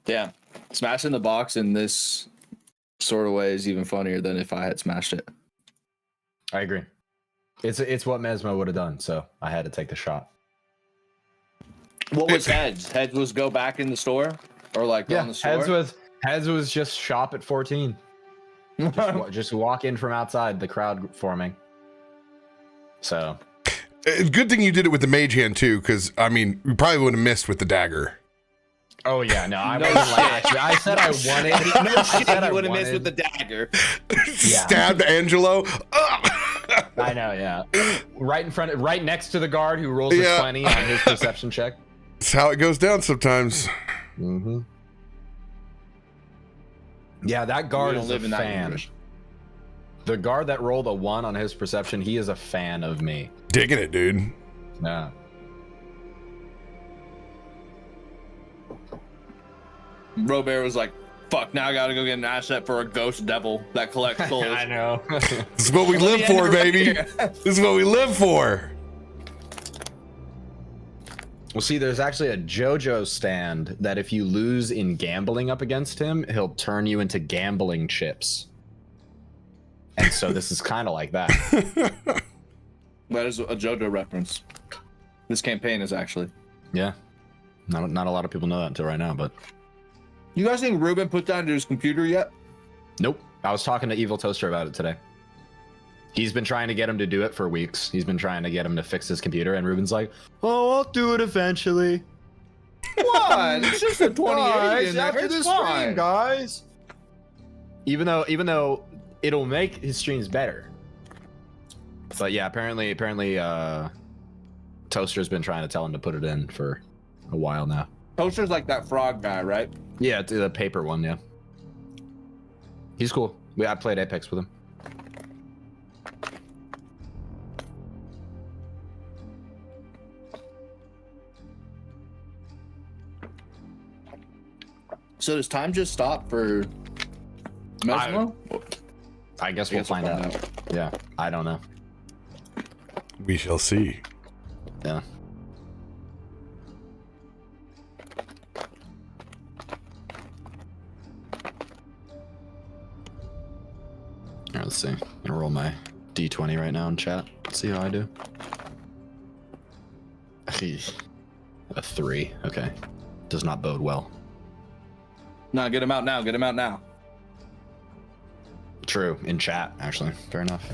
Yeah, smashing the box in this sort of way is even funnier than if I had smashed it. I agree. It's what Mesmo would have done, so I had to take the shot. What was heads? Heads was go back in the store, or like on the store. Heads was just shop at 14. Just walk in from outside, the crowd forming. So, good thing you did it with the mage hand too, because I mean, you probably would have missed with the dagger. oh yeah, no, I wasn't like actually. I said I wanted. No shit, you would have missed with the dagger. Stabbed Angelo. I know, yeah. Right next to the guard who rolls a 20 on his perception check. That's how it goes down sometimes. Mm-hmm. Yeah, that guard is a fan. The guard that rolled a 1 on his perception, he is a fan of me. Digging it, dude. Yeah. RoBear was like, fuck, now I gotta go get an asset for a ghost devil that collects souls. I know. This is what we live for, baby. This is what we live for. Well, see, there's actually a JoJo stand that if you lose in gambling up against him, he'll turn you into gambling chips. And so this is kind of like that. That is a JoJo reference. This campaign is actually. Yeah. Not a lot of people know that until right now, but. You guys think Ruben put that into his computer yet? Nope. I was talking to Evil Toaster about it today. He's been trying to get him to do it for weeks. He's been trying to get him to fix his computer, and Ruben's like, "Oh, I'll do it eventually." What? It's just a 28 in there. After It's this fine. stream, guys. Even though it'll make his streams better. But yeah, apparently, Toaster's been trying to tell him to put it in for a while now. Toaster's like that frog guy, right? Yeah, the paper one, yeah. He's cool. I played Apex with him. So does time just stop for Mesmo? I guess we'll find out. Yeah, I don't know. We shall see. Yeah. Alright, let's see. I'm gonna roll my D20 right now in chat. See how I do. A 3. Okay. Does not bode well. No, get him out now. Get him out now. True. In chat, actually. Fair enough.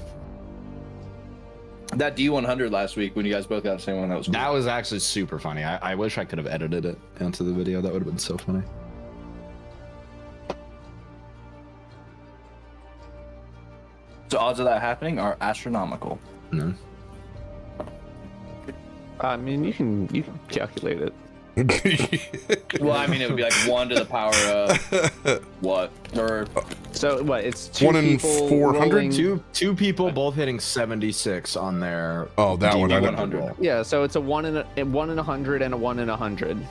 That D100 last week when you guys both got the same one, that was cool. That was actually super funny. I wish I could have edited it into the video. That would have been so funny. So odds of that happening are astronomical. No. I mean, you can calculate it. Well, I mean, it would be like 1 to the power of what? Or So what? It's 2 1 in people 400? rolling- Two people both hitting 76 on their. Oh, that one. I don't D100. know. Yeah, so it's a 1 in 100 and a 1 in 100.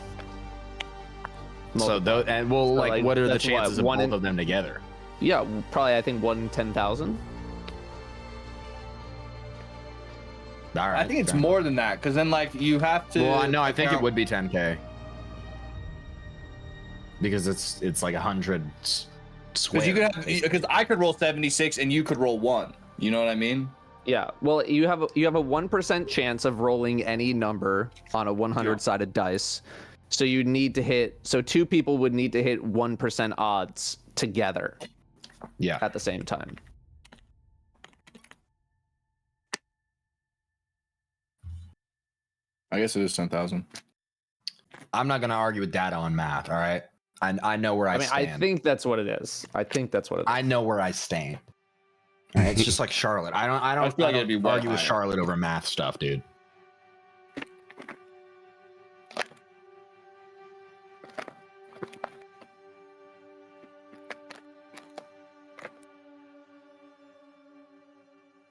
So those, and well, So, like, like, what are the that's what, chances of 1 both in- of them together? Yeah, probably I think 1 in 10,000. All right. I think it's fair more than that because then like you have to. enough. Well, no, I think it account- would be 10K because it's like 100 Because square. you could have, because I could roll 76 and you could roll 1. You know what I mean? Yeah, well, you have a 1% chance of rolling any number on a 100-sided dice. So you need to hit. So 2 people would need to hit 1% odds together Yeah. at the same time. I guess it is 10,000. I'm not gonna argue with data on math. All right. I know where I I mean, stand. I think that's what it is. I think that's what it is. I know where I stand. All right, it's just like Charlotte. I don't feel like it'd be way argue with higher. Charlotte over math stuff, dude.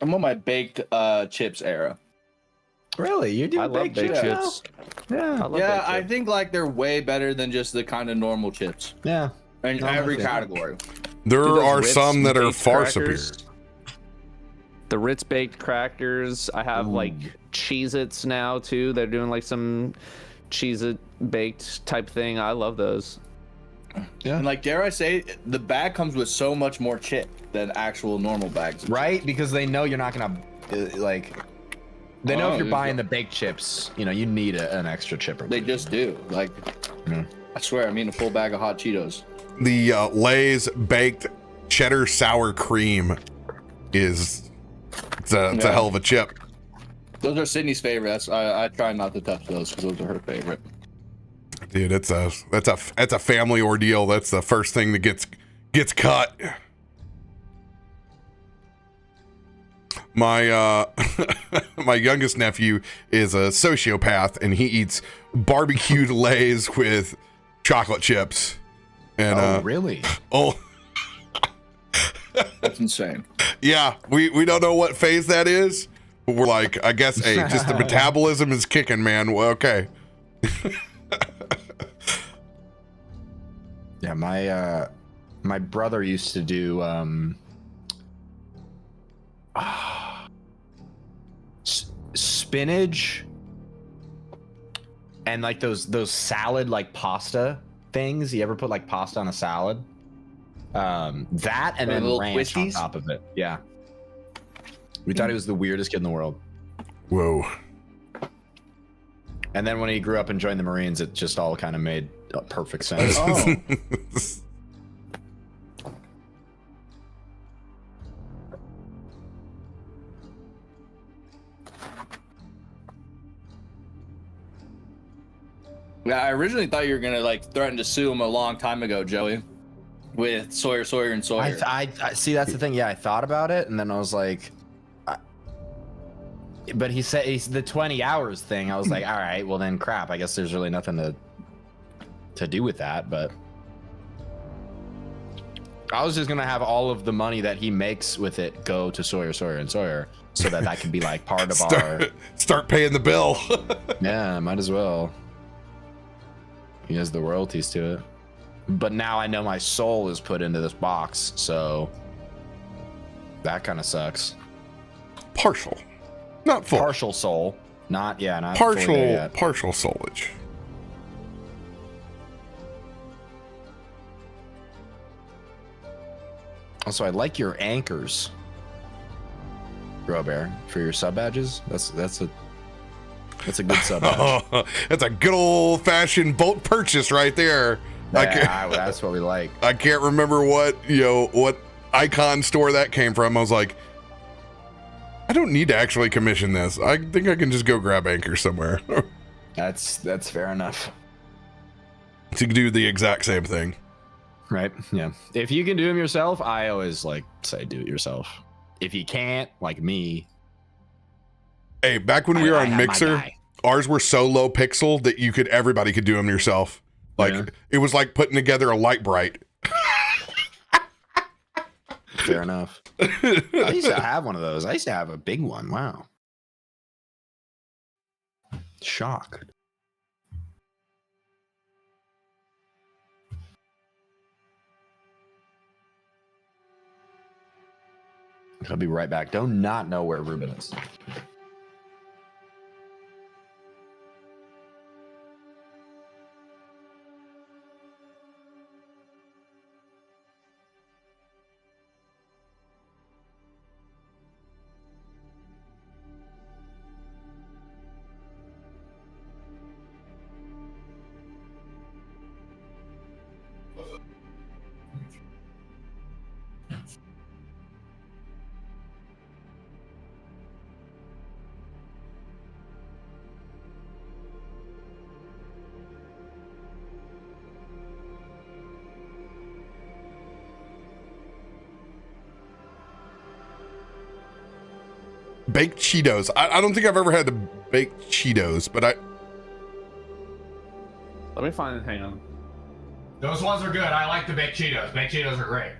I'm on my baked chips era. Really? You do I love baked chips. Yeah. I love Yeah, baked I chips. think like they're way better than just the kind of normal chips Yeah. in No, every that's fair. category. There Do those are Ritz some that are baked far crackers- superior. the Ritz baked crackers. I have like Cheez-Its now too. They're doing like some Cheez-It baked type thing. I love those. Yeah. And like, dare I say, the bag comes with so much more chip than actual normal bags. Right? Because they know you're not gonna like. They know if you're buying the baked chips, you know, you need an extra chip. They just do. Like, I swear, I'm eating a full bag of hot Cheetos. The Lay's baked cheddar sour cream it's a hell of a chip. Those are Sydney's favorites. I try not to touch those because those are her favorite. Dude, that's a family ordeal. That's the first thing that gets cut. My my youngest nephew is a sociopath, and he eats barbecued Lay's with chocolate chips. And really? Oh, that's insane. Yeah, we don't know what phase that is, but we're like, I guess, hey, just the metabolism is kicking, man. Well, okay. Yeah, my brother used to do spinach and like those salad like pasta things. You ever put like pasta on a salad? That and then ranch on top of it. Yeah. We thought he was the weirdest kid in the world. Whoa. And then when he grew up and joined the Marines, it just all kind of made perfect sense. Oh. Yeah, I originally thought you were gonna like threaten to sue him a long time ago, Joey, with Sawyer, and Sawyer. I see. That's the thing. Yeah, I thought about it, and then I was like, but he said he's the 20 hours thing. I was like, all right, well then, crap. I guess there's really nothing to do with that. But I was just gonna have all of the money that he makes with it go to Sawyer, and Sawyer, so that can be like part of start paying the bill. Yeah, might as well. He has the royalties to it. But now I know my soul is put into this box, so that kind of sucks. Partial, not full. Partial soul, not partial. Fully there yet. Partial soulage. Also, I like your anchors, RoBear, for your sub badges. That's a good sub badge. Oh, that's a good old fashioned boat purchase right there. Yeah, that's what we like. I can't remember what icon store that came from. I was like, I don't need to actually commission this. I think I can just go grab anchor somewhere. That's fair enough. To do the exact same thing. Right. Yeah. If you can do them yourself, I always like say do it yourself. If you can't, like me. Hey, back when we were on Mixer, ours were so low pixel that everybody could do them yourself. Like It was like putting together a light bright. Fair enough. I used to have one of those. I used to have a big one. Wow. Shock. I'll be right back. Do not know where Ruben is. Baked Cheetos. I don't think I've ever had the baked Cheetos, but Let me find it. Hang on. Those ones are good. I like the baked Cheetos. Baked Cheetos are great.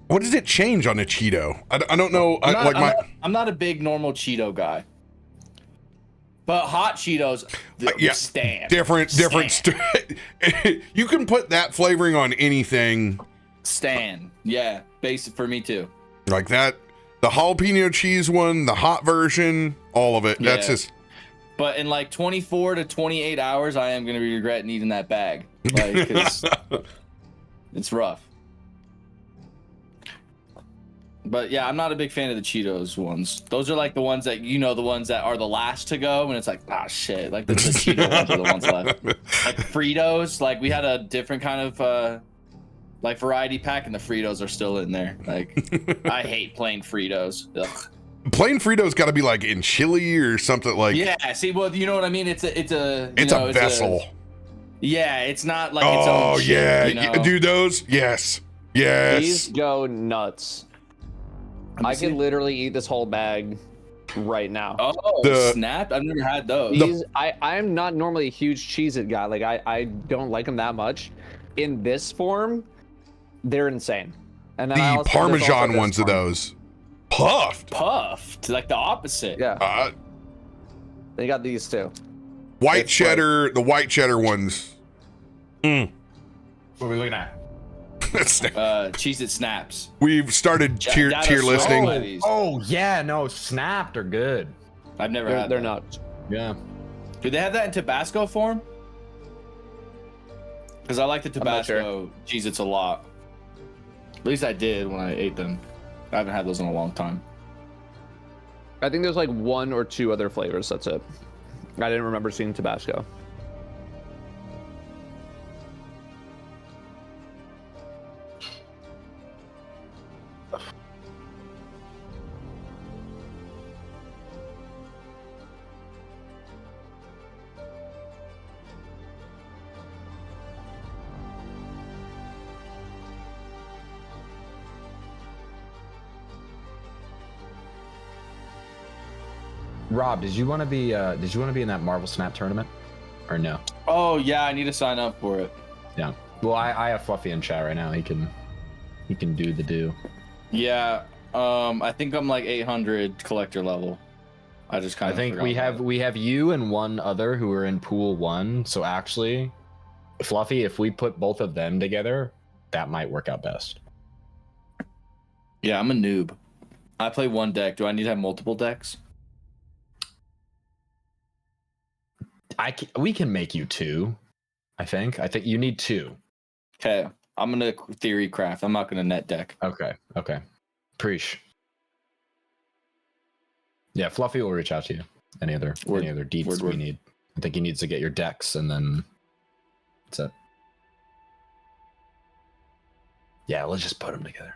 What does it change on a Cheeto? I don't know. I'm not a big normal Cheeto guy. But hot Cheetos stand. Different. You can put that flavoring on anything. Stand. Yeah. Basic for me too. Like that. the jalapeno cheese one, the hot version, all of it. That's Yeah. just But in like 24 to 28 hours, I am gonna be regretting eating that bag. Like, 'cause it's rough. But yeah, I'm not a big fan of the Cheetos ones. Those are like the ones that the ones that are the last to go, and it's like, ah, shit. Like the Cheeto ones are the ones left. Like Fritos, like we had a different kind of like variety pack, and the Fritos are still in there. Like, I hate plain Fritos. Ugh. plain Fritos got to be like in chili or something like. Yeah, see, well, you know what I mean. It's a vessel. Yeah, it's not like its Oh own shit, yeah, you know? do those? Yes. These go nuts. I see. could literally eat this whole bag right now. Oh, snap! I've never had those. These, I'm not normally a huge Cheez-It guy. Like I don't like them that much. In this form, they're insane. And then The Parmesan ones of those. Puffed. Like the opposite. Yeah. They got these too. White It's cheddar, the white cheddar ones. What are we looking at? Cheez-It Snaps. We've started tier listing. Oh yeah, no, Snapped are good. I've never had. They're that. not. Yeah. Do they have that in Tabasco form? Because I like the I'm not sure. Tabasco Cheez-Its a lot. At least I did when I ate them. I haven't had those in a long time. I think there's like 1 or 2 other flavors. That's it. I didn't remember seeing Tabasco. Rob, did you want to be in that Marvel Snap tournament, or no? Oh yeah, I need to sign up for it. Yeah. Well, I have Fluffy in chat right now. He can do the do. Yeah. I think I'm like 800 collector level. I just kind I of. think we have you and one other who are in pool 1. So actually, Fluffy, if we put both of them together, that might work out best. Yeah, I'm a noob. I play one deck. Do I need to have multiple decks? We can make you 2. I think you need 2. Okay, I'm gonna theory craft. I'm not gonna net deck. Okay. Preach. Yeah, Fluffy will reach out to you. Any other deeds we need. I think he needs to get your decks, and then that's it. Yeah, let's just put them together.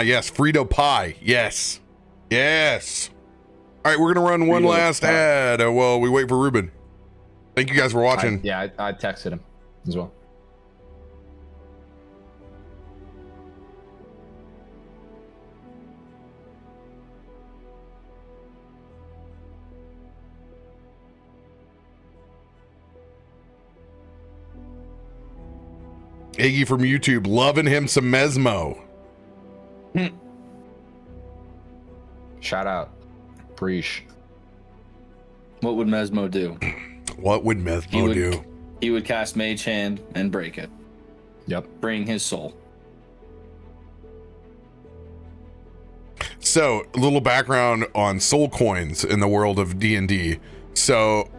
Yes, Frito pie. Yes. All right, we're gonna run one last ad while we wait for Ruben. Thank you guys for watching. I texted him as well. Iggy from YouTube, loving him some Mesmo. Shout out. Preach. What would Mesmo do? What would Mesmo do? he would cast Mage Hand and break it. Yep. Bring his soul. So, a little background on soul coins in the world of D&D. So,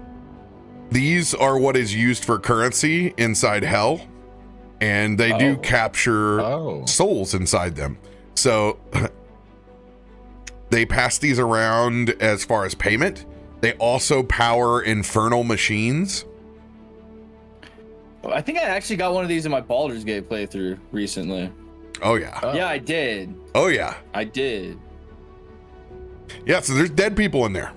these are what is used for currency inside Hell, and they do capture souls inside them. So, they pass these around as far as payment. They also power infernal machines. I think I actually got one of these in my Baldur's Gate playthrough recently. Oh, yeah. Yeah, I did. Oh, yeah. I did. Yeah, so there's dead people in there.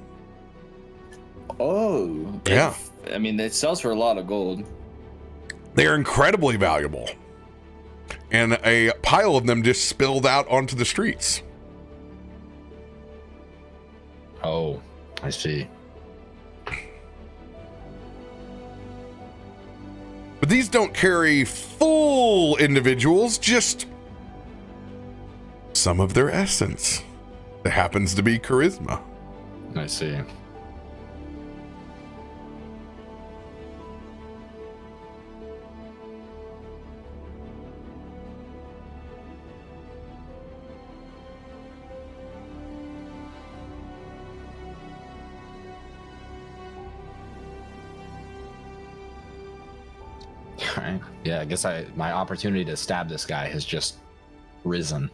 Oh. Yeah. I mean, it sells for a lot of gold. They are incredibly valuable. And a pile of them just spilled out onto the streets. Oh, I see. But these don't carry full individuals, just some of their essence. That happens to be charisma. I see. Alright. Yeah, I guess my opportunity to stab this guy has just risen.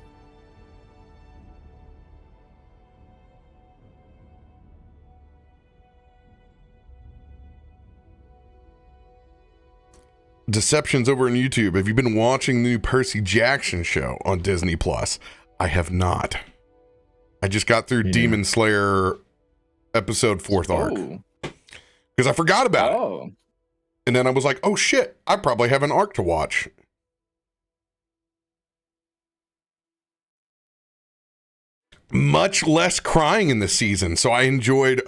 Deceptions over on YouTube. Have you been watching the new Percy Jackson show on Disney Plus? I have not. I just got through Demon Slayer episode 4th arc. Because I forgot about it. And then I was like, oh shit, I probably have an arc to watch. Much less crying in this season. So I enjoyed,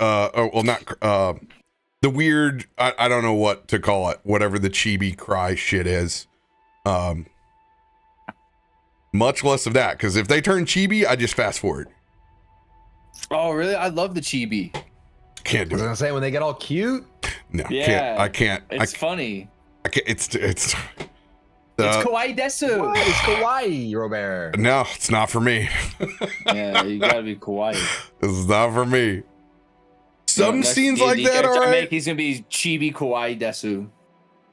the weird, I don't know what to call it, whatever the chibi cry shit is. Much less of that, because if they turn chibi, I just fast forward. Oh, really? I love the chibi. Can't do I was it. gonna say when they get all cute. No, Yeah, I can't. It's funny. I can't. It's It's kawaii desu. It's kawaii, RoBear. No, it's not for me. Yeah, you gotta be kawaii. This is not for me. Some Next scenes like D&D that character are I right. make, he's gonna be chibi kawaii desu.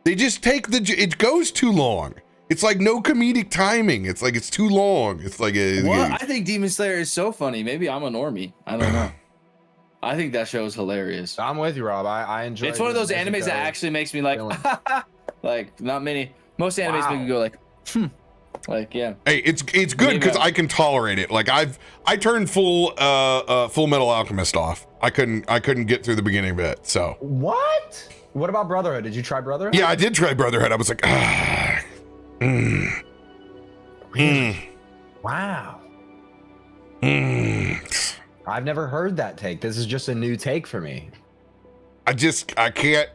They just take it goes too long. It's like no comedic timing. It's like it's too long. It's like What? I think Demon Slayer is so funny. Maybe I'm a normie. I don't know. I think that show is hilarious. I'm with you, Rob. I enjoy. It's one of those animes that actually makes me like, like not many. Most animes make me go like, like yeah. Hey, it's good because I can tolerate it. Like I turned Full Metal Alchemist off. I couldn't get through the beginning of it. So what? What about Brotherhood? Did you try Brotherhood? Yeah, I did try Brotherhood. I was like, Wow. I've never heard that take. This is just a new take for me. I can't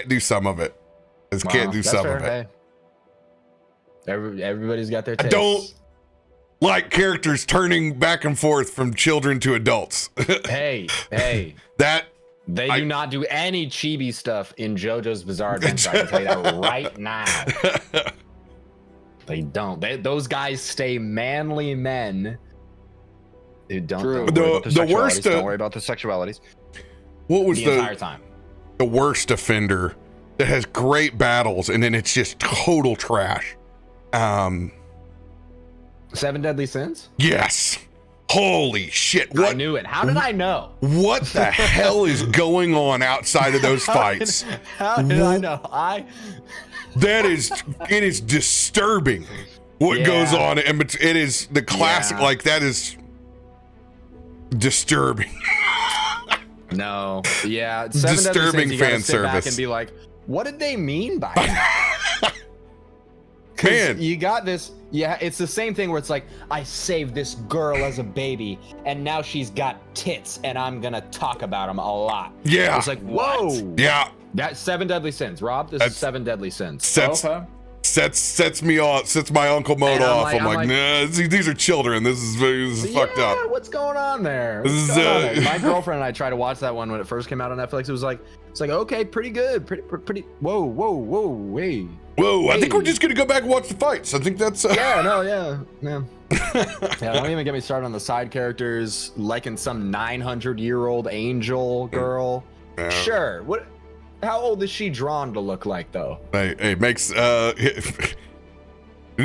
do some of it. I just can't do some of it. Hey. Everybody's got their I taste. don't like characters turning back and forth from children to adults. Hey. That they do not do any chibi stuff in JoJo's Bizarre Adventure. I can tell you that right now. They don't. Those guys stay manly men who don't. True. The worst. Don't worry about the sexualities. What was the entire time? The worst offender that has great battles and then it's just total trash. 7 Deadly Sins? Yes. Holy shit. I knew it. How did I know? What the hell is going on outside of those fights? How did I know? It is disturbing what goes on. And it is the classic, like that is disturbing. No. Yeah. Disturbing fan sit back service. and be like, what did they mean by that? Man, you got this. Yeah, it's the same thing where it's like, I saved this girl as a baby, and now she's got tits, and I'm gonna talk about them a lot. Yeah. It's like, whoa. Yeah. That's 7 Deadly Sins, Rob. This is 7 Deadly Sins. 7 sets me off, sets my uncle mode And I'm off. like- I'm like, nah, these are children. This is fucked up. What's going on there? This What's is, going on there? My girlfriend and I tried to watch that one when it first came out on Netflix. It's like, okay, pretty good, pretty. Whoa, wait. Whoa, I think Hey. we're just gonna go back and watch the fights. I think that's Yeah, yeah. Don't even get me started on the side characters, liking some 900-year-old angel girl. Yeah. Sure. How old is she drawn to look like, though? Hey, makes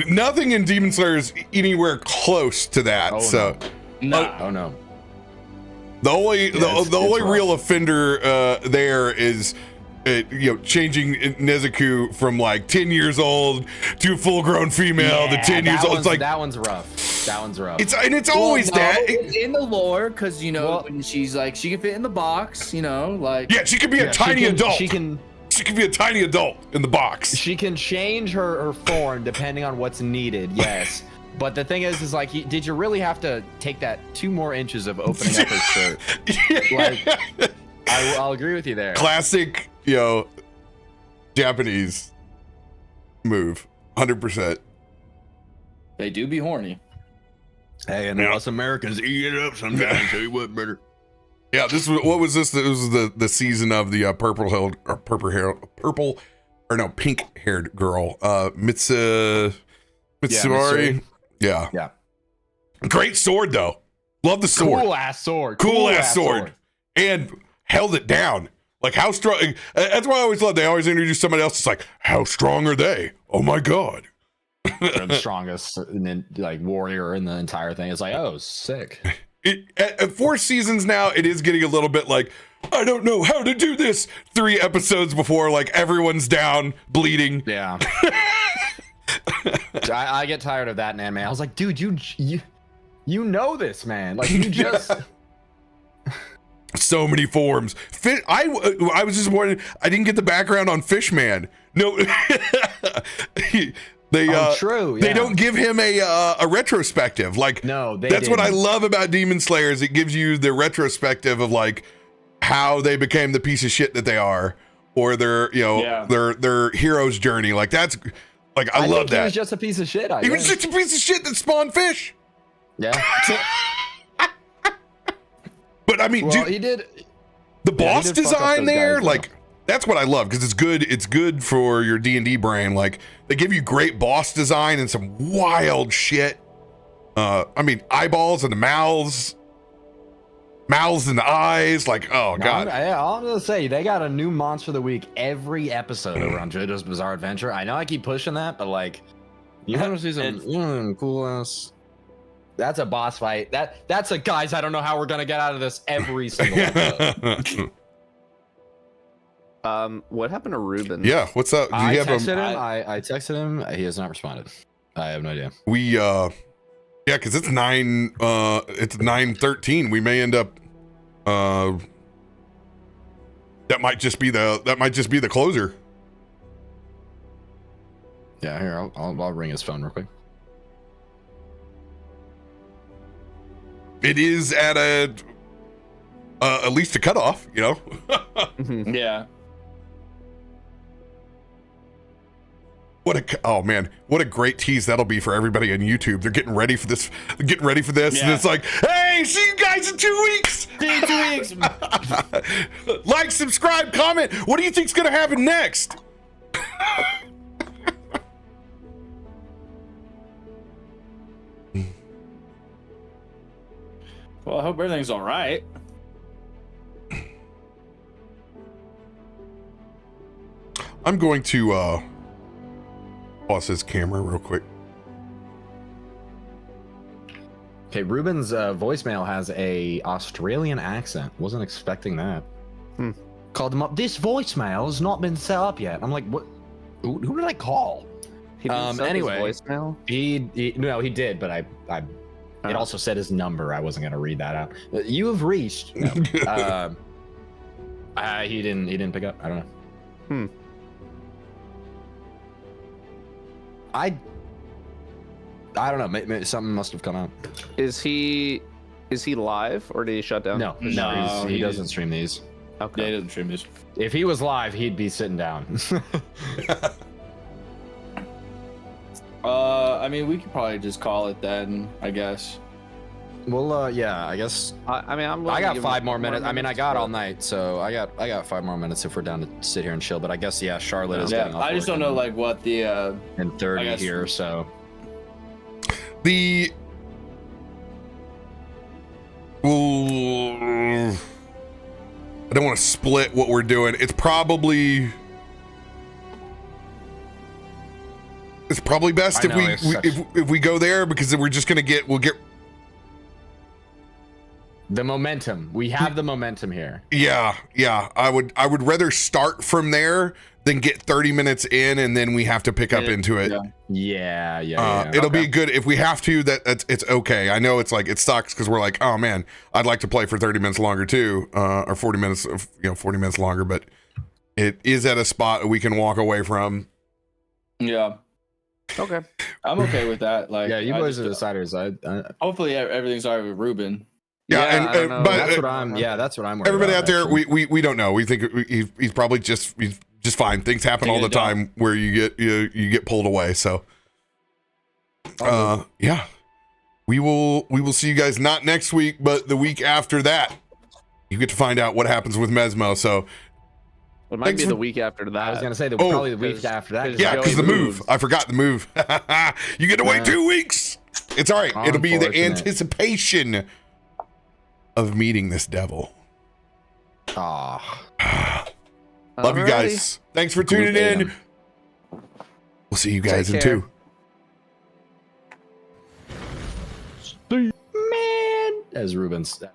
nothing in Demon Slayer is anywhere close to that. Oh, so No. Oh no. the only it's only rough. real offender there is changing Nezuko from like 10 years old to a full-grown female to 10 years old. It's like that one's rough. it's always that. It's in the lore because when she's like she can fit in the box, Yeah, she could be a tiny adult. She could be a tiny adult in the box. She can change her form depending on what's needed. Yes. But the thing is like, did you really have to take that 2 more inches of opening up her shirt? Like, I'll agree with you there. Classic, Japanese move, 100%. They do be horny. Hey, and us Americans eat it up sometimes. Tell you what, better. Yeah, what was this? It was the season of the pink-haired girl, Mitsuari. Mitsuri. Yeah. Yeah. Great sword though. Love the sword. Cool ass sword. Cool ass sword. And held it down. Like how strong. That's why I always love. They always introduce somebody else. It's like, how strong are they? Oh my god. They're the strongest warrior in the entire thing. It's like, oh, sick. At 4 seasons now, it is getting a little bit like, I don't know how to do this. 3 episodes before, like everyone's down, bleeding. Yeah. I get tired of that in anime. I was like, dude, you know this, man. Like, you just. So many forms. I was disappointed. I didn't get the background on Fishman. No. True. They Yeah. don't give him a retrospective. Like, No, that's what I love about Demon Slayer is it gives you the retrospective of like how they became the piece of shit that they are, or their their hero's journey. Like that's like I love think that. He was just a piece of shit. He was just a piece of shit that spawned fish. Yeah. But I mean, Well, dude, he did. the boss he did fuck up design those there, guys, like that's what I love because it's good for your D&D brain. Like they give you great boss design and some wild shit. I mean, eyeballs and the mouths and the eyes. Like, oh god. I'm gonna say they got a new monster of the week every episode over on JoJo's Bizarre Adventure. I know I keep pushing that, but like, you want to see some cool ass. That's a boss fight. That's a guys. I don't know how we're gonna get out of this every single episode. What happened to Ruben? Yeah, what's up? Do you I have texted a, him. I texted him. He has not responded. I have no idea. yeah, because it's 9:13. We may end up that might just be the closer. Yeah, here I'll ring his phone real quick. It is at at least a cutoff, Yeah. What a great tease that'll be for everybody on YouTube. They're getting ready for this. And it's like, hey, see you guys in 2 weeks. 2 weeks. Like, subscribe, comment. What do you think's gonna happen next? Well, I hope everything's all right. I'm going to pause his camera real quick. Okay, Ruben's voicemail has a Australian accent. Wasn't expecting that. Called him up. This voicemail has not been set up yet. I'm like, what? Who did I call? He didn't set his anyway, voicemail. He did, but I it also said his number. I wasn't gonna read that out. You have reached. No. He didn't pick up. I don't know. I don't know. Maybe something must have come out. Is he live or did he shut down? No, he doesn't stream these. Okay. Yeah, he doesn't stream this. If he was live, he'd be sitting down. I mean, we could probably just call it then, I guess. Well, yeah, I guess. I mean, I got 5 more minutes. I mean, I got all night, so I got 5 more minutes if we're down to sit here and chill. But I guess, yeah, Charlotte is getting off I just work don't know, like, what the in 30 guess- here, so. The Ooh, I don't want to split what we're doing. It's probably best I know, if we go there, because then we'll get the momentum. We have the momentum here. Yeah. I would rather start from there than get 30 minutes in and then we have to pick up into it. Yeah. It'll be good if we have to. It's okay. I know it's like it sucks because we're like, oh man, I'd like to play for 30 minutes longer too, or 40 minutes, 40 minutes longer. But it is at a spot we can walk away from. Yeah. Okay. I'm okay with that. Like, Yeah, you boys are deciders. Hopefully everything's all right with Ruben. Yeah, but that's what I'm. Yeah, that's what I'm. Worried Everybody about, out there, actually. we don't know. We think he's probably just fine. Things happen all the time where you get pulled away. So, yeah, we will see you guys not next week, but the week after that. You get to find out what happens with Mesmo. So, it might be the week after that. I was gonna say probably the week after that. Yeah, because the move. I forgot the move. You get to wait 2 weeks. It's all right. It'll be the anticipation of meeting this devil. Love you guys. Thanks for tuning in. We'll see you guys in 2. Man, as Ruben said.